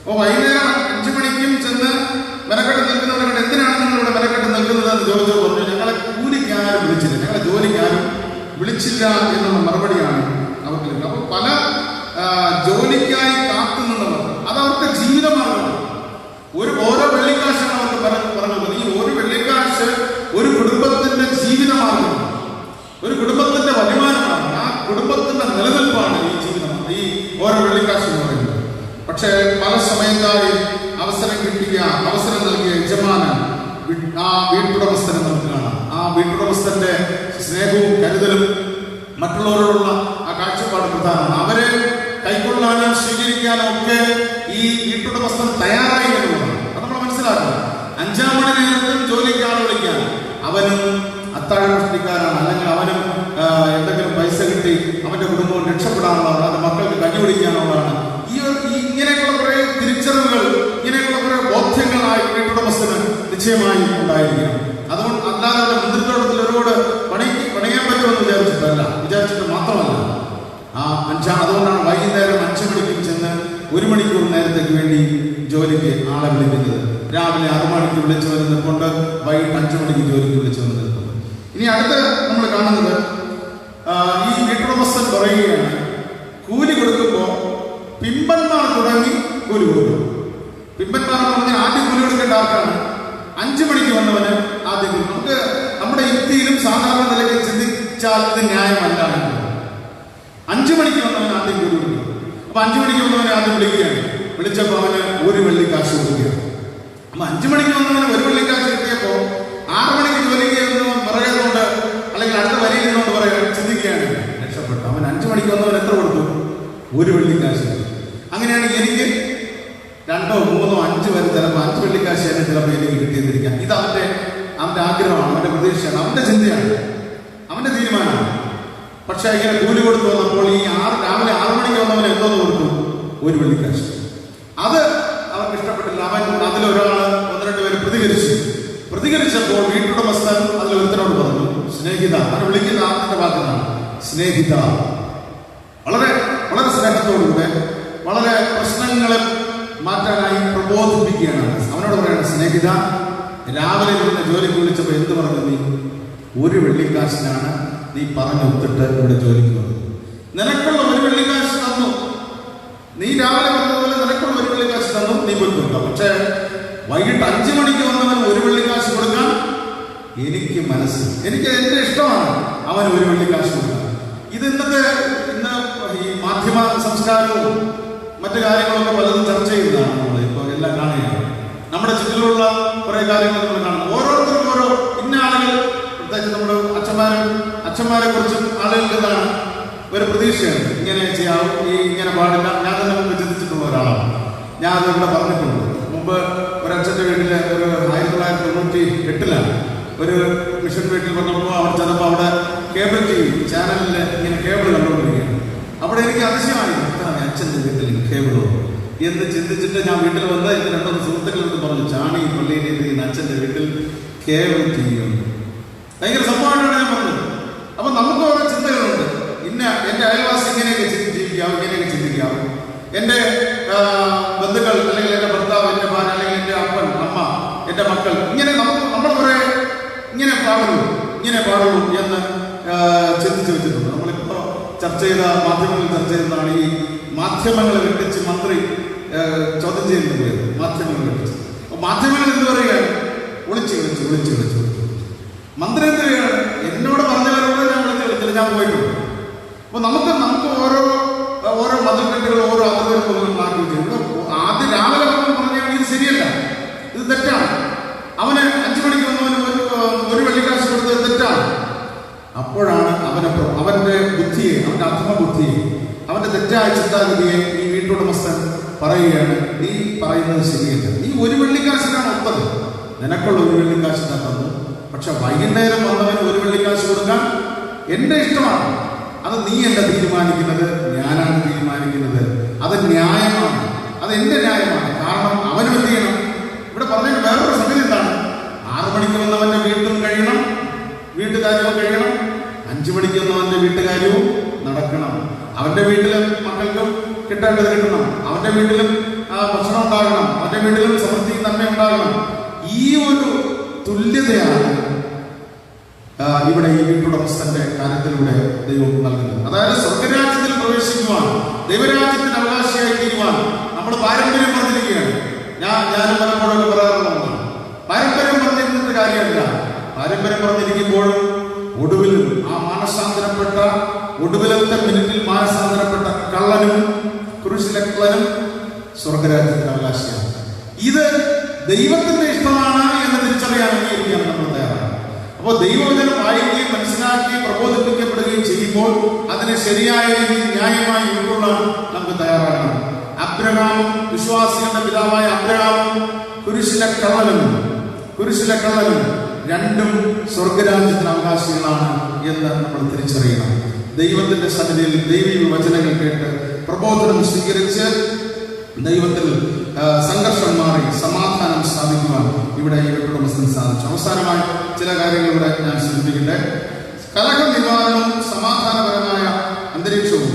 അപ്പോൾ വൈകുന്നേരം 5 മണിക്കും ചെന്ന് മെനക്കെട്ട് നിൽക്കുന്നവരുടെ എന്തിനാണ് നിങ്ങളിവിടെ മെനക്കെട്ട് നിൽക്കുന്നത് എന്ന് ചോദിച്ചു. പറഞ്ഞു, ഞങ്ങളെ കൂലിക്ക് ആരും വിളിച്ചില്ല, ഞങ്ങളെ ജോലിക്ക് ആരും വിളിച്ചില്ല എന്നുള്ള മറുപടിയാണ് അവർക്ക് കിട്ടുന്നത്. അപ്പോൾ പല ജോലിക്കായി കാത്തുനിന്നവർ, അത് അവർക്ക് ജീവിതമാർഗമാണ്. ഓരോ വെള്ളിക്കാശാണ് അവർക്ക് പറഞ്ഞത്. ഈ ഒരു വെള്ളിക്കാശ് ഒരു കുടുംബത്തിന്റെ ജീവിതമാർഗമാണ്, ഒരു കുടുംബത്തിന്റെ വരുമാനമാണ്, ആ കുടുംബത്തിന്റെ നിലനിൽപ്പാണ് ഈ ജീവിതം, ഈ ഓരോ വെള്ളിക്കാശ് എന്ന് പറയുന്നത്. പക്ഷേ പല സമയത്തായി അവസരം നൽകിയ യജമാനൻ, ആ വീട്ടുടമസ്ഥനെ നമുക്ക് കാണാം. ആ വീട്ടുടമസ്ഥന്റെ സ്നേഹവും കരുതലും മറ്റുള്ളവരോടുള്ള ആ കാഴ്ചപ്പാട് പ്രധാനമാണ്. അവരെ കൈക്കൊള്ളാനും സ്വീകരിക്കാനും ഒക്കെ ഈ വീട്ടുടമസ്ഥൻ തയ്യാറായി വരുന്നതാണ്. അത് നമ്മൾ മനസ്സിലാക്കണം. 5-ാം മണി നേരത്തും ജോലിക്ക് ആളെ വിളിക്കാൻ അവനും അത്താഴപുഷ്ടിക്കാരാണ്, അല്ലെങ്കിൽ അവനും എന്തെങ്കിലും പൈസ കിട്ടി അവന്റെ കുടുംബവും രക്ഷപ്പെടാനുള്ളതാണ്, അവന്റെ മക്കൾക്ക് കഞ്ഞി പിടിക്കാനുള്ളതാണ്. ഇങ്ങനെയൊക്കെയുള്ള കുറെ തിരിച്ചറിവുകൾ, ഇങ്ങനെയൊക്കെയുള്ള കുറെ ബോധ്യങ്ങളായി വീട്ടുടമസ്ഥന് നിശ്ചയമായി ഉണ്ടായിരിക്കണം. അതുകൊണ്ട് അല്ലാതെ മുന്തിരിത്തോട്ടത്തിൽ ഒരുപാട് പണിയാൻ പറ്റുമെന്ന് വിചാരിച്ചിട്ട് മാത്രമല്ല. അതുകൊണ്ടാണ് വൈകുന്നേരം 5 മണിക്ക് ചെന്ന് 1 മണിക്കൂർ നേരത്തേക്ക് വേണ്ടി ജോലിക്ക് ആളെ വിളിക്കുന്നത്. രാവിലെ 6 മണിക്ക് വിളിച്ചു വരുന്നതുകൊണ്ട് വൈകിട്ട് 5 മണിക്ക് ജോലിക്ക് വിളിച്ചു വരുന്നത്. ഇനി അടുത്ത് നമ്മൾ കാണുന്നത് ഈ വീട്ടുടമസ്ഥൻ പറയുകയാണ്, കൂലി കൊടുക്കുമ്പോൾ പിമ്പന്മാർ തുടങ്ങി കൂലി കൊടുക്കും. പിമ്പന്മാർ എന്ന് പറഞ്ഞാൽ ആദ്യം കൂലി കൊടുക്കേണ്ട ആർക്കാണ്? 5 മണിക്ക് വന്നവന് ആദ്യം കൂലി. നമുക്ക് നമ്മുടെ യുക്തിയിലും സാധാരണ നിലയ്ക്ക് ചിന്തിച്ചാൽ ഇത് ന്യായമല്ല. 5 മണിക്ക് വന്നവന് ആദ്യം കൂലി കൊടുക്കും. അപ്പൊ 5 മണിക്ക് വന്നവനെ ആദ്യം വിളിക്കുകയാണ്. വിളിച്ചപ്പോൾ അവന് 1 വെള്ളിക്കാശ് കൊടുക്കുകയാണ്. അപ്പൊ 5 മണിക്ക് വന്നവന് 1 വെള്ളിക്കാശ് കിട്ടിയപ്പോ 6 മണിക്ക് ജോലിക്ക് പറയുന്നുണ്ട്, അല്ലെങ്കിൽ അടുത്ത വരിയിൽ നിന്നുകൊണ്ട് പറയാൻ ചിന്തിക്കുകയാണ്, രക്ഷപ്പെട്ടു. അവൻ 5 മണിക്ക് വന്നവൻ എത്ര കൊടുത്തു? 1 വെള്ളിക്കാശ്. അങ്ങനെയാണ് എനിക്ക് 2, 3, 5 വരെ ചിലപ്പോൾ 5 വെള്ളിക്കാശ് തന്നെ ചിലപ്പോൾ എനിക്ക് കിട്ടിയെന്നിരിക്കാം. ഇത് അവന്റെ ആഗ്രഹമാണ്, അവന്റെ പ്രതീക്ഷയാണ്, അവന്റെ ചിന്തയാണ്, അവന്റെ തീരുമാനമാണ്. പക്ഷെ ഇങ്ങനെ കൂലി കൊടുത്തു വന്നപ്പോൾ ഈ രാവിലെ 6 മണിക്ക് വന്നവന് എന്തോന്ന് കൊടുത്തു? 1 വെള്ളിക്കാശ്. അത് അവർക്ക് ഇഷ്ടപ്പെട്ടില്ല. അവൻ അതിലൊരാള് 1-2 പേര് പ്രതികരിച്ചപ്പോൾ വീട്ടുടമസ്ഥൻ അതിൽ ഒരുത്തനോട് പറഞ്ഞു, സ്നേഹിത. അവനെ വിളിക്കുന്ന ആദ്യത്തെ വാക്കിനാണ് സ്നേഹിത. വളരെ വളരെ സ്നേഹത്തോടുകൂടെ വളരെ പ്രശ്നങ്ങളെ മാറ്റാനായി പ്രബോധിപ്പിക്കുകയാണ്. അവനോട് പറയാണ്, സ്നേഹിത, രാവിലെ നിന്ന് ജോലിക്ക് വിളിച്ചപ്പോൾ എന്ത് പറഞ്ഞു? നീ 1 വെള്ളിക്കാശിനാണ് നീ പറഞ്ഞൊത്തിട്ട് ഇവിടെ ജോലിക്ക് വന്നു. നിനക്കുള്ള 1 വെള്ളിക്കാശ് തന്നു. നീ രാവിലെ പറഞ്ഞതുപോലെ നിനക്കുള്ള 1 വെള്ളിക്കാശ് തന്നു, നീ പോയി കൊടുക്കാം. പക്ഷേ വൈകിട്ട് 5 മണിക്ക് വന്നവൻ 1 വെള്ളിക്കാശ് കൊടുക്കാൻ എനിക്ക് എനിക്ക് എന്റെ ഇഷ്ടമാണ് അവൻ 1 വെള്ളിക്കാശ് കൊടുക്കാൻ. ഇത് ഇന്ന് ഈ മാധ്യമ സംസ്കാരവും മറ്റു കാര്യങ്ങളൊക്കെ പലതും ചർച്ച ചെയ്യുന്നതാണ്. നമ്മൾ ഇപ്പോൾ എല്ലാം കാണുകയാണ്. നമ്മുടെ ചുറ്റിലുള്ള കുറെ കാര്യങ്ങൾ നമ്മൾ കാണും. ഓരോരുത്തർക്കും ഓരോ ഇന്ന ആളുകൾ, പ്രത്യേകിച്ച് നമ്മുടെ അച്ഛന്മാരെ കുറിച്ചും ആളുകൾക്ക് ഇതാണ് ഒരു പ്രതീക്ഷയാണ്. ഇങ്ങനെ ചെയ്യാവും, ഇങ്ങനെ പാടില്ല. ഞാൻ തന്നെ മുമ്പ് ചിന്തിച്ചിട്ടുള്ള ഒരാളാണ്. ഞാൻ അതിവിടെ പറഞ്ഞിട്ടുണ്ട്. മുമ്പ് ഒരച്ഛൻ്റെ വീട്ടിൽ ഒരു 1998 ഒരു മിഷൻ വീട്ടിൽ വന്നപ്പോൾ അവിടെ ചെന്നപ്പോൾ അവിടെ കേബിൾ TV ചാനലിൽ ഇങ്ങനെ കേബിൾ കണ്ടുകൊണ്ടിരിക്കുകയാണ്. അവിടെ എനിക്ക് അതിശയമായി, അച്ഛൻ്റെ വീട്ടിൽ കേബിളോ എന്ന് ചിന്തിച്ചിട്ട് ഞാൻ വീട്ടിൽ വന്ന് എനിക്ക് 2 സുഹൃത്തുക്കളെന്ന് പറഞ്ഞു, ചാണി പള്ളിയിൽ ഇരിക്കുന്ന അച്ഛൻ്റെ വീട്ടിൽ കേബിൾ TV ഉണ്ട്. ഭയങ്കര സംഭവമായിട്ടാണ് ഞാൻ പറഞ്ഞത്. അപ്പൊ നമുക്ക് ഓരോ ചിന്തകളുണ്ട്. എന്റെ അയൽവാസി ഇങ്ങനെയൊക്കെ ജീവിക്കാവും, ഇങ്ങനെയൊക്കെ ചിന്തിക്കാവും. എന്റെ ബന്ധുക്കൾ, അല്ലെങ്കിൽ എന്റെ ഭർത്താവ്, എന്റെ ഭാര്യ, അല്ലെങ്കിൽ എന്റെ അപ്പൻ, അമ്മ, എന്റെ മക്കൾ, ഇങ്ങനെ നമ്മൾ കുറെ ഇങ്ങനെ പാടുള്ളൂ എന്ന് ചിന്തിച്ചു വെച്ചിട്ടുണ്ട്. നമ്മളിപ്പോ മാധ്യമങ്ങളിൽ ചർച്ച ചെയ്തതാണ് ഈ മാധ്യമങ്ങളെ വെട്ടിച്ച് മന്ത്രി ചോദ്യം ചെയ്യുന്നത്. മാധ്യമങ്ങൾ വെട്ടിച്ച്, മാധ്യമങ്ങൾ എന്ത് പറയുകയാണ്? വിളിച്ചു മന്ത്രി എന്ത് ചെയ്യുകയാണ്? എന്നോട് പറഞ്ഞവരോട് ഞാൻ വിളിച്ചില്ല, ഞാൻ പോയിട്ടുണ്ട്. അപ്പൊ നമുക്ക് ഓരോ മതക്കെട്ടുകൾ, ഓരോ അതിർവരമ്പുകളും മാറ്റി ചെയ്തു. ആദ്യം രാവിലെ പറഞ്ഞാൽ ഇത് ശരിയല്ല, ഇത് തെറ്റാണ്. അവന് 5 മണിക്ക് വന്നവന് 1 വെള്ളിക്കാശ് കൊടുത്തത് തെറ്റാണ്. അപ്പോഴാണ് അവന്റെ ബുദ്ധിയെ, അവന്റെ അധമബുദ്ധിയെ, അവന്റെ തെറ്റായ ചിന്താഗതിയെ ഈ വീട്ടുടമസ്ഥൻ പറയുകയാണ്, നീ പറയുന്നത് ശരിയല്ല. നീ 1 വെള്ളിക്കാശിനാണ് ഒത്തത്. നിനക്കുള്ള 1 വെള്ളിക്കാശ് തന്നു. പക്ഷെ വൈകുന്നേരം വന്നവന് 1 വെള്ളിക്കാശ് കൊടുക്കാൻ എന്റെ ഇഷ്ടമാണ്. അത് നീ അല്ല തീരുമാനിക്കുന്നത്, ഞാനാണ് തീരുമാനിക്കുന്നത്. അത് ന്യായമാണ്, അത് എന്റെ ന്യായമാണ്. കാരണം അവനും എന്ത് ചെയ്യണം? ഇവിടെ പറഞ്ഞ വേറൊരു സംഗതി എന്താണ്? 6 മണിക്ക് വന്നവന്റെ വീട്ടും കഴിയണം, വീട്ടുകാര്യവും കഴിയണം. 5 മണിക്ക് വന്നവന്റെ വീട്ടുകാര്യവും നടക്കണം. അവന്റെ വീട്ടിലും മക്കൾക്കും കിട്ടേണ്ടത് കിട്ടണം. അവന്റെ വീട്ടിലും ഭക്ഷണം ഉണ്ടാകണം. അവന്റെ വീട്ടിലും സമൃദ്ധി നന്മ ഉണ്ടാകണം. ഈ ഒരു തുല്യതയാണ് ഇവിടെ ഈ വീട്ടുടമസ്ഥന്റെ കാര്യത്തിലൂടെ ദൈവം നൽകുന്നത്. അതായത് സ്വർഗരാജ്യത്തിൽ പ്രവേശിക്കുവാൻ, ദൈവരാജ്യത്തിന് അവകാശിയായി തീരുവാൻ നമ്മൾ പാരമ്പര്യം പറഞ്ഞിരിക്കുകയാണ്. ഞാനും പലപ്പോഴൊക്കെ പറയാറുള്ളതാണ്, പാരമ്പര്യം പറഞ്ഞിരുന്നിട്ട് കാര്യമല്ല. പാരമ്പര്യം പറഞ്ഞിരിക്കുമ്പോഴും ഒടുവിലും ഒടുവിലത്തെ മിനിറ്റിൽ മാനസാന്തരപ്പെട്ട കള്ളനും കുരിശിലെ കള്ളനും സ്വർഗരാജ്യത്തിന് അവകാശിയാണ്. ഇത് ദൈവത്തിന്റെ ഇഷ്ടമാണ് എന്ന് തിരിച്ചറിയാൻ അംഗീകരിക്കാൻ നമ്മൾ തയ്യാറാണ്. അപ്പോൾ ദൈവവചനം വായിക്കുകയും മനസ്സിലാക്കുകയും പ്രബോധിപ്പിക്കപ്പെടുകയും ചെയ്യുമ്പോൾ അതിനെ ശരിയായ രീതിയിൽ ന്യായമായി ഉൾക്കൊള്ളാൻ നമുക്ക് തയ്യാറാകണം. അബ്രഹാമും, വിശ്വാസികളുടെ പിതാവായ അബ്രഹാമും കുരിശിലെ കള്ളനും രണ്ടും സ്വർഗരാജ്യത്തിന് അവകാശികളാണ് എന്ന് നമ്മൾ തിരിച്ചറിയണം. ദൈവത്തിന്റെ സന്നിധിയിൽ ദൈവീക വചനങ്ങൾ കേട്ട് പ്രബോധനം സ്വീകരിച്ച് ദൈവത്തിൽ സംഘർഷം മാറി സമാധാനം സ്ഥാപിക്കുവാൻ ഇവിടെ ഈ വീട്ടുടമസ്ഥന് സാധിച്ചു. അവസാനമായി ചില കാര്യങ്ങൾ ഇവിടെ ഞാൻ സൂചിപ്പിക്കട്ടെ. കലഹ നിവാരണവും സമാധാനപരമായ അന്തരീക്ഷവും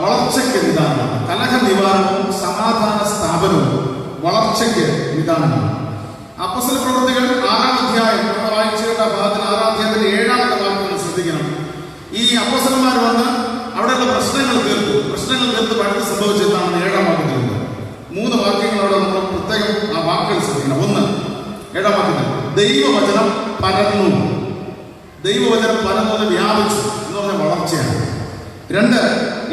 വളർച്ചയ്ക്ക് നിദാനമാണ്. കലഹ നിവാരണവും സമാധാന സ്ഥാപനവും വളർച്ചയ്ക്ക് നിദാനമാണ്. അപ്പോസ്തല പ്രവൃത്തികൾ 6-ാം അധ്യായം നമ്മൾ വായിച്ചേണ്ട ഭാഗത്തിൽ 6-ാം അധ്യായത്തിന്റെ 7-ാമത്തെ വാക്യം ശ്രദ്ധിക്കണം. ഈ അപ്പോസ്തലന്മാർ വന്ന് അവിടെയുള്ള പ്രശ്നങ്ങൾ തീർത്തു. പ്രശ്നങ്ങൾ തീർത്ത് അടുത്ത് സംഭവിച്ചതാണ് 7-ാം വാക്യത്തിലുണ്ട്. 3 വാക്യങ്ങളോടെ നമ്മൾ പ്രത്യേകം ആ വാക്കുകൾ ശ്രദ്ധിക്കണം. 1, 7-ാം വാക്യത്തിൽ ദൈവവചനം പരന്നു. ദൈവവചനം പരന്നത് വ്യാപിച്ചു എന്ന് പറഞ്ഞ വളർച്ചയാണ്. 2,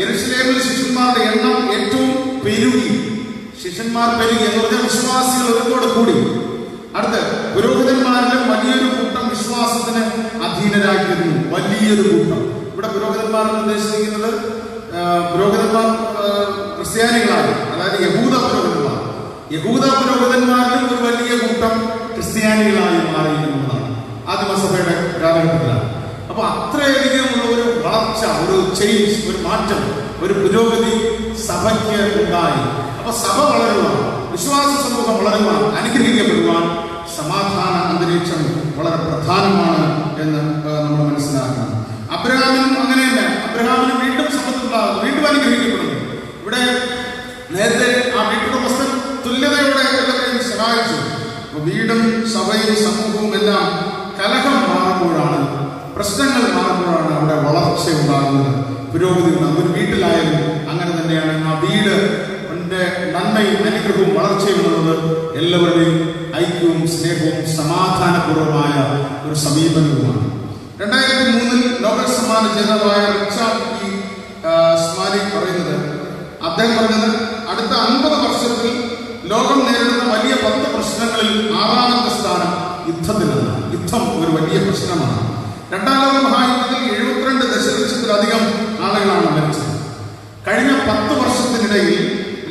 യെരൂശലേമിൽ ശിഷ്യന്മാരുടെ എണ്ണം ഏറ്റവും പെരുകി. ശിഷ്യന്മാർ പെരുകി എന്ന് പറഞ്ഞാൽ വിശ്വാസികൾ ഒരുപാട് കൂടി. അടുത്ത് പുരോഹിതന്മാരിലും വലിയൊരു കൂട്ടം വിശ്വാസത്തിന് അധീനരാക്കിയിരുന്നു. വലിയൊരു കൂട്ടം. ഇവിടെ പുരോഹിതന്മാർ ഉദ്ദേശിക്കുന്നത് പുരോഹിതന്മാർ ക്രിസ്ത്യാനികളാണ്, അതായത് യഹൂദ പുരോഹിതന്മാർ. യഹൂദ പുരോഹിതന്മാരിലും ഒരു വലിയ കൂട്ടം ക്രിസ്ത്യാനികളായി മാറിയിരിക്കുന്നതാണ് ആദിമസഭയുടെ കാലഘട്ടത്തിലാണ്. അപ്പൊ അത്രയധികം ഉള്ള ഒരു വളർച്ച, ഒരു ചേഞ്ച്, ഒരു മാറ്റം, ഒരു പുരോഗതി സഭയ്ക്ക് ഉണ്ടായി. അപ്പൊ സഭ വളരുവാൻ, വിശ്വാസ സമൂഹം വളരുവാൻ, അനുഗ്രഹിക്കപ്പെടുവാൻ സമാധാന അന്തരീക്ഷം വളരെ പ്രധാനമാണ് എന്ന് നമ്മൾ മനസ്സിലാക്കണം. അബ്രഹാമിനും അങ്ങനെ തന്നെ. അബ്രഹാമിനും വീണ്ടും സമ്പത്തുണ്ടാകുന്നു, വീണ്ടും അനുഗ്രഹിക്കപ്പെടുന്നു. ഇവിടെ നേരത്തെ ആ വീട്ടുടമസ്ഥൻ തുല്യതയോടെ എല്ലാവരെയും സഹായിച്ചു. വീടും സഭയും സമൂഹവും എല്ലാം കലഹം മാറുമ്പോഴാണ്, പ്രശ്നങ്ങൾ മാറുമ്പോഴാണ് അവിടെ വളർച്ച ഉണ്ടാകുന്നത്, പുരോഗതി ഉണ്ടാകുന്നത്. ഒരു വീട്ടിലായാലും അങ്ങനെ തന്നെയാണ്. ആ വീട് നന്മയും അനുഗ്രഹവും വളർച്ചയും എന്നുള്ളത് എല്ലാവരുടെയും ഐക്യവും സ്നേഹവും സമാധാനപൂർവമായ ഒരു സമീപനവുമാണ്. 2003 നോബൽ സമ്മാന ജേതാവായ റിച്ചാർഡ് ഇ. സ്മാലിക് പറയുന്നത്, അദ്ദേഹം പറഞ്ഞത്, അടുത്ത 50 വർഷത്തിൽ ലോകം നേരിടുന്ന വലിയ 10 പ്രശ്നങ്ങളിൽ 6ാമത്തെ സ്ഥാനം യുദ്ധത്തിനാണ്. യുദ്ധം ഒരു വലിയ പ്രശ്നമാണ്. 2ാം ലോക മഹായുദ്ധത്തിൽ 72 ദശലക്ഷത്തിലധികം ആളുകളാണ് മരിച്ചത്. കഴിഞ്ഞ 10 വർഷത്തിനിടയിൽ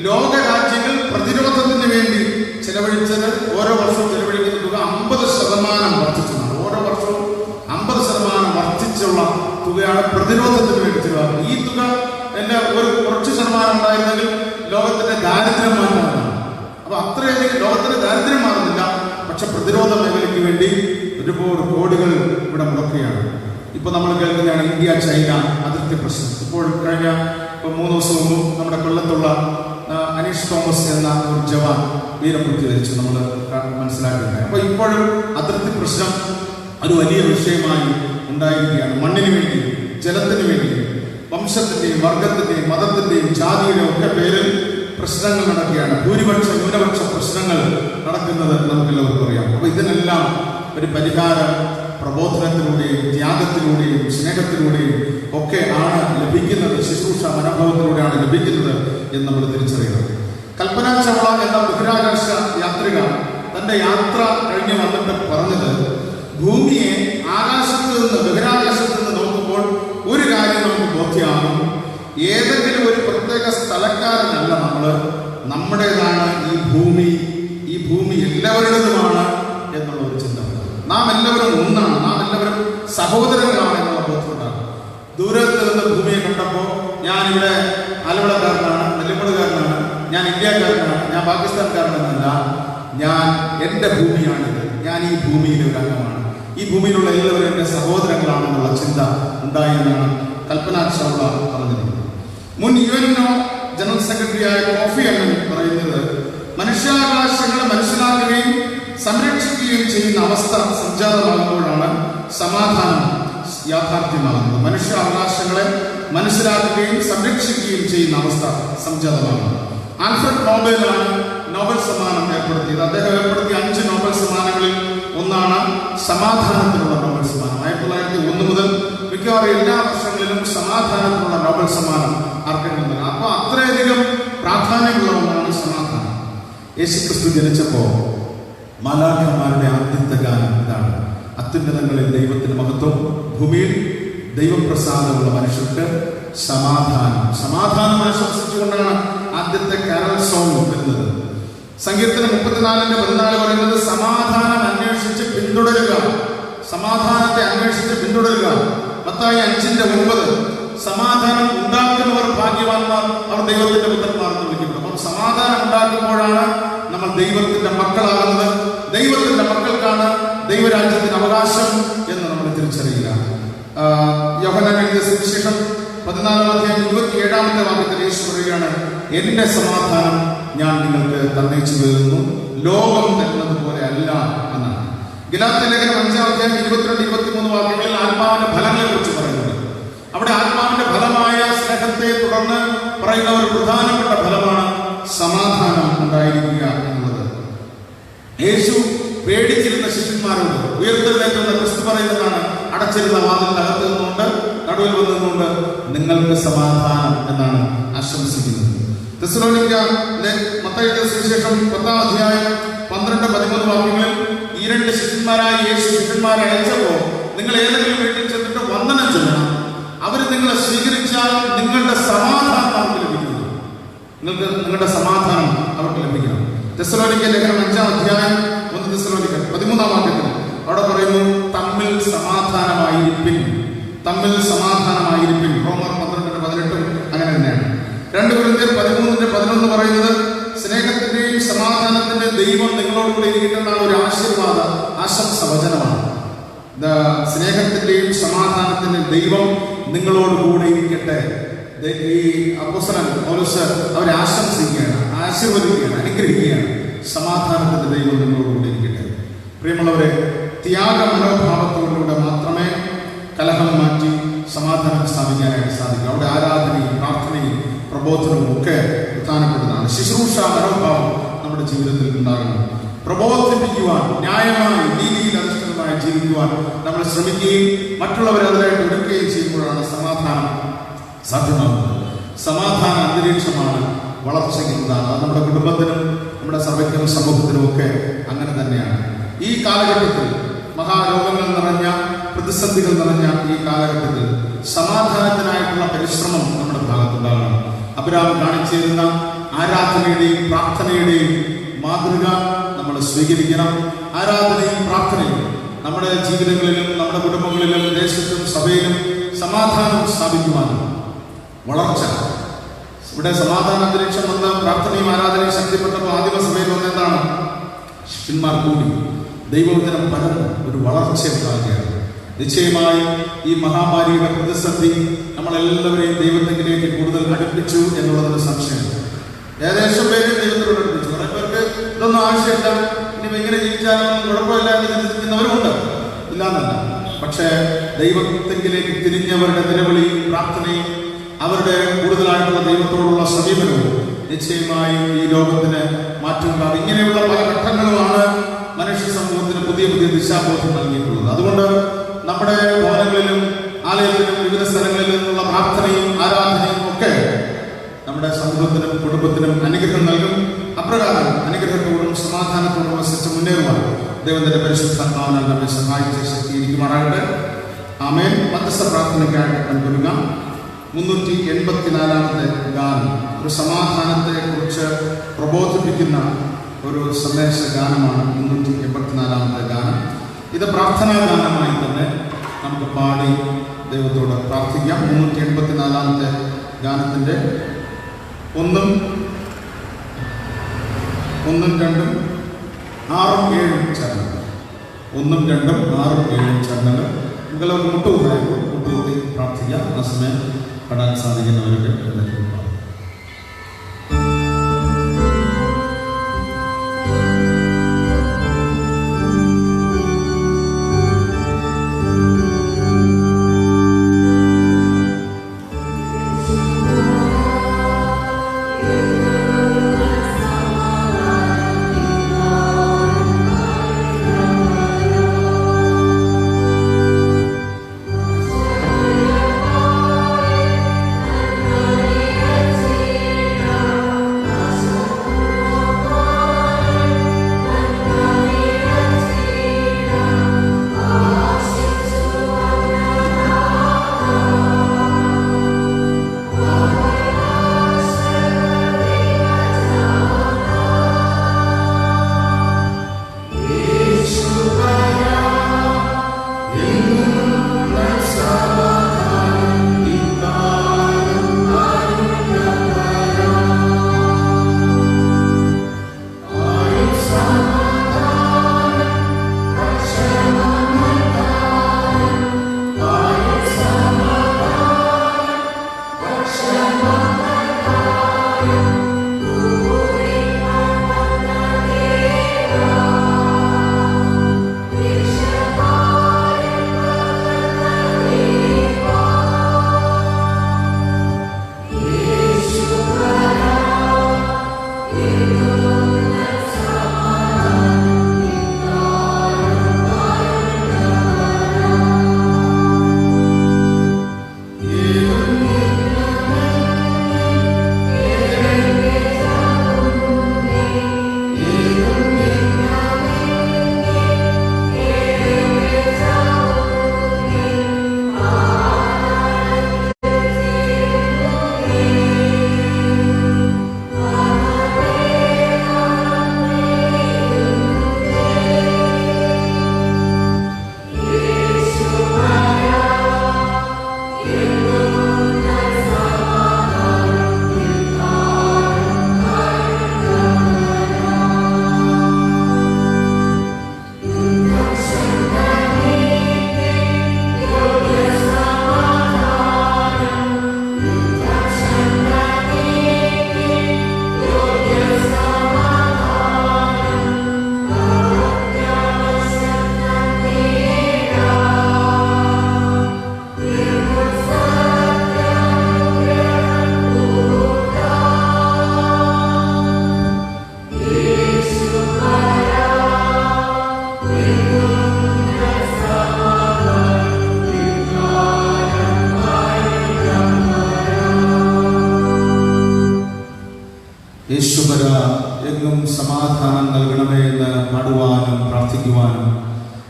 ലോകരാജ്യങ്ങൾ പ്രതിരോധത്തിന് വേണ്ടി ചെലവഴിച്ചത്, ഓരോ വർഷവും ചെലവഴിക്കുന്ന തുക 50% വർദ്ധിച്ചതാണ്. ഓരോ വർഷവും 50% വർദ്ധിച്ചുള്ള തുകയാണ് പ്രതിരോധത്തിന് വേണ്ടി ചെലവാക്കുന്നത്. ഈ തുക എല്ലാം ഒരു കുറച്ച് ശതമാനം ഉണ്ടായിരുന്നെങ്കിൽ ലോകത്തിന്റെ ദാരിദ്ര്യം മാറ്റാനാണ്. അപ്പൊ അത്രയധികം ലോകത്തിന്റെ ദാരിദ്ര്യം മാറുന്നില്ല, പക്ഷെ പ്രതിരോധ മേഖലയ്ക്ക് വേണ്ടി ഒരുപാട് കോടികൾ ഇവിടെ മുടക്കുകയാണ്. ഇപ്പൊ നമ്മൾ കേൾക്കുന്നതാണ് ഇന്ത്യ ചൈന അതിർത്തി പ്രശ്നം. ഇപ്പോൾ കഴിഞ്ഞ 3 ദിവസം മുമ്പ് നമ്മുടെ കൊല്ലത്തുള്ള അനീഷ് തോമസ് എന്ന ഒരു ജവാൻ വീരമൃത്യു വരിച്ചു നമ്മൾ മനസ്സിലാക്കുകയാണ്. അപ്പൊ ഇപ്പോഴും അതിർത്തി പ്രശ്നം ഒരു വലിയ വിഷയമായി ഉണ്ടായിരിക്കുകയാണ്. മണ്ണിന് വേണ്ടി, ജലത്തിന് വേണ്ടി, വംശത്തിന്റെയും വർഗത്തിന്റെയും മതത്തിന്റെയും ജാതിയുടെയും ഒക്കെ പേരിൽ പ്രശ്നങ്ങൾ നടക്കുകയാണ്. ഭൂരിപക്ഷ ന്യൂനപക്ഷ പ്രശ്നങ്ങൾ നടക്കുന്നത് നമുക്കെല്ലാവർക്കും അറിയാം. അപ്പൊ ഇതിനെല്ലാം ഒരു പരിഹാരം പ്രബോധനത്തിലൂടെയും ത്യാഗത്തിലൂടെയും സ്നേഹത്തിലൂടെയും ഒക്കെ ആണ് ലഭിക്കുന്നത്. ശുശ്രൂഷ മനോഭാവത്തിലൂടെയാണ് ലഭിക്കുന്നത് എന്ന് നമ്മൾ തിരിച്ചറിയണം. കൽപ്പന ചൗള എന്ന ബഹിരാകാശ യാത്രിക തന്റെ യാത്ര കഴിഞ്ഞ് വന്നിട്ട് പറഞ്ഞത്, ഭൂമിയെ ആകാശത്ത് നിന്ന്, ബഹിരാകാശത്ത് നിന്ന് നോക്കുമ്പോൾ ഒരു കാര്യം നമുക്ക് ബോധ്യമാകും, ഏതെങ്കിലും ഒരു പ്രത്യേക സ്ഥലക്കാരനല്ല നമ്മള്, നമ്മുടേതാണ് ഈ ഭൂമി. ഈ ഭൂമി എല്ലാവരുടേതുമാണ് എന്നുള്ള ഒരു ചിന്ത. നാം എല്ലാവരും ഒന്നാണ്, നാം എല്ലാവരും സഹോദരങ്ങളാണ് എന്നുള്ള ബോധ്യമുണ്ടാകും. ദൂരത്ത് നിന്ന് ഭൂമിയെ കണ്ടപ്പോൾ ഞാനിവിടെ ആലപ്പുഴക്കാരനാണ്, നെല്ലിപ്പുഴക്കാരനാണ്, ഞാൻ ഇന്ത്യക്കാരനാണ്, ഞാൻ പാകിസ്ഥാൻകാരനെന്നല്ല, ഞാൻ എൻ്റെ ഭൂമിയാണിത്, ഞാൻ ഈ ഭൂമിയിലെ ഒരു അംഗമാണ്, ഈ ഭൂമിയിലുള്ള എല്ലാവരും എൻ്റെ സഹോദരങ്ങളാണെന്നുള്ള ചിന്ത ഉണ്ടായി എന്നാണ് കൽപ്പന ചൗള പറഞ്ഞിരുന്നത്. മുൻ UNO ജനറൽ സെക്രട്ടറിയായ കോഫി അന്നൻ പറയുന്നത്, മനുഷ്യാവകാശങ്ങളെ മനസ്സിലാക്കുകയും സംരക്ഷിക്കുകയും ചെയ്യുന്ന അവസ്ഥ സംജാതമാകുമ്പോഴാണ് സമാധാനം യാഥാർത്ഥ്യമാകുന്നത്. മനുഷ്യാവകാശങ്ങളെ മനസ്സിലാക്കുകയും സംരക്ഷിക്കുകയും ചെയ്യുന്ന അവസ്ഥ സംജാതമാകുന്നത്. ആൽഫ്രഡ് നോബലാണ് നോബൽ സമ്മാനം ഏർപ്പെടുത്തിയത്. അദ്ദേഹം ഏർപ്പെടുത്തിയ 5 നോബൽ സമ്മാനങ്ങളിൽ ഒന്നാണ് സമാധാനത്തിനുള്ള നോബൽ സമ്മാനം. 1901 മുതൽ മിക്കവാറും എല്ലാ വർഷങ്ങളിലും സമാധാനത്തിനുള്ള നോബൽ സമ്മാനം അർഹതയുണ്ട്. അപ്പൊ അത്രയധികം പ്രാധാന്യമുള്ള ഒന്നാണ് സമാധാനം. യേശുക്രിസ്തു ജനിച്ചപ്പോ മാലാഖമാരുടെ ആദ്യത്തെ ഗാനം ഇതാണ്, അത്യുന്നതങ്ങളിൽ ദൈവത്തിന് മഹത്വം, ഭൂമിയിൽ ദൈവപ്രസാദമുള്ള മനുഷ്യർക്ക് സമാധാനം. സമാധാനം ആശംസിച്ചുകൊണ്ടാണ് ആദ്യത്തെ കാരൽ സോങ് വരുന്നത്. സങ്കീർത്തനം 34:14 പറയുന്നത്, സമാധാനം അന്വേഷിച്ച് പിന്തുടരുക, സമാധാനത്തെ അന്വേഷിച്ച് പിന്തുടരുക. മത്തായി 5:9 സമാധാനം ഉണ്ടാക്കുന്നവർ ഭാഗ്യവാന്മാർ, അവർ ദൈവത്തിന്റെ പുത്രന്മാർ എന്ന് വിളിക്കപ്പെടും. അപ്പം സമാധാനം ഉണ്ടാക്കുമ്പോഴാണ് നമ്മൾ ദൈവത്തിന്റെ മക്കളാകുന്നത്. ദൈവത്തിന്റെ മക്കൾക്കാണ് ദൈവരാജ്യത്തിന് അവകാശം എന്ന് നമ്മൾ തിരിച്ചറിയുക. യോഹന്നാൻ എഴുതിയ സുവിശേഷം 14:27 വാക്യത്തിൽ യേശു പറയുകയാണ്, എന്റെ സമാധാനം ഞാൻ നിങ്ങൾക്ക് തന്നേച്ചു വരുന്നു, ലോകം തരുന്നത് പോലെ അല്ല എന്നാണ്. ഗലാത്യ ലേഖനം 5:22-23 വാക്യങ്ങളിൽ ആത്മാവിന്റെ ഫലങ്ങളെ കുറിച്ച് പറയുന്നുണ്ട്. അവിടെ ആത്മാവിന്റെ ഫലമായ സ്നേഹത്തെ തുടർന്ന് പറയുന്ന ഒരു പ്രധാനപ്പെട്ട ഫലമാണ് സമാധാനം ഉണ്ടായിരിക്കുക എന്നുള്ളത്. യേശു പേടിച്ചിരുന്ന ശിഷ്യന്മാരോട് ഉയർത്തെഴുന്നേറ്റുന്ന ക്രിസ്തു പറയുന്നതാണ്, അടച്ചിരുന്ന വാതിലിന്റെ അകത്ത് നിന്നുകൊണ്ട് നടുവിൽ വന്നുകൊണ്ട് നിങ്ങൾക്ക് സമാധാനം എന്നാണ് ആശംസിക്കുന്നത്. മത്തായിയുടെ സുവിശേഷം 10-ാം അധ്യായം 12-13 വാക്യങ്ങളിൽ ഈ രണ്ട് ശിഷ്യന്മാരായ യേശു ശിഷ്യന്മാരെ അയച്ചപ്പോൾ നിങ്ങൾ ഏതെങ്കിലും വീട്ടിൽ ചെന്നിട്ട് വന്ദനം ചെയ്യണം, അവർ നിങ്ങളെ സ്വീകരിച്ചാൽ നിങ്ങളുടെ സമാധാനം അവർക്ക് ലഭിക്കുന്നു. നിങ്ങളുടെ സമാധാനം അവർക്ക് ലഭിക്കണം. തെസ്സലോനിക്ക ലേഖനം 5-ാം അധ്യായം 1 തെസ്സലോനിക്ക 13-ാം വാക്യത്തിൽ അവിടെ പറയുന്നു, തമ്മിൽ സമാധാനമായിരിപ്പിൻ. തമ്മിൽ സമാധാനമായിരിപ്പിൻ. റോമർ 12-18 അങ്ങനെ തന്നെയാണ്. 2 കൊരിന്ത്യർ 13-11 പറയുന്നത്, സ്നേഹത്തിന്റെയും സമാധാനത്തിന്റെയും ദൈവം നിങ്ങളോടുകൂടി ഇരിക്കുന്നതാണ് ഒരു ആശംസ വചനമാണ്. സ്നേഹത്തിന്റെയും സമാധാനത്തിന്റെയും ദൈവം നിങ്ങളോടുകൂടെ ഇരിക്കട്ടെ. ഈ അപ്പോസ്തലൻ പൗലോസ് അവരെ ആശംസിക്കുകയാണ്, ആശീർവദിക്കുകയാണ്, അനുഗ്രഹിക്കുകയാണ്. സമാധാനത്തിന്റെ ദൈവം നിങ്ങളോടുകൂടി ഇരിക്കട്ടെ. പ്രിയമുള്ളവരെ, ത്യാഗ മനോഭാവത്തോടുകൂടെ മാത്രമേ കലഹം മാറ്റി സമാധാനം സ്ഥാപിക്കാനായിട്ട് സാധിക്കും. അവിടെ ആരാധനയും പ്രാർത്ഥനയും പ്രബോധനവും ഒക്കെ പ്രധാനപ്പെട്ടതാണ്. ശുശ്രൂഷ മനോഭാവം നമ്മുടെ ജീവിതത്തിൽ ഉണ്ടാകണം. പ്രബോധിപ്പിക്കുവാൻ, ന്യായമായി നീതിയിൽ അധിഷ്ഠിതമായി ജീവിക്കുവാൻ നമ്മൾ ശ്രമിക്കുകയും മറ്റുള്ളവരെ അതിനായിട്ട് എടുക്കുകയും ചെയ്യുമ്പോഴാണ് സമാധാനം സാധ്യമാകുന്നത്. സമാധാന അന്തരീക്ഷമാണ് വളർച്ചയ്ക്ക് പ്രധാനം. അത് നമ്മുടെ കുടുംബത്തിനും നമ്മുടെ സഭയ്ക്കും സമൂഹത്തിനും ഒക്കെ അങ്ങനെ തന്നെയാണ്. ഈ കാലഘട്ടത്തിൽ മഹാരോഗങ്ങൾ നിറഞ്ഞ, പ്രതിസന്ധികൾ നിറഞ്ഞ ഈ കാലഘട്ടത്തിൽ സമാധാനത്തിനായിട്ടുള്ള പരിശ്രമം നമ്മുടെ ഭാഗത്തുണ്ടാകണം. അബ്രഹാം കാണിച്ചിരുന്ന ആരാധനയുടെയും പ്രാർത്ഥനയുടെയും മാതൃക നമ്മൾ സ്വീകരിക്കണം. ആരാധനയും പ്രാർത്ഥനയും നമ്മുടെ ജീവിതങ്ങളിലും നമ്മുടെ കുടുംബങ്ങളിലും ദേശത്തും സഭയിലും സമാധാനം സ്ഥാപിക്കുവാനും വളർച്ച. ഇവിടെ സമാധാന അന്തരീക്ഷം വന്ന പ്രാർത്ഥനയും ആരാധനയും ശക്തിപ്പെട്ടപ്പോൾ ആദിമസഭയിൽ വന്നെന്താണ്? ശിഷ്യന്മാർ കൂടി ദൈവവചനം പരന്നു ഒരു വളർച്ച ഉണ്ടാകുകയാണ്. നിശ്ചയമായി ഈ മഹാമാരിയുടെ പ്രതിസന്ധി നമ്മളെല്ലാവരെയും ദൈവത്തിലേക്ക് കൂടുതൽ അടുപ്പിച്ചു എന്നുള്ളതൊരു സംശയമില്ല. ഏകദേശം പേര് ദൈവത്തിനോട് അടുപ്പിച്ചു. കുറെ പേർക്ക് ഇതൊന്നും ആവശ്യമില്ല, ഇനി എങ്ങനെ ജീവിച്ചാലും കുഴപ്പമില്ല എന്ന് ചിന്തിക്കുന്നവരുമുണ്ട്, ഇല്ലാന്നല്ല. പക്ഷേ ദൈവത്തിലേക്ക് തിരിഞ്ഞവരുടെ നിലവിളിയും പ്രാർത്ഥനയും അവരുടെ കൂടുതലായിട്ടുള്ള ദൈവത്തോടുള്ള സമീപനവും നിശ്ചയമായി ഈ ലോകത്തിന് മാറ്റമുണ്ടാകും. ഇങ്ങനെയുള്ള പല ഘട്ടങ്ങളുമാണ് മനുഷ്യ സമൂഹത്തിന് പുതിയ പുതിയ ദിശാബോധം നൽകിയിട്ടുള്ളത്. അതുകൊണ്ട് നമ്മുടെ ഭവനങ്ങളിലും ആലയത്തിലും വിവിധ സ്ഥലങ്ങളിൽ നിന്നുള്ള പ്രാർത്ഥനയും ആരാധനയും ഒക്കെ നമ്മുടെ സമൂഹത്തിനും കുടുംബത്തിനും അനുഗ്രഹം നൽകും. അപ്രകാരം അനുഗ്രഹത്തോടും സമാധാനത്തോടും വസിച്ച് മുന്നേറുവാൻ ദൈവത്തിന്റെ പരിശുദ്ധാത്മാവിനാൽ നമ്മെ സഹായിച്ച് ശക്തിയിരിക്കുമാറാകട്ടെ. ആമേൻ. മധ്യസ്ഥ പ്രാർത്ഥനയ്ക്കായിട്ട് നമുക്കൊരുങ്ങാം. 384-ാമത്തെ ഗാനം ഒരു സമാധാനത്തെ കുറിച്ച് പ്രബോധിപ്പിക്കുന്ന ഒരു സന്ദേശ ഗാനമാണ്. 384-ാമത്തെ ഗാനം. ഇത് പ്രാർത്ഥനാ ഗാനമായി തന്നെ നമുക്ക് പാടി ദൈവത്തോട് പ്രാർത്ഥിക്കാം. 384-ാമത്തെ ഗാനത്തിന്റെ 1, 2, 6, 7 ചരണങ്ങൾ. 1, 2, 6, 7 ചരണങ്ങൾ. നമുക്കെല്ലാം മുട്ടുകുത്തി പ്രാർത്ഥിക്കാം. ആ സമയം പാടാൻ സാധിക്കുന്നവരൊക്കെ എല്ലാവരും പാടും. Yeah.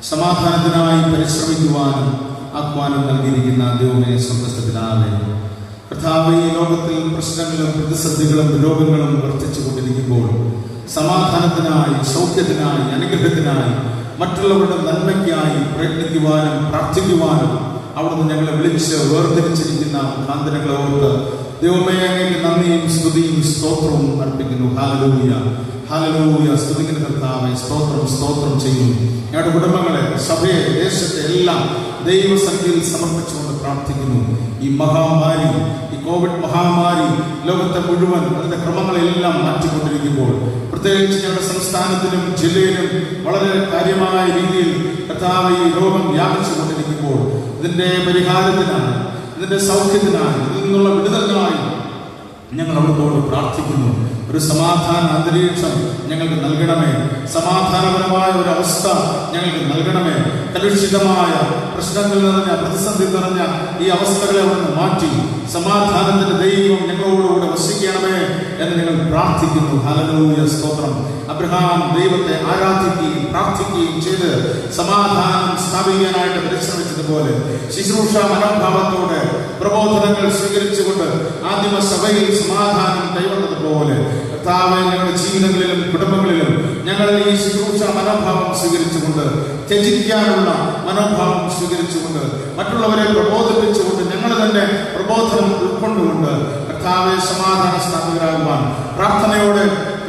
സമാധാനത്തിനായി പരിശ്രമിക്കുവാനും ആഹ്വാനം നൽകിയിരിക്കുന്ന ദൈവമേ, സ്വർഗ്ഗസ്ഥനായ കർത്താവേ, ഈ ലോകത്തിൽ പ്രശ്നങ്ങളും പ്രതിസന്ധികളും രോഗങ്ങളും വർദ്ധിച്ചുകൊണ്ടിരിക്കുമ്പോൾ സമാധാനത്തിനായി, സൗഖ്യത്തിനായി, അനുഗ്രഹത്തിനായി, മറ്റുള്ളവരുടെ നന്മയ്ക്കായി പ്രയത്നിക്കുവാനും പ്രാർത്ഥിക്കുവാനും അവിടുന്ന് ഞങ്ങളെ വിളിച്ച് വേർതിരിച്ചിരിക്കുന്ന മുഖാന്തരങ്ങളെ ഓർത്ത് ദൈവമേ, അങ്ങേക്ക് നന്ദിയും സ്തുതിയും സ്തോത്രവും അർപ്പിക്കുന്നു. Hallelujah, hallelujah. സ്തുതിക്കുന്ന കർത്താവേ, സ്തോത്രം സ്തോത്രം ചെയ്യുന്നു. ഞങ്ങളുടെ കുടുംബങ്ങളെ, സഭയെ, ദേശത്തെ എല്ലാം ദൈവസന്നിധിയിൽ സമർപ്പിച്ചുകൊണ്ട് പ്രാർത്ഥിക്കുന്നു. ഈ മഹാമാരി, ഈ കോവിഡ് മഹാമാരി ലോകത്തെ മുഴുവൻ അതിന്റെ ക്രമങ്ങളെല്ലാം മാറ്റിക്കൊണ്ടിരിക്കുമ്പോൾ, പ്രത്യേകിച്ച് ഞങ്ങളുടെ സംസ്ഥാനത്തിലും ജില്ലയിലും വളരെ കാര്യമായ രീതിയിൽ കർത്താവ് ഈ രോഗം വ്യാപിച്ചുകൊണ്ടിരിക്കുമ്പോൾ ഇതിന്റെ പരിഹാരത്തിനായി, ഇതിന്റെ സൗഖ്യത്തിനായി, ഇതിൽ നിന്നുള്ള വിടുതലിനായി ഞങ്ങൾ അവിടുത്തോട് പ്രാർത്ഥിക്കുന്നു. ഒരു സമാധാന അന്തരീക്ഷം ഞങ്ങൾക്ക് നൽകണമേ. സമാധാനപരമായ ഒരു അവസ്ഥ ഞങ്ങൾക്ക് നൽകണമേ. കലുഷിതമായ പ്രശ്നങ്ങൾ നിറഞ്ഞ, പ്രതിസന്ധി നിറഞ്ഞ ഈ അവസ്ഥകളെ അവിടുന്ന് മാറ്റി സമാധാനത്തിന്റെ ദൈവം ഞങ്ങളോടുകൂടെ വസിക്കണമേ എന്ന് ഞങ്ങൾ പ്രാർത്ഥിക്കുന്നു. ഹല്ലേലൂയ, സ്തോത്രം. അബ്രഹാം ദൈവത്തെ ആരാധിക്കുകയും പ്രാർത്ഥിക്കുകയും ചെയ്ത് സമാധാനം സ്ഥാപിക്കാനായിട്ട് പരിശ്രമിച്ചതുപോലെ ശുശ്രൂഷ മനോഭാവത്തോടെ പ്രബോധനങ്ങൾ സ്വീകരിച്ചുകൊണ്ട് ആദിമ സഭയിൽ സമാധാനം കൈവന്നതുപോലെ കർത്താവേ, ഞങ്ങളുടെ ജീവിതങ്ങളിലും കുടുംബങ്ങളിലും ഞങ്ങൾ ഈ ശുശ്രൂഷ മനോഭാവം സ്വീകരിച്ചുകൊണ്ട്, ത്യജിക്കാനുള്ള മനോഭാവം സ്വീകരിച്ചുകൊണ്ട്, മറ്റുള്ളവരെ പ്രബോധിപ്പിച്ചുകൊണ്ട്, ഞങ്ങൾ തന്നെ പ്രബോധനം ഉൾക്കൊണ്ടുകൊണ്ട് കർത്താവേ, സമാധാന സ്ഥാപകരാകുവാൻ, പ്രാർത്ഥനയോടെ,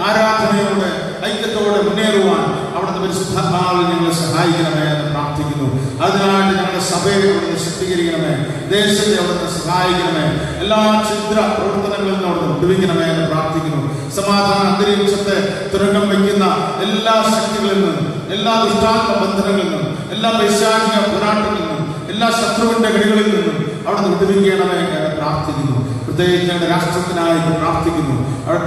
ആരാധനയോടെ, ഐക്യത്തോടെ മുന്നേറുവാൻ അവിടുത്തെ പരിശുദ്ധാത്മാവിൽ ഞങ്ങളെ സഹായിക്കണമേ എന്ന് പ്രാർത്ഥിക്കുന്നു. അതിനായിട്ട് ഞങ്ങളുടെ സഭയെ അവിടുന്ന് ശക്തീകരിക്കണമേ. ദേശത്തെ അവിടുന്ന് സഹായിക്കണമേ. എല്ലാ ക്ഷുദ്ര പ്രവർത്തനങ്ങളിൽ നിന്ന് അവിടുന്ന് വിടുവിക്കണമേ എന്ന് പ്രാർത്ഥിക്കുന്നു. സമാധാന അന്തരീക്ഷത്തെ തുരങ്കം വയ്ക്കുന്ന എല്ലാ ശക്തികളിൽ നിന്നും, എല്ലാ ദുഷ്ടാത്മ ബന്ധനങ്ങളിൽ നിന്നും, എല്ലാ പൈശാചിക പോരാട്ടങ്ങളിൽ നിന്നും, എല്ലാ ശത്രുവിന്റെ കടികളിൽ നിന്നും അവിടുന്ന് വിടുവിക്കണമേ എന്ന് പ്രാർത്ഥിക്കുന്നു. പ്രത്യേകിച്ച് ഞങ്ങളുടെ രാഷ്ട്രത്തിനായി പ്രാർത്ഥിക്കുന്നു.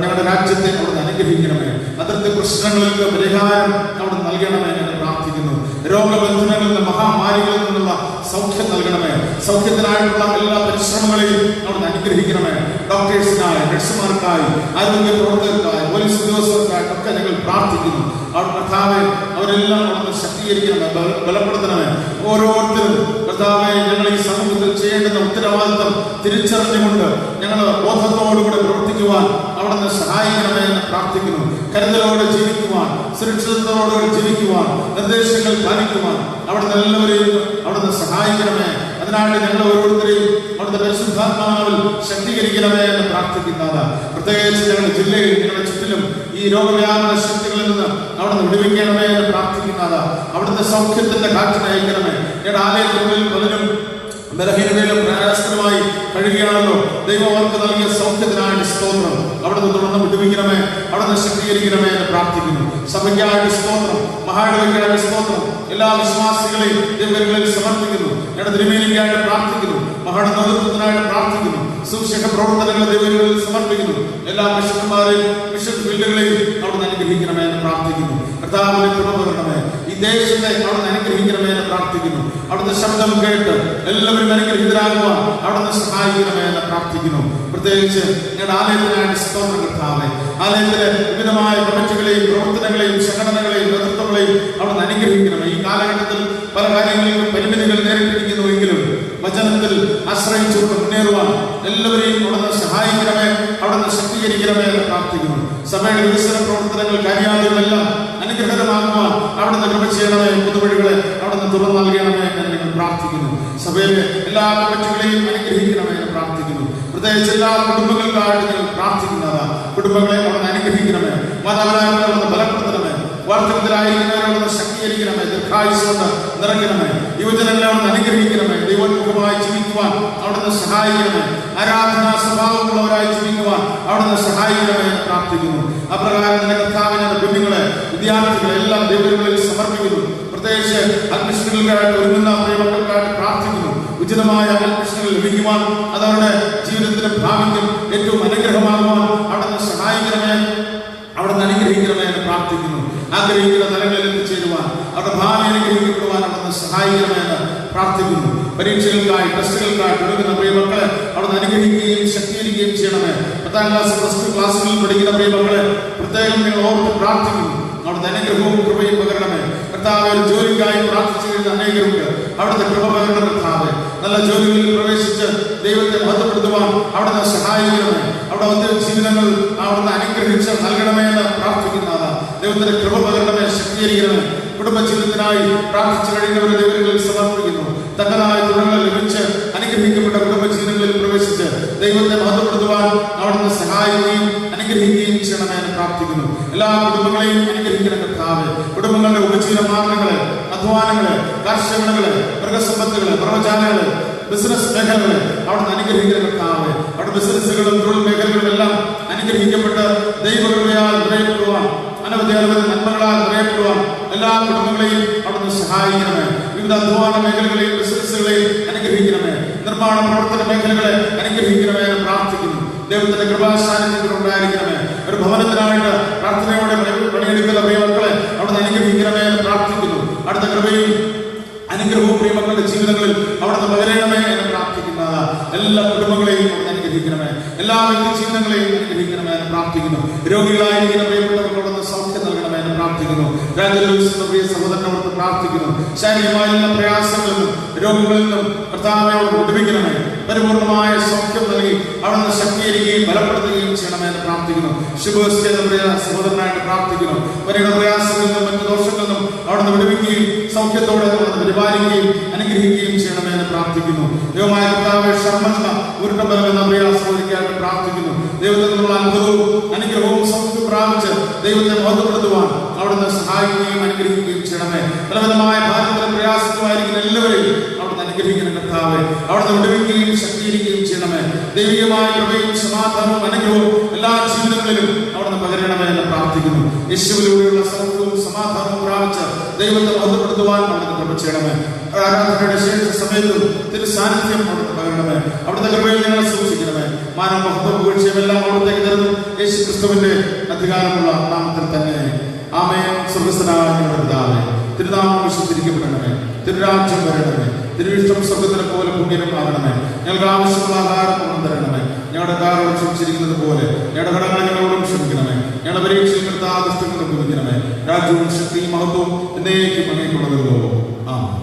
ഞങ്ങളുടെ രാജ്യത്തെ അവിടുന്ന് അനുഗ്രഹിക്കണമേ. അതിർത്തി പ്രശ്നങ്ങൾക്ക് പരിഹാരം അവിടെ നൽകണമേ എന്ന് പ്രാർത്ഥിക്കുന്നു. രോഗബന്ധനങ്ങളിൽ നിന്ന്, മഹാമാരികളിൽ നിന്നുള്ള സൗഖ്യം നൽകണമേ. സൗഖ്യത്തിനായിട്ടുള്ള എല്ലാ പരിശ്രമങ്ങളെയും അവിടുന്ന് അനുഗ്രഹിക്കണമേ. ഡോക്ടേഴ്സിനായി, നഴ്സുമാർക്കായി, ആരോഗ്യ പ്രവർത്തകർക്കായി, പോലീസ് ഉദ്യോഗസ്ഥർക്കായിട്ടൊക്കെ ഞങ്ങൾ പ്രാർത്ഥിക്കുന്നു. അവർ കർത്താവെ, അവരെല്ലാം അവിടുന്ന് ശക്തീകരിക്കണമേ, ബലപ്പെടുത്തണമേ. ഓരോരുത്തരും കർത്താവെ, ഞങ്ങൾ ഈ സമൂഹത്തിൽ ചെയ്യേണ്ടുന്ന ഉത്തരവാദിത്വം തിരിച്ചറിഞ്ഞുകൊണ്ട് ഞങ്ങൾ ബോധത്തോടുകൂടെ പ്രവർത്തിക്കുവാൻ അവിടുന്ന് സഹായിക്കണമേ എന്ന് പ്രാർത്ഥിക്കുന്നു. കരുതലോടെ ജീവിക്കുവാൻ, സുരക്ഷിതത്തോടുകൂടെ ജീവിക്കുവാൻ, നിർദ്ദേശങ്ങൾ പാലിക്കുവാൻ അവിടുന്ന് എല്ലാവരെയും അവിടുന്ന് സഹായിക്കണമേ. അതിനായിട്ട് ഞങ്ങൾ ഓരോരുത്തരെയും അവിടുത്തെ പരിശുദ്ധാത്മാവിൽ ശക്തീകരിക്കണമേ എന്ന് പ്രാർത്ഥിക്കുന്നത്. പ്രത്യേകിച്ച് ഞങ്ങളുടെ ജില്ലയിൽ, ഞങ്ങളുടെ ചുറ്റിലും ഈ രോഗവ്യാപന ശക്തികളിൽ നിന്ന് അവിടുന്ന് വിടുവിക്കണമേ എന്ന് പ്രാർത്ഥിക്കുന്നത്. അവിടുത്തെ സൗഖ്യത്തിന്റെ കാറ്റിനെ അയക്കണമേ. ഞങ്ങളുടെ ആലയത്തിനുള്ളിൽ പലരും ബലഹീനതയിലും പ്രയാസകരമായി കഴിയുകയാണല്ലോ. ദൈവം അവർക്ക് നൽകിയ സൗഖ്യത്തിനായിട്ട് സ്തോത്രം. അവിടുന്ന് തുടർന്ന് വിടുവിക്കണമേ, അവിടുന്ന് ശക്തീകരിക്കണമേ എന്ന് പ്രാർത്ഥിക്കുന്നു. സഭയ്ക്കായിട്ട് സ്തോത്രം, മഹായിടവയ്ക്കായിട്ട് സ്തോത്രം. എല്ലാ വിശ്വാസികളെയും ദൈവങ്ങളിൽ സമർപ്പിക്കുന്നു. ഞങ്ങളുടെ തിരുമേനിക്കായിട്ട് പ്രാർത്ഥിക്കുന്നു. മഹായുടെ നേതൃത്വത്തിനായിട്ട് പ്രാർത്ഥിക്കുന്നു. സുവിശേഷ പ്രവർത്തനങ്ങളെ ദൈവങ്ങളിൽ സമർപ്പിക്കുന്നു. എല്ലാ മിഷന്മാരെയും, മിഷൻ ഫീൽഡുകളെയും അവിടുന്ന് അനുഗ്രഹിക്കണമേ എന്ന് പ്രാർത്ഥിക്കുന്നു. കർത്താവിനെ കൃപ പകരണമേ. ഈ ദേശത്തെ അവിടുന്ന് അനുഗ്രഹിക്കണമേ എന്ന് പ്രാർത്ഥിക്കുന്നു. അവിടുത്തെ ശബ്ദം കേട്ട് എല്ലാവരും അനുഗ്രഹിതരാകുവാൻ അവിടുന്ന് സഹായിക്കണമേ എന്ന് പ്രാർത്ഥിക്കുന്നു. പ്രത്യേകിച്ച് ഞങ്ങളുടെ ആലയത്തിനായിട്ട് സ്തോത്രം കർത്താവേ. ആലയത്തിലെ വിവിധമായ കമ്മിറ്റികളെയും പ്രവർത്തനങ്ങളെയും സംഘടനകളെയും നേതൃത്വങ്ങളെയും അവിടുന്ന് അനുഗ്രഹിക്കണമേ. ഈ കാലഘട്ടത്തിൽ പല കാര്യങ്ങളിലും പരിമിതികൾ നേരിട്ടിരിക്കുന്നുവെങ്കിലും വചനത്തിൽ ആശ്രയിച്ചുകൊണ്ട് മുന്നേറുവാൻ എല്ലാവരെയും അവിടുന്ന് സഹായിക്കണമേ, അവിടുന്ന് ശക്തീകരിക്കണമേ എന്ന് പ്രാർത്ഥിക്കുന്നു. സഭയുടെ വികസന പ്രവർത്തനങ്ങൾ, കാര്യാദികളെല്ലാം അനുഗ്രഹമാകുവാൻ അവിടുന്ന് കൃപ ചെയ്യണമേ. പുതുവഴികളെ അവിടുന്ന് തുറന്നു നൽകണമേ എന്ന് ഞങ്ങൾ പ്രാർത്ഥിക്കുന്നു. സഭയിലെ എല്ലാ കമ്മിറ്റികളെയും അനുഗ്രഹിക്കണമേ എന്ന് പ്രാർത്ഥിക്കുന്നു. പ്രത്യേകിച്ച് എല്ലാ കുടുംബങ്ങൾക്കായിട്ട് ഞങ്ങൾ പ്രാർത്ഥിക്കുന്നതാണ്. കുടുംബങ്ങളെ അവിടുന്ന് അനുഗ്രഹിക്കണമേ. മാതാപിതാക്കളെ അവിടുന്ന് ബലപ്പെടുത്തണമേ. വാർദ്ധക്യത്തിലായിരിക്കുന്നവരെ ശക്തീകരിക്കണമേ. ദീർഘായുസ് കൊണ്ട് നിറയ്ക്കണമേ. യുവജനങ്ങളെ അവിടുന്ന് അനുഗ്രഹിക്കണമേ. ദൈവോന്മുഖമായി ജീവിക്കുവാൻ അവിടുന്ന് സഹായിക്കണമേ. ആരാധനാ സ്വഭാവമുള്ളവരായി ജീവിക്കുവാൻ അവിടുന്ന് സഹായിക്കണമേ എന്ന് പ്രാർത്ഥിക്കുന്നു. അപ്രകാരം തന്നെ കർത്താവിനെ, കുഞ്ഞുങ്ങളെ, വിദ്യാർത്ഥികളെ എല്ലാം ദൈവങ്ങളിൽ സമർപ്പിക്കുന്നു. പ്രത്യേകിച്ച് അഡ്മിഷനുകൾക്കായിട്ട് ഒരുങ്ങുന്ന പ്രിയമക്കൾക്കായിട്ട് പ്രാർത്ഥിക്കുന്നു. ഉചിതമായ അഡ്മിഷനുകൾ ലഭിക്കുവാൻ, അതവരുടെ ജീവിതത്തിലും ഭാവിക്കും ഏറ്റവും അനുഗ്രഹമാകുവാൻ അവിടുന്ന് സഹായിക്കണമേ, അവിടുന്ന് അനുഗ്രഹിക്കണമേ എന്ന് പ്രാർത്ഥിക്കുന്നു. ആഗ്രഹിക്കുന്ന തലങ്ങളിൽ എത്തിച്ചേരുവാൻ, അവരുടെ ഭാവി അനുഗ്രഹിക്കപ്പെടുവാൻ അവിടുന്ന് സഹായിക്കണമേ എന്ന് പ്രാർത്ഥിക്കുന്നു. പരീക്ഷകൾക്കായി, ടെസ്റ്റുകൾക്കായി ഒരുങ്ങുന്ന പ്രിയമക്കളെ അവിടുന്ന് അനുഗ്രഹിക്കുകയും ശക്തീകരിക്കുകയും ചെയ്യണമേ. 10ാം ക്ലാസ്, +2 ക്ലാസ്സുകളിൽ പഠിക്കുന്ന പ്രിയമക്കളെ പ്രത്യേകം നിങ്ങൾ ഓർത്ത് പ്രാർത്ഥിക്കുന്നു. അവിടുത്തെ അനുഗ്രഹവും കൃപയും പകരണമേ. കർത്താവ് ജോലിക്കായി പ്രാർത്ഥിച്ചു കഴിഞ്ഞ അനേകരുണ്ട്. അവിടുത്തെ കൃപ പകരണ കർത്താവ് നല്ല ജോലികളിൽ പ്രവേശിച്ച് ദൈവത്തെ ബന്ധപ്പെടുത്തുവാൻ അവിടുന്ന് സഹായിക്കണമേ. അവിടെ ഒത്തിരി ജീവിതങ്ങൾ അവിടുന്ന് അനുഗ്രഹിച്ച് നൽകണമേ എന്ന് പ്രാർത്ഥിക്കുന്നതാണ്. ദൈവത്തിന്റെ കൃപ പകരണമേ, ശക്തീകരിക്കണമേ. കുടുംബജീവിതത്തിനായി പ്രാർത്ഥിച്ചു കഴിയുന്നവരെ ദൈവങ്ങളിൽ സമർപ്പിക്കുന്നു. തക്കതായ തുടങ്ങൾ ലഭിച്ച് അനുഗ്രഹിക്കപ്പെട്ട കുടുംബജീവിതങ്ങളിൽ പ്രവേശിച്ച് ദൈവത്തെ ബന്ധപ്പെടുത്തുവാൻ അവിടുന്ന് സഹായിക്കുകയും അനുഗ്രഹിക്കുകയും ചെയ്യണമേ എന്ന് പ്രാർത്ഥിക്കുന്നു. എല്ലാ കുടുംബങ്ങളെയും അനുഗ്രഹിക്കുന്ന കർത്താവ് കുടുംബങ്ങളുടെ ഉപജീവന മാർഗങ്ങള്, അധ്വാനങ്ങള്, കാർഷികങ്ങള്, മൃഗസമ്പത്തുകള്, പ്രവചാനങ്ങള്, ബിസിനസ് മേഖലകള് അവിടുന്ന് അനുഗ്രഹിക്കുന്ന കർത്താവ് അവിടെ ബിസിനസ്സുകളും തൊഴിൽ മേഖലകളും എല്ലാം അനുഗ്രഹിക്കപ്പെട്ട് ദൈവകൃപയാൽ നിറയപ്പെടുവാൻ അനവധി നന്മകളാൽ നിറയപ്പെടുവാൻ എല്ലാ കുടുംബങ്ങളെയും അവിടുന്ന് സഹായിക്കണമേ. വിവിധ അധ്വാന മേഖലകളെയും ബിസിനസ്സുകളെയും അനുഗ്രഹിക്കണമേ. നിർമ്മാണ പ്രവർത്തന മേഖലകളെ അനുഗ്രഹിക്കണമേ എന്ന് പ്രാർത്ഥിക്കുന്നു. ദൈവത്തിന്റെ കൃപാസാന്നിധ്യത്തിൽ ഉണ്ടായിരിക്കണമേ. ഒരു ഭവനത്തിനായിട്ട് പ്രാർത്ഥനയോടെ പണിയെടുക്കുന്ന പ്രിയമക്കളെ അവിടുന്ന് അനുഗ്രഹിക്കണമേ എന്ന് പ്രാർത്ഥിക്കുന്നു. അടുത്ത കൃപയും അനുഗ്രഹവും പ്രിയമക്കളുടെ ജീവിതങ്ങളിൽ അവിടുന്ന് പകരണമേ എന്ന് പ്രാർത്ഥിക്കുന്ന എല്ലാ കുടുംബങ്ങളെയും അവിടുന്ന് അനുഗ്രഹിക്കണമേ. എല്ലാ വ്യക്തി ജീവിതങ്ങളെയും അനുഗ്രഹിക്കണമേ എന്ന് പ്രാർത്ഥിക്കുന്നു. രോഗികളായിരിക്കുന്ന പ്രിയപ്പെട്ടവർക്ക് അവിടുന്ന് സൗഖ്യം നൽകണമേ എന്ന് പ്രാർത്ഥിക്കുന്നു. പ്രിയ സഹോദരനോട് പ്രാർത്ഥിക്കുന്നു. ശാരീരികമായ പ്രയാസങ്ങളിൽ നിന്നും രോഗങ്ങളിൽ നിന്നും കർത്താവയോട് വിടുവിക്കണമേ. പരിപൂർണമായ സൗഖ്യം നൽകി അവിടുന്ന് ശക്തീകരിക്കുകയും ബലപ്പെടുത്തുകയും ചെയ്യണമേ എന്ന് പ്രാർത്ഥിക്കുന്നു. ശുഭസ്യ പ്രിയ സഹോദരനായിട്ട് പ്രാർത്ഥിക്കുന്നു. വരെയുള്ള പ്രയാസങ്ങളിൽ നിന്നും മറ്റു ദോഷങ്ങളിൽ നിന്നും അവിടുന്ന് വിടുവിക്കുകയും സൗഖ്യത്തോടെ അവിടുന്ന് പരിപാലിക്കുകയും അനുഗ്രഹിക്കുകയും ചെയ്യണമേ എന്ന് പ്രാർത്ഥിക്കുന്നു. ദൈവമായ കർത്താവെ ഷർമ്മ ഉരുട്ടബലം എന്ന പ്രിയ സഹോദരിക്കായിട്ട് പ്രാർത്ഥിക്കുന്നു. ദൈവത്തിൽ നിന്നുള്ള അത്ഭുതവും അനുഗ്രഹവും സൗഖ്യം പ്രാപിച്ച് ദൈവത്തെ ബോധപ്പെടുത്തുവാൻ അവിടുന്ന് സഹായിക്കുകയും അനുഗ്രഹിക്കുകയും ചെയ്യണമേ. പലവിധമായ ഭാരതത്തിലെ പ്രയാസമായിരിക്കുന്ന എല്ലാവരെയും അവിടുന്ന് അനുഗ്രഹിക്കുന്ന കർത്താവെ അവിടുന്ന് വിടുവിക്കുകയും ശക്തീകരിക്കുകയും ചെയ്യണമേ. ദൈവികമായ കൃപയും സമാധാനവും അനുഗ്രഹവും എല്ലാ ജീവിതങ്ങളിലും അവിടുന്ന് പകരണമേ എന്ന് പ്രാർത്ഥിക്കുന്നു. യേശുവിലൂടെയുള്ള സൗഖ്യവും സമാധാനവും പ്രാപിച്ച് ദൈവത്തെ ബോധപ്പെടുത്തുവാൻ അവിടുന്ന് കൃപ ചെയ്യണമേ. ആരാധനയുടെ ശേഷ സമയത്തും തിരു സാന്നിധ്യം അവിടുന്ന് പകരണമേ. അവിടുത്തെ കൃപയിൽ ഞങ്ങളെ സൂക്ഷിക്കണമേ. മാനവ മഹത്വം വീഴ്ചയുമെല്ലാം അവിടുത്തേക്ക് തരുന്നു. യേശു ക്രിസ്തുവിന്റെ അധികാരമുള്ള നാമത്തിൽ തന്നെ ആമേൻ. സ്വർഗ്ഗസ്ഥനായ ഞങ്ങളുടെ പിതാവേ, തിരുനാമം വിശുദ്ധീകരിക്കപ്പെടണമേ. തിരുരാജ്യം വരണമേ. തിരുവിഷ്ടം സ്വർഗ്ഗത്തിലെ പോലെ ഭൂമിയിലും ആകണമേ. ഞങ്ങൾക്ക് ആവശ്യമുള്ള ആഹാരം കൊണ്ടു തരണമേ. ഞങ്ങളുടെ കാരോട് ക്ഷമിച്ചിരിക്കുന്നത് പോലെ ഞങ്ങളുടെ കടങ്ങളെ ഞങ്ങളോടും ക്ഷമിക്കണമേ. ഞങ്ങളുടെ പരീക്ഷയിൽ കൃതാദൃഷ്ടങ്ങളും കുറിക്കണമേ. രാജ്യവും ശക്തിയും മഹത്വവും എന്നേക്കും അങ്ങേക്കുള്ളതല്ലോ. ആമേൻ.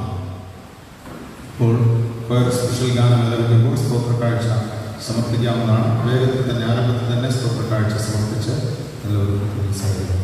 ഇപ്പോൾ സ്പെഷ്യൽ ഗാനം നിലവിലുമ്പോൾ സ്തോത്ര കാഴ്ച സമർപ്പിക്കാവുന്നതാണ്. വേഗത്തിൽ തന്നെ ആരംഭത്തിൽ തന്നെ സ്തോത്ര കാഴ്ച സമർപ്പിച്ച് എല്ലാവരും സാധിക്കും.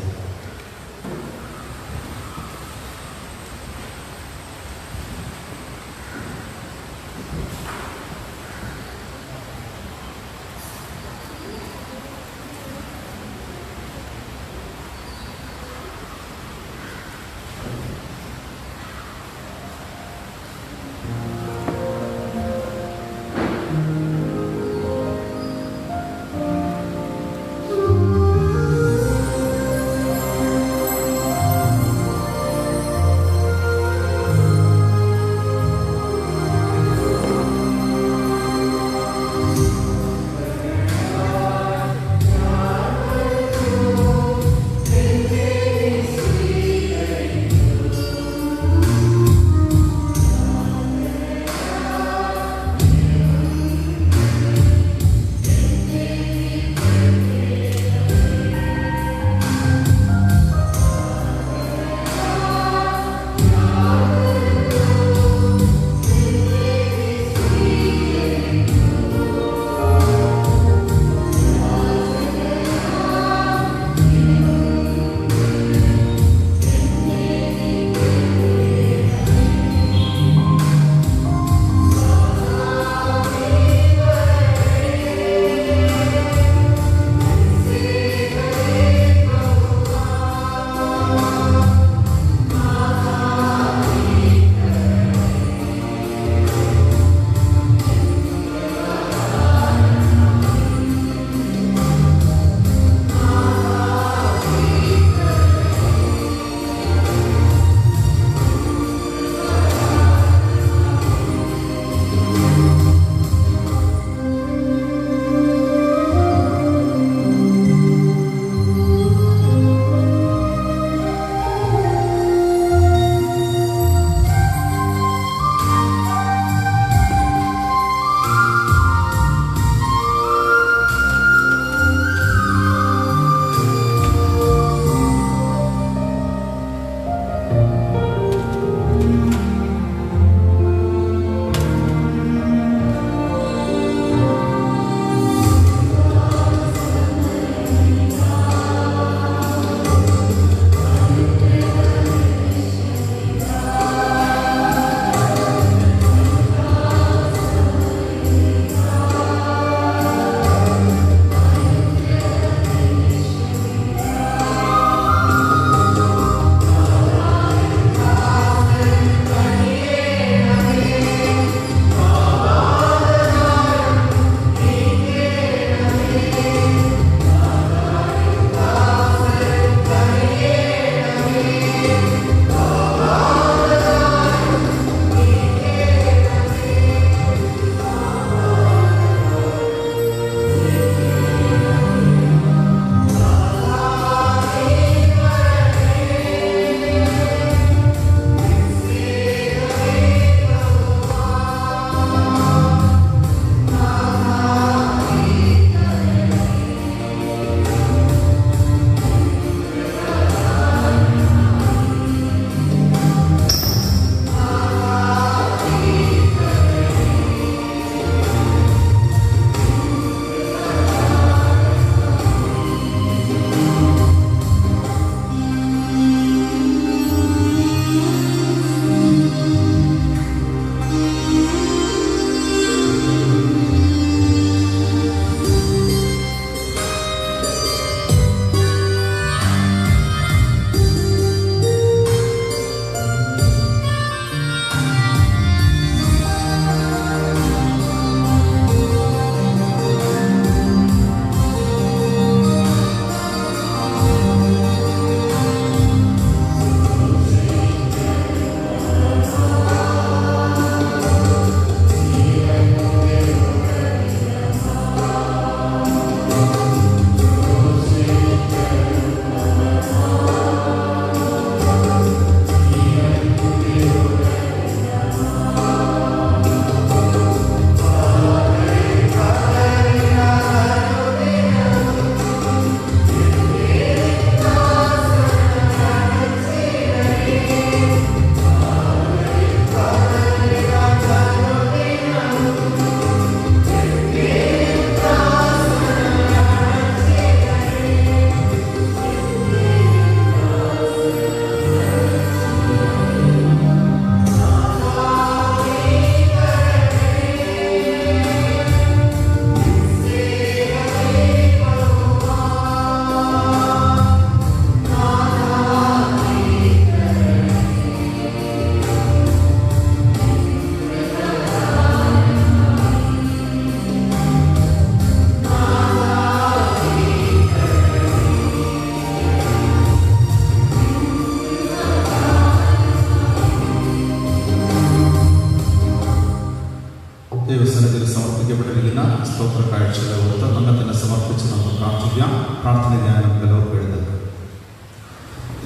സ്തോത്ര കാഴ്ചകളെ ഓർത്ത് നമ്മെ തന്നെ സമർപ്പിച്ച് നമുക്ക് പ്രാർത്ഥിക്കാം. പ്രാർത്ഥന ഞാൻ എല്ലാവർക്കും എഴുതുന്നത്.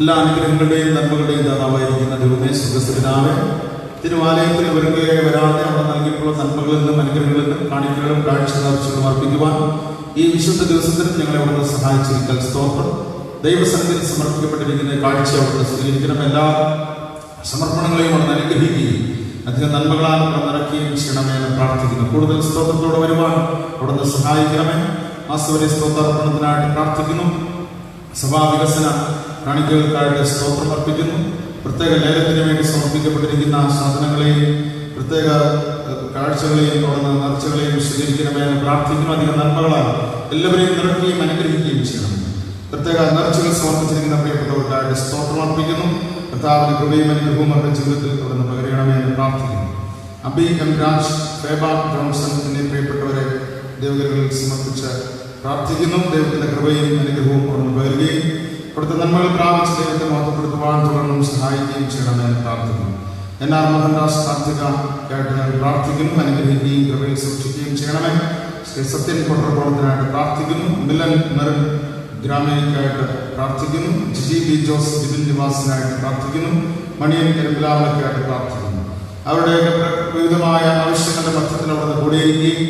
എല്ലാ അനുഗ്രഹങ്ങളുടെയും നന്മകളുടെയും ദാതാവായിരിക്കുന്ന ദൈവമേ, സുഖസ്ഥിരനാവേ, തിരുവാലയത്തിൽ വരാതെ അവിടെ നൽകിയിട്ടുള്ള നന്മകളിൽ നിന്നും അനുഗ്രഹങ്ങളിൽ നിന്നും കാണിക്കകളും കാഴ്ച നേർച്ചകളും അർപ്പിക്കുവാൻ ഈ വിശുദ്ധ ദിവസത്തിൽ ഞങ്ങളെ അവിടുന്ന് സഹായിച്ചിരിക്കൽ സ്തോത്രം. ദൈവസന്നിധിയിൽ സമർപ്പിക്കപ്പെട്ടിരിക്കുന്ന കാഴ്ച അവിടുന്ന് സ്വീകരിക്കണം. എല്ലാ സമർപ്പണങ്ങളെയും അവിടുന്ന് അനുഗ്രഹിക്കുകയും അധികം നന്മകളാൽ നിറയ്ക്കുകയും ചെയ്യണമേ എന്ന് പ്രാർത്ഥിക്കുന്നു. കൂടുതൽ സ്തോത്രത്തോടെ വരുവാൻ അവിടുന്ന് സഹായിക്കണമേ. മാസവരി സ്തോത്രാർപ്പണത്തിനായിട്ട് പ്രാർത്ഥിക്കുന്നു. സഭാവികസന കാണിക്കകൾക്കായിട്ട് സ്തോത്രം അർപ്പിക്കുന്നു. പ്രത്യേക ലേലത്തിന് വേണ്ടി സമർപ്പിക്കപ്പെട്ടിരിക്കുന്ന സാധനങ്ങളെയും പ്രത്യേക കാഴ്ചകളെയും അവിടുന്ന് നേർച്ചകളെയും സ്വീകരിക്കണമേ എന്ന് പ്രാർത്ഥിക്കുന്നു. അധികം നന്മകളാൽ എല്ലാവരെയും നിറയ്ക്കുകയും അനുഗ്രഹിക്കുകയും ചെയ്യണം. പ്രത്യേക നേർച്ചകൾ സമർപ്പിച്ചിരിക്കുന്ന പ്രിയപ്പെട്ടവർക്കായിട്ട് സ്തോത്രം അർപ്പിക്കുന്നു. കർത്താവിന്റെ കൃപയും അനുഗ്രഹവും അവരുടെ ജീവിതത്തിൽ അവിടുന്ന് പകരണമേ എന്ന് പ്രാർത്ഥിക്കുന്നു. അബി എം രാജ്, ഫേബ ജോൺസൺ എന്നീ പ്രിയപ്പെട്ടവരെ ദൈവകരങ്ങളിൽ സമർപ്പിച്ച് പ്രാർത്ഥിക്കുന്നു. ദൈവത്തിന്റെ കൃപയും അനുഗ്രഹവും അവിടുന്ന് പകരുകയും അവിടുത്തെ നന്മകൾ പ്രാപിച്ച് ദൈവത്തെ മഹത്വപ്പെടുത്തുവാൻ തുടർന്നും സഹായിക്കുകയും ചെയ്യണമേ എന്ന് പ്രാർത്ഥിക്കുന്നു. എന്നാർ മോഹൻദാസ് കാർത്തികായിട്ട് ഞാൻ പ്രാർത്ഥിക്കുന്നു. അനുഗ്രഹിക്കുകയും കൃപയിൽ സൂക്ഷിക്കുകയും ചെയ്യണമേ. ശ്രീ സത്യൻ കൊട്ടറക്കോളത്തിനായിട്ട് പ്രാർത്ഥിക്കുന്നു. മിലൻ മെറിൻ ഗ്രാമീണക്കായിട്ട് പ്രാർത്ഥിക്കുന്നു. ജിജി ബി ജോസ് ബിബിൻ നിവാസിനായിട്ട് പ്രാർത്ഥിക്കുന്നു. മണിയൻ കരിപ്പിലാവലക്കായിട്ട് പ്രാർത്ഥിക്കുന്നു. അവരുടെയൊക്കെ വിവിധമായ ആവശ്യങ്ങളുടെ മധ്യത്തിൽ അവിടെ കൂടിയിരിക്കുകയും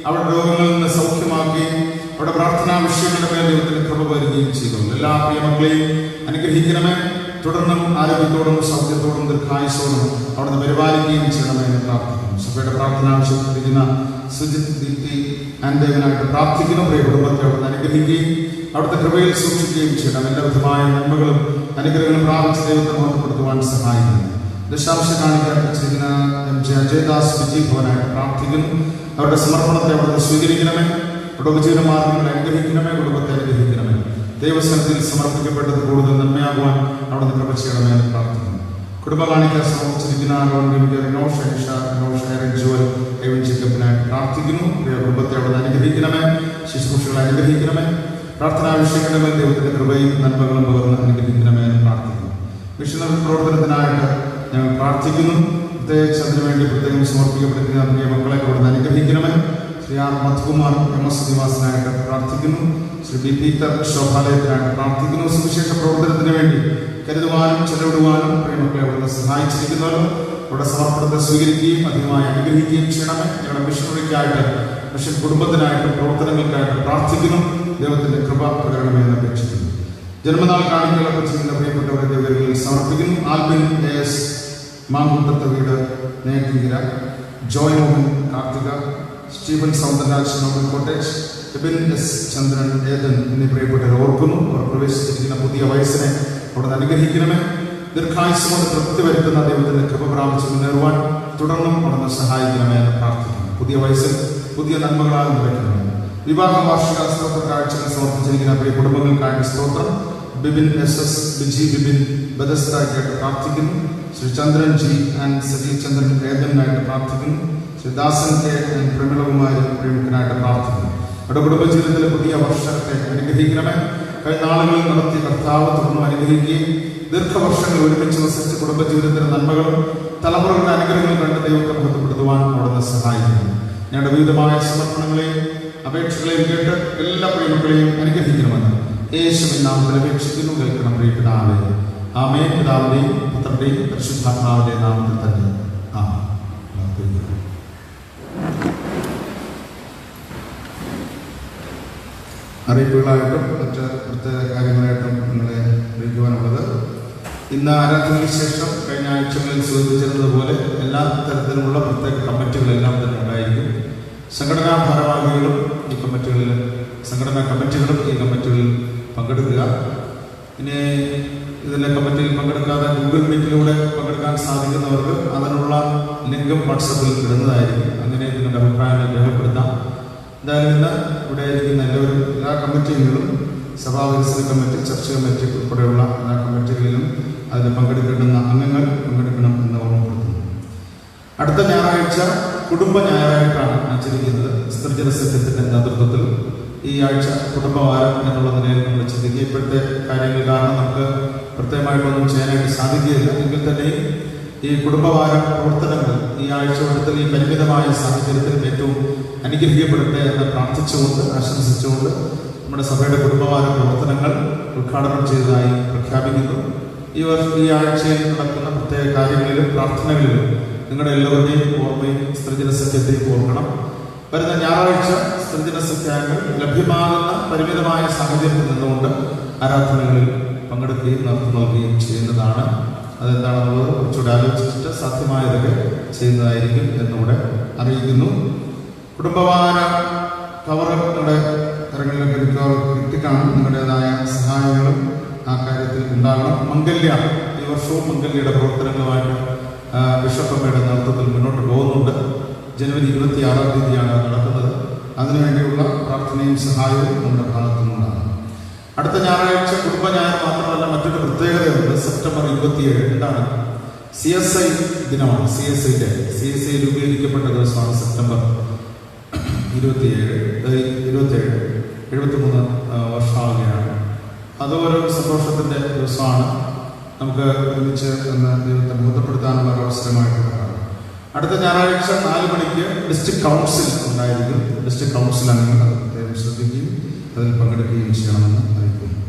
അവരുടെ രോഗങ്ങളിൽ നിന്ന് സൗഖ്യമാക്കുകയും അവിടെ പ്രാർത്ഥനാ വിഷയങ്ങളുടെ മേൽ ദൈവത്തിന്റെ കൃപ വരികയും ചെയ്തു. എല്ലാ പ്രിയമക്കളെയും അനുഗ്രഹിക്കണമേ. തുടർന്നും ആരോഗ്യത്തോടും സൗഖ്യത്തോടും ദീർഘായുസോടും അവിടുന്ന് പരിപാലിക്കുകയും ചെയ്യണമെന്ന് പ്രാർത്ഥിക്കുന്നു. സഭയുടെ പ്രാർത്ഥന ആവശ്യപ്പെട്ടിരിക്കുന്ന സുജിത് ദീപ്തി ആൻഡേവിനായിട്ട് പ്രാർത്ഥിക്കുന്നു. പ്രിയ കുടുംബത്തെ അവിടുന്ന് അനുഗ്രഹിക്കുകയും അവിടുത്തെ കൃപയിൽ സൂക്ഷിക്കുകയും ചെയ്യണം. എല്ലാവിധമായ നന്മകളും അനുഗ്രഹങ്ങളും പ്രാപിച്ച് ദൈവത്തെ മഹത്വപ്പെടുത്തുവാൻ സഹായിക്കുന്നു. ദശാംശ കാണിക്കുന്ന അജയദാസ് വിജി ഭവനായിട്ട് പ്രാർത്ഥിക്കുന്നു. അവരുടെ സമർപ്പണത്തെ അവിടുന്ന് സ്വീകരിക്കണമേ. അവിടെ ഉപജീവനമാർഗങ്ങളെ അനുഗ്രഹിക്കണമേ. കുടുംബത്തെ അനുഗ്രഹിക്കണമേ. ദൈവസന്നിധിയിൽ സമർപ്പിക്കപ്പെട്ടത് കൂടുതൽ നന്മയാകുവാൻ അവിടുന്ന് കൃപ ചെയ്യണമേ എന്ന് പ്രാർത്ഥിക്കുന്നു. കുടുംബ കാണിക്കാൻ സമർപ്പിച്ചിരിക്കുന്ന ജോലിനായിട്ട് പ്രാർത്ഥിക്കുന്നു. കുടുംബത്തെ അവിടുന്ന് അനുഗ്രഹിക്കണമേ. ശുശ്രൂഷകളെ അനുഗ്രഹിക്കണമേ. പ്രാർത്ഥനാ വിഷയങ്ങളുടെ മേൽ ദൈവത്തിന്റെ കൃപയും നന്മകളും പകർന്ന് അനുഗ്രഹിക്കണമേ എന്ന് പ്രാർത്ഥിക്കുന്നു. മിഷണറി പ്രവർത്തനത്തിനായിട്ട് ഞങ്ങൾ പ്രാർത്ഥിക്കുന്നു. പ്രത്യേകിച്ച് അതിനുവേണ്ടി പ്രത്യേകം സമർപ്പിക്കപ്പെട്ടിരിക്കുന്ന പ്രിയ മക്കളെ അവിടുന്ന് അനുഗ്രഹിക്കണമേ. ശ്രീ ആർ മധുകുമാർ എം.എസ്. നിവാസനായിട്ട് പ്രാർത്ഥിക്കുന്നു. ശ്രീ ബി പീറ്റർ ശോഭാലയത്തിനായിട്ട് പ്രാർത്ഥിക്കുന്നു. സുവിശേഷ പ്രവർത്തനത്തിന് വേണ്ടി കരുതുവാനും ചെലവിടുവാനും പ്രിയമക്കളെ അവിടുന്ന് സഹായിച്ചിരിക്കുന്നവരും അവിടെ സമർപ്പണത്തെ സ്വീകരിക്കുകയും അധികമായി അനുഗ്രഹിക്കുകയും ചെയ്യണമേ. ഞങ്ങളുടെ മിഷണറിക്കായിട്ട് മിഷൻ കുടുംബത്തിനായിട്ടും പ്രവർത്തനങ്ങൾക്കായിട്ട് പ്രാർത്ഥിക്കുന്നു. ദൈവത്തിന്റെ കൃപ പ്രകടനമെന്ന് അപേക്ഷിക്കുന്നു. ജന്മനാൾ കാണികളൊക്കെ ചെയ്യുന്ന പ്രിയപ്പെട്ടവരെ ദൈവങ്ങളിൽ സമർപ്പിക്കുന്നു. ആൽബിൻ എസ് മാങ്കുട്ടത്തെ വീട് നേക്കിര, Joy Mohan Karthika, Stephen Soundararaj noble cottage, Ebin S Chandran Ethan എന്നീ പ്രിയപ്പെട്ടവരെ ഓർക്കുന്നു. അവർ പ്രവേശിച്ചിരിക്കുന്ന പുതിയ വയസ്സിനെ അവിടെ അനുഗ്രഹിക്കണമേ. ദീർഘായുസ്സുകൊണ്ട് തൃപ്തി വരുത്തുന്ന ദൈവത്തിന്റെ കൃപ പ്രാപിച്ച് മുന്നേറുവാൻ തുടർന്നും അവിടുന്ന് സഹായിക്കണമേ എന്ന് പ്രാർത്ഥിക്കുന്നു. പുതിയ വയസ്സിൽ പുതിയ നന്മകളാൽ നിറയ്ക്കണമേ. വിവാഹ വാർഷിക സ്തോത്ര കാഴ്ചകൾ സമർപ്പിച്ചിരിക്കുന്ന പ്രിയ കുടുംബങ്ങൾക്കായിട്ട് സ്തോത്രം. ബിബിൻ എസ് എസ്, ബിജി ബിബിൻ ബദസ്തായിട്ട് പ്രാർത്ഥിക്കുന്നു. ശ്രീ ചന്ദ്രൻ ജി ആൻഡ് സജി ചന്ദ്രൻ ഏതനായിട്ട് പ്രാർത്ഥിക്കുന്നു. ശ്രീ ദാസൻ കെ ആൻഡ് പ്രമിളകുമാരി പ്രേമിക്കനായിട്ട് പ്രാർത്ഥിക്കുന്നു. അവരുടെ കുടുംബജീവിതത്തിലെ പുതിയ വർഷത്തെ അനുഗ്രഹിക്കണമേ. കഴിഞ്ഞ നാളുകളിൽ നടത്തിയ കർത്താവ് തുടർന്നും അനുഗ്രഹിക്കുകയും ദീർഘവർഷങ്ങൾ ഒരുമിച്ച് വസിച്ച കുടുംബജീവിതത്തിന്റെ നന്മകളും തലമുറകളുടെ അനുഗ്രഹങ്ങളും കണ്ട് ദൈവത്തെ മഹത്വപ്പെടുത്തുവാൻ അവിടുന്ന് സഹായിക്കുന്നു. ഞങ്ങളുടെ വിവിധമായ സമർപ്പണങ്ങളെയും അപേക്ഷകളെയും കേട്ട് എല്ലാ പ്രിയമക്കളെയും അനുഗ്രഹിക്കണമെന്ന് യേശുവിൻ നാമത്തിൽ അപേക്ഷിക്കുന്നു. കേൾക്കണം പ്രിയ പിതാവേ. ആമേൻ. പിതാവിന്റെയും പുത്രന്റെയും പരിശുദ്ധാത്മാവിന്റെയും നാമത്തിൽ തന്നെ ആമേൻ. അറിയിപ്പുകളായിട്ടും മറ്റ് പ്രത്യേക കാര്യങ്ങളായിട്ടും നിങ്ങളെ അറിയിക്കുവാനുള്ളത്, ഇന്ന് ആരാധനയ്ക്ക് ശേഷം കഴിഞ്ഞ ആഴ്ചകളിൽ സൂചിപ്പിച്ചിരുന്നതുപോലെ എല്ലാ തരത്തിലുമുള്ള പ്രത്യേക കമ്മിറ്റികളെല്ലാം തന്നെ ഉണ്ടായിരിക്കും. സംഘടനാ ഭാരവാഹികളും ഈ കമ്മിറ്റികളിൽ സംഘടനാ കമ്മിറ്റികളും ഈ കമ്മിറ്റികളിൽ പങ്കെടുക്കുക. ഇനി ഇതിൻ്റെ കമ്മിറ്റിയിൽ പങ്കെടുക്കാതെ ഗൂഗിൾ മീറ്റിലൂടെ പങ്കെടുക്കാൻ സാധിക്കുന്നവർക്ക് അതിനുള്ള ലിങ്കും വാട്സപ്പിൽ ഇടുന്നതായിരിക്കും. അങ്ങനെ നിങ്ങളുടെ അഭിപ്രായങ്ങൾ രേഖപ്പെടുത്താം. എന്തായാലും ഇന്ന് ഇവിടെ ഇരിക്കുന്ന എല്ലാവരും എല്ലാ കമ്മിറ്റികളിലും സഭാ വികസന കമ്മിറ്റി, ചർച്ച കമ്മിറ്റി ഉൾപ്പെടെയുള്ള എല്ലാ കമ്മിറ്റികളിലും അതിൽ പങ്കെടുക്കേണ്ടുന്ന അംഗങ്ങൾ പങ്കെടുക്കണം എന്ന് ഓർമ്മപ്പെടുത്തുന്നു. അടുത്ത ഞായറാഴ്ച കുടുംബ ഞായറായിട്ടാണ് ആചരിക്കുന്നത്. സ്ത്രീജന സഖ്യത്തിൻ്റെ നേതൃത്വത്തിൽ ഈ ആഴ്ച കുടുംബവാരം എന്നുള്ള നിലയിൽ നമ്മൾ ചിന്തിക്കുക. ഇപ്പോഴത്തെ കാര്യങ്ങൾ കാരണം നമുക്ക് പ്രത്യേകമായിട്ടൊന്നും ചെയ്യാനായിട്ട് സാധിക്കുകയില്ല. എങ്കിൽ തന്നെയും ഈ കുടുംബവാര പ്രവർത്തനങ്ങൾ ഈ ആഴ്ചവട്ടത്തിൽ ഈ പരിമിതമായ സാഹചര്യത്തിൽ ഏറ്റവും അനുഗ്രഹിക്കപ്പെടട്ടെ എന്ന് പ്രാർത്ഥിച്ചുകൊണ്ട് ആശംസിച്ചുകൊണ്ട് നമ്മുടെ സഭയുടെ കുടുംബവാര പ്രവർത്തനങ്ങൾ ഉദ്ഘാടനം ചെയ്തതായി പ്രഖ്യാപിക്കുന്നു. ഈ ആഴ്ചയിൽ നടക്കുന്ന പ്രത്യേക കാര്യങ്ങളിലും പ്രാർത്ഥനകളിലും നിങ്ങളുടെ എല്ലാവരുടെയും ഓർമ്മയും സ്ത്രീജന സഖ്യത്തെയും ഓർക്കണം. വരുന്ന ഞായറാഴ്ച സ്ത്രീജന സഖ്യങ്ങൾ ലഭ്യമാകുന്ന പരിമിതമായ സാഹചര്യത്തിൽ നിന്നുകൊണ്ട് ആരാധനകളിൽ പങ്കെടുക്കുകയും നേതൃത്വം നൽകുകയും ചെയ്യുന്നതാണ്. അതെന്താണെന്നുള്ളത് കുറച്ചുകൂടെ ആലോചിച്ചിട്ട് സാധ്യമായതൊക്കെ ചെയ്യുന്നതായിരിക്കും എന്നുകൂടെ അറിയിക്കുന്നു. കുടുംബവാര കവർ നിങ്ങളുടെ കരങ്ങളിലൊക്കെ എത്തിക്കാണും. നിങ്ങളുടേതായ സഹായങ്ങളും ആ കാര്യത്തിൽ ഉണ്ടാകണം. മംഗല്യ ഈ വർഷവും മംഗല്യയുടെ പ്രവർത്തനങ്ങളുമായിട്ട് ബിഷപ്പമ്മയുടെ നേതൃത്വത്തിൽ മുന്നോട്ട് പോകുന്നുണ്ട്. ജനുവരി 26-ാം തീയതിയാണ് നടക്കുന്നത്. അതിനുവേണ്ടിയുള്ള പ്രാർത്ഥനയും സഹായവും നമ്മുടെ ഭാഗത്തു നിന്നുണ്ടാകും. അടുത്ത ഞായറാഴ്ച കുടുംബ ഞായർ മാത്രമല്ല, മറ്റൊരു പ്രത്യേകതയുണ്ട്. സെപ്റ്റംബർ 27 എന്താണ്? CSI ദിനമാണ്. CSI day. CSI രൂപീകരിക്കപ്പെട്ട ദിവസമാണ് സെപ്റ്റംബർ 27. 73 വർഷമാവുകയാണ്. അതൊരു സന്തോഷത്തിൻ്റെ ദിവസമാണ്. നമുക്ക് ഒരുമിച്ച് എന്ന് ദൈവത്തെ ബോധപ്പെടുത്താനുള്ള ഒരു അവസരമായിട്ടുള്ളതാണ്. അടുത്ത ഞായറാഴ്ച 4 മണിക്ക് ഡിസ്ട്രിക്ട് കൗൺസിൽ ഉണ്ടായിരിക്കും. ഡിസ്ട്രിക്ട് കൗൺസിൽ അംഗങ്ങൾ ദൈവം ശ്രദ്ധിക്കുകയും അതിൽ പങ്കെടുക്കുകയും ചെയ്യണമെന്ന് അറിയിക്കുന്നു.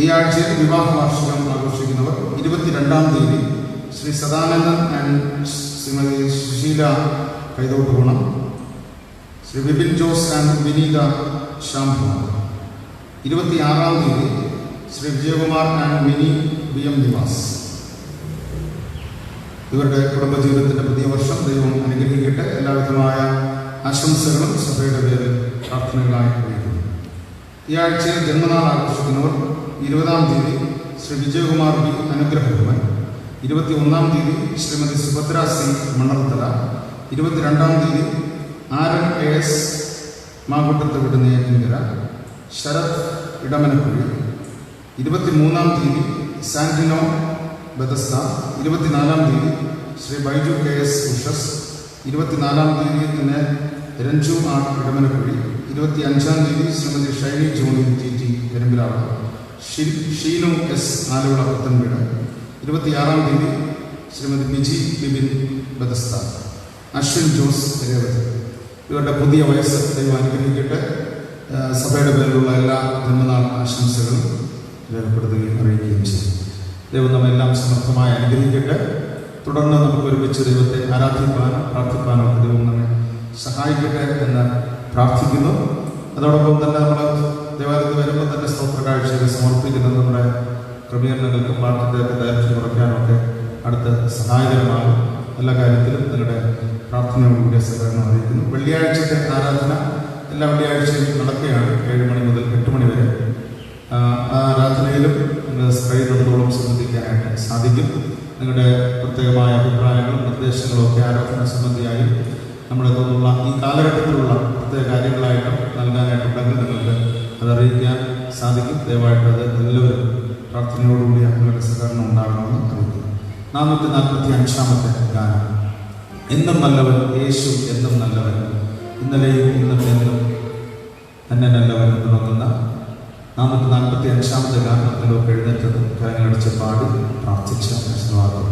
ഈ ആഴ്ചയിൽ വിവാഹ വാർഷികം ആഘോഷിക്കുന്നവർ 22-ാം തീയതി ശ്രീ സദാനന്ദൻ ആൻഡ് ശ്രീമതി സുശീല കൈതോട്ടുകോണം, ശ്രീ വിപിൻ ജോസ് ആൻഡ് വിനീത ശ്യാംകുമാർ. 26-ാം തീയതി ശ്രീ വിജയകുമാർ ആൻഡ് മിനി BM നിവാസ്. ഇവരുടെ കുടുംബജീവിതത്തിൻ്റെ പുതിയ വർഷം ദൈവം അനുഗ്രഹിക്കട്ടെ. എല്ലാവിധമായ ആശംസകളും സഭയുടെ പേരിൽ പ്രാർത്ഥനകളായി അറിയിക്കുന്നു. ഈ ആഴ്ചയിൽ ജന്മനാൾ ആഘോഷിക്കുന്നവർ 20-ാം തീയതി ശ്രീ വിജയകുമാർ B അനുഗ്രഹഭവൻ, 21-ാം തീയതി ശ്രീമതി സുഭദ്ര സിംഗ് മണ്ണർത്തല, 22-ാം തീയതി ആരൻ AS മാകുട്ടത്ത് വിടുന്നേങ്കര, ശരത് ഇടമനക്കുഴി, 23-ാം തീയതി സാന്റിനോ ബദസ്ത, 24-ാം തീയതി ശ്രീ ബൈജു KS ഉഷസ്, 24-ാം തീയതി തന്നെ രഞ്ജു R ഇടമനക്കുഴി, 25-ാം തീയതി ശ്രീമതി ഷൈനി ജോണി TT പെരുമ്പിലാവ്, ഷീനു S ആലുവ പുത്തൻവീട്, 26-ാം തീയതി ശ്രീമതി ബിജി ബിബിൻ ബദസ്ത, അശ്വിൻ ജോസ് രേവതി. ഇവരുടെ പുതിയ വയസ്സ് ദൈവം അനുഗ്രഹിക്കട്ടെ. സഭയുടെ പേരിലുള്ള എല്ലാ ജന്മനാൾ ആശംസകളും രേഖപ്പെടുത്തുകയും അറിയുകയും ചെയ്യും. ദൈവം നമ്മെല്ലാം സമർത്ഥമായി അനുഗ്രഹിക്കട്ടെ. തുടർന്ന് നമുക്ക് ഒരുമിച്ച് ദൈവത്തെ ആരാധിക്കാനും പ്രാർത്ഥിക്കാനും ഒക്കെ ദൈവം നമ്മെ സഹായിക്കട്ടെ എന്ന് പ്രാർത്ഥിക്കുന്നു. അതോടൊപ്പം തന്നെ നമ്മൾ ദേവാലയത്തിൽ വരുമ്പോൾ തന്നെ സ്തോത്ര കാഴ്ചകൾ സമർപ്പിക്കുന്നത് നമ്മുടെ ക്രമീകരണങ്ങൾക്ക് പാഠത്തെ ദൈർഘ്യം കുറയ്ക്കാനൊക്കെ അടുത്ത് സഹായകരമാകും. എല്ലാ കാര്യത്തിലും നിങ്ങളുടെ പ്രാർത്ഥനയോടുകൂടിയ സഹകരണം അറിയിക്കുന്നു. വെള്ളിയാഴ്ചത്തെ ആരാധന എല്ലാ വെള്ളിയാഴ്ചയും നടക്കുകയാണ്. 7 മണി മുതൽ 8 മണി വരെ. ആ ആരാധനയിലും കഴിയുന്നിടത്തോളം സംബന്ധിക്കാനായിട്ട് സാധിക്കും. നിങ്ങളുടെ പ്രത്യേകമായ അഭിപ്രായങ്ങളും നിർദ്ദേശങ്ങളും ഒക്കെ ആരാധന സംബന്ധിയായും നമ്മുടെ തോന്നുള്ള ഈ കാലഘട്ടത്തിലുള്ള പ്രത്യേക കാര്യങ്ങളായിട്ട് നൽകാനായിട്ടുണ്ടെങ്കിൽ നിങ്ങൾക്ക് അതറിയിക്കാൻ സാധിക്കും. ദയവായിട്ട് അത് എല്ലാവരും പ്രാർത്ഥനയോടുകൂടി നിങ്ങളുടെ സഹകരണം ഉണ്ടാകണമെന്ന് അറിയിക്കുന്നു. 445-ാമത്തെ ഗാനം. എന്നും നല്ലവൻ യേശു, എന്നും നല്ലവൻ, ഇന്നലെയും ഇന്നും എന്നും തന്നെ നല്ലവൻ തുടങ്ങുന്ന 445-ാമത്തെ ഗാനത്തിലൊക്കെ എഴുന്നേറ്റത് കരങ്ങളടിച്ച് പാടി പ്രാർത്ഥിച്ച ആശീർവാദം.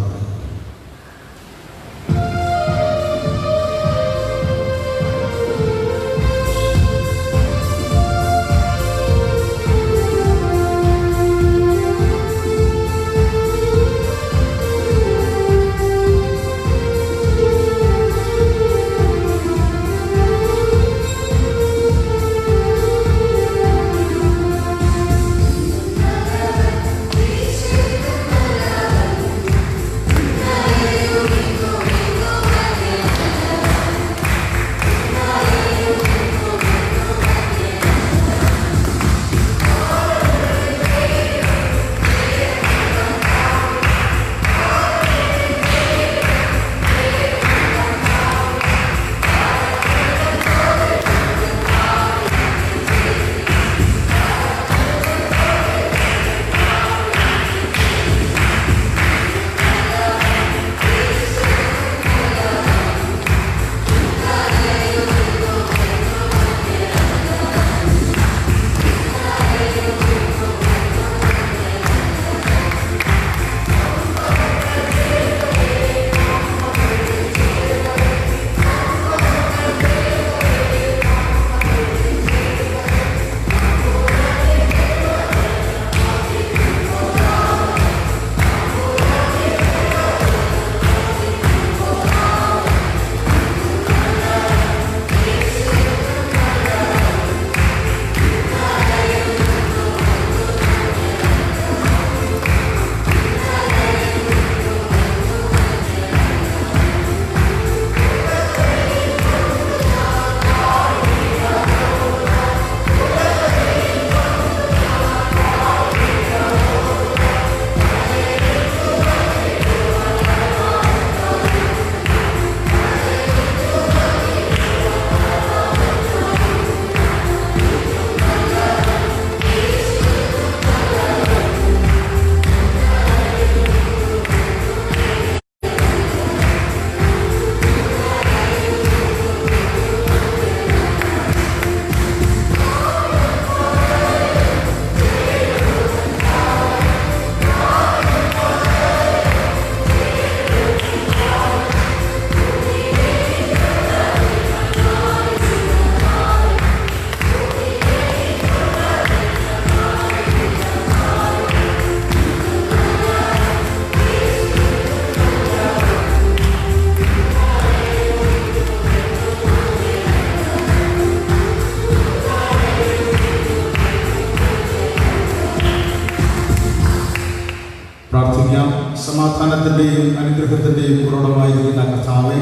സമാധാനത്തിൻ്റെയും അനുഗ്രഹത്തിൻ്റെയും ഉറവിടമായിരിക്കുന്ന കർത്താവേ,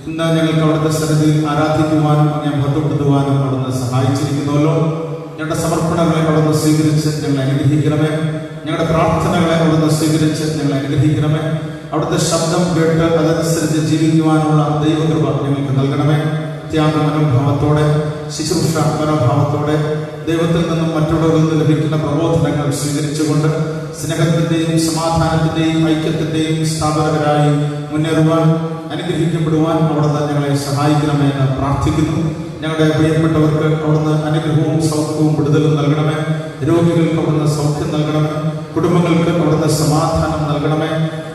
ഇന്ന് ഞങ്ങൾക്ക് അവിടുത്തെ സന്നിധിയിൽ ആരാധിക്കുവാനും അങ്ങനെ ബന്ധപ്പെടുത്തുവാനും അവിടുന്ന് സഹായിച്ചിരിക്കുന്നുവല്ലോ. ഞങ്ങളുടെ സമർപ്പണങ്ങളെ അവിടുന്ന് സ്വീകരിച്ച് ഞങ്ങളെ അനുഗ്രഹിക്കണമേ. ഞങ്ങളുടെ പ്രാർത്ഥനകളെ അവിടുന്ന് സ്വീകരിച്ച് ഞങ്ങളെ അനുഗ്രഹിക്കണമേ. അവിടുത്തെ ശബ്ദം കേട്ട് അതനുസരിച്ച് ജീവിക്കുവാനുള്ള ദൈവകൃപ ഞങ്ങൾക്ക് നൽകണമേ. ത്യാഗ മനോഭാവത്തോടെ, ശുശ്രൂഷ മനോഭാവത്തോടെ, ദൈവത്തിൽ നിന്നും മറ്റുള്ളവരിൽ നിന്ന് ലഭിക്കുന്ന പ്രബോധനങ്ങൾ സ്വീകരിച്ചുകൊണ്ട് സ്നേഹത്തിൻ്റെയും സമാധാനത്തിൻ്റെയും ഐക്യത്തിൻ്റെയും സ്ഥാപകരായി മുന്നേറുവാൻ, അനുഗ്രഹിക്കപ്പെടുവാൻ അവിടുന്ന് ഞങ്ങളെ സഹായിക്കണമേ എന്ന് പ്രാർത്ഥിക്കുന്നു. ഞങ്ങളുടെ പ്രിയപ്പെട്ടവർക്ക് അവിടുന്ന് അനുഗ്രഹവും സൗഖ്യവും വിടുതലും നൽകണമേ. രോഗികൾക്ക് അവിടുന്ന് സൗഖ്യം നൽകണമേ. കുടുംബങ്ങൾക്ക് അവിടുന്ന് സമാധാനം നൽകണമേ.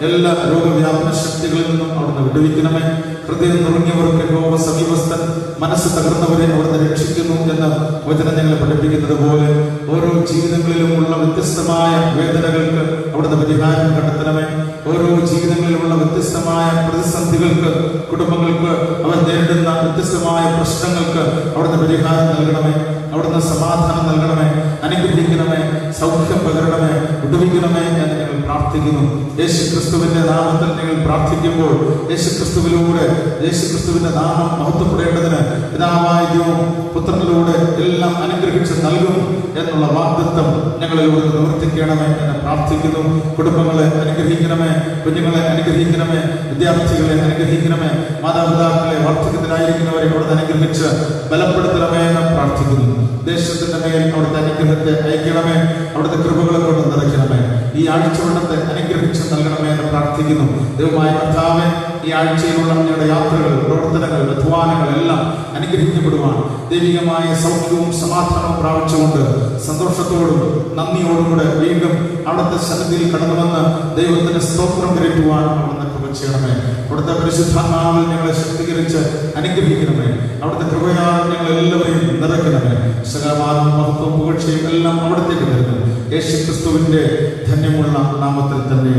എല്ലാ രോഗവ്യാപന ശക്തികളിൽ നിന്നും അവിടുന്ന് വിടുവിക്കണമേ. ഹൃദയം നുറുങ്ങിയവർക്ക് രോഗ സമീപസ്ഥൻ, മനസ്സ് തകർന്നവരെ അവിടുന്ന് രക്ഷിക്കുന്നു എന്ന് വചനം ഞങ്ങളെ പഠിപ്പിക്കുന്നത് പോലെ ഓരോ ജീവിതങ്ങളിലുമുള്ള വ്യത്യസ്തമായ വേദനകൾക്ക് അവിടുന്ന് പരിഹാരം കണ്ടെത്തണമേ. ഓരോ ജീവിതങ്ങളിലുമുള്ള വ്യത്യസ്തമായ പ്രതിസന്ധികൾക്ക്, കുടുംബങ്ങൾക്ക് അവർ നേരിടുന്ന വ്യത്യസ്തമായ പ്രശ്നങ്ങൾക്ക് അവിടുന്ന് പരിഹാരം നൽകണമേ. അവിടുന്ന് സമാധാനം നൽകണമേ, അനുഗ്രഹിക്കണമേ, സൗഖ്യം പകരണമേ, വിടുവിക്കണമേ എന്ന് ഞങ്ങൾ പ്രാർത്ഥിക്കുന്നു. യേശു ക്രിസ്തുവിന്റെ നാമത്തിൽ ഞങ്ങൾ പ്രാർത്ഥിക്കുമ്പോൾ യേശു ക്രിസ്തുവിലൂടെ യേശു ക്രിസ്തുവിന്റെ നാമം മഹത്വപ്പെടേണ്ടതിന് പിതാവായ ദൈവം പുത്രനിലൂടെ എല്ലാം അനുഗ്രഹിച്ച് നൽകും എന്നുള്ള വാഗ്ദത്തം ഞങ്ങളിലൂടെ നിവർത്തിക്കണമേ എന്ന് പ്രാർത്ഥിക്കുന്നു. കുടുംബങ്ങളെ അനുഗ്രഹിക്കണമേ, കുഞ്ഞുങ്ങളെ അനുഗ്രഹിക്കണമേ, വിദ്യാർത്ഥികളെ അനുഗ്രഹിക്കണമേ, മാതാപിതാക്കളെ വാർദ്ധക്യത്തിലായിരിക്കുന്നവരെ അവിടുന്ന് അനുഗ്രഹിച്ച് ബലപ്പെടുത്തണമേ എന്ന് പ്രാർത്ഥിക്കുന്നു. ദേശത്തിന്റെ മേൽ അവിടുത്തെ അനുഗ്രഹത്തെ അയക്കണമേ. അവിടുത്തെ കൃപകളെ കൊണ്ട് നിറയ്ക്കണമേ. ഈ ആഴ്ചവെള്ളത്തെ അനുഗ്രഹിച്ച് നൽകണമേ എന്ന് പ്രാർത്ഥിക്കുന്നു. ദൈവമായ കർത്താവേ, ഈ ആഴ്ചയിലുള്ള ഞങ്ങളുടെ യാത്രകൾ, പ്രവർത്തനങ്ങൾ, അധ്വാനങ്ങൾ എല്ലാം അനുഗ്രഹിക്കപ്പെടുവാൻ ദൈവികമായ സൗഖ്യവും സമാധാനവും പ്രാപിച്ചുകൊണ്ട് സന്തോഷത്തോടും നന്ദിയോടുകൂടെ വീണ്ടും അവിടുത്തെ സന്നിധിയിൽ കടന്നു വന്ന് ദൈവത്തിന് സ്തോത്രം കരയറ്റുവാൻ അവിടുന്ന് കൃപ ചെയ്യണമേ. അവിടുത്തെ പരിശുദ്ധാത്മാവിൽ ഞങ്ങളെ ശക്തീകരിച്ച് അനുഗ്രഹിക്കണമേ. അവിടുത്തെ കൃപയാൽ ഞങ്ങൾ എല്ലാവരെയും നിറയ്ക്കണമേ. സകലമാനവും മഹത്വവും പുകഴ്ചയും എല്ലാം അവിടത്തേക്ക് തരുന്നു. യേശു ക്രിസ്തുവിന്റെ ധന്യമുള്ള നാമത്തിൽ തന്നെ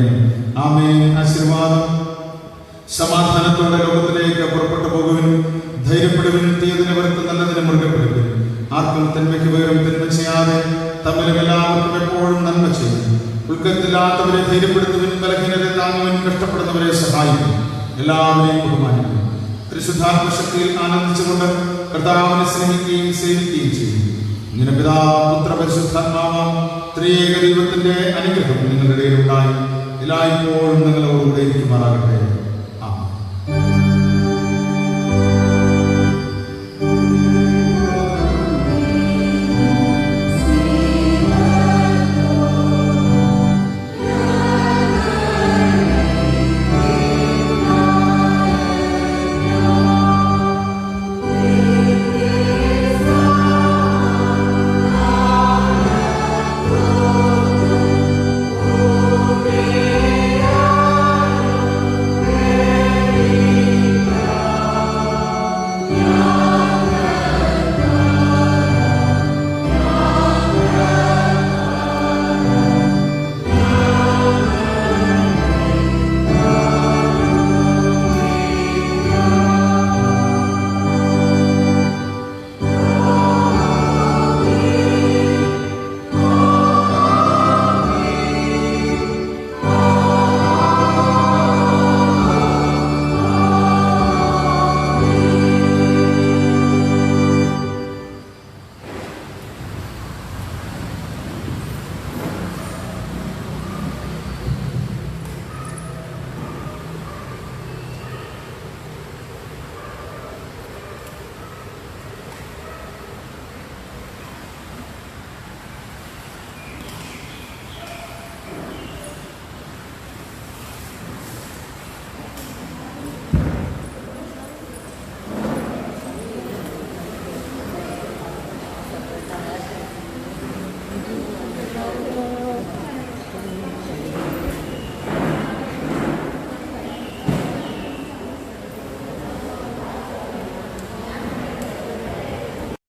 ആമേൻ. ആശീർവാദം. സമാധാനത്തോടെ ലോകത്തിലേക്ക് പുറപ്പെട്ടു പോകുവിൻ. ധൈര്യപ്പെടുവിൻ. തീയതിനെ വെറുത്ത് നല്ലതിനെ മുറുകപ്പെടുവിൻ. ആർക്കും തിന്മയ്ക്ക് പകരം തിന്മ ചെയ്യാതെ തമ്മിലും എല്ലാവർക്കും എപ്പോഴും നന്മ ചെയ്യും. ഉൾക്കത്തില്ലാത്തവരെ ധൈര്യപ്പെടുത്തുവിൻ. ബലഹീനരെ താങ്ങുവിൻ. കഷ്ടപ്പെടുന്നവരെ സഹായിക്കും. എല്ലാവരെയും ബഹുമാനിക്കും. പരിശുദ്ധാത്മശക്തിയിൽ ആനന്ദിച്ചുകൊണ്ട് കർത്താവിനെ സ്നേഹിക്കുകയും സേവിക്കുകയും ചെയ്യും. ഇങ്ങനെ പിതാവ്, പുത്ര, പരിശുദ്ധാത്മാവാം ത്രിയേക ദൈവത്തിന്റെ അനുഗ്രഹം നിങ്ങളുടെ ഇടയിൽ ഉണ്ടായി എല്ലായ്പ്പോഴും നിങ്ങളോടുകൂടെ ഇരിക്കുമാറാകട്ടെ.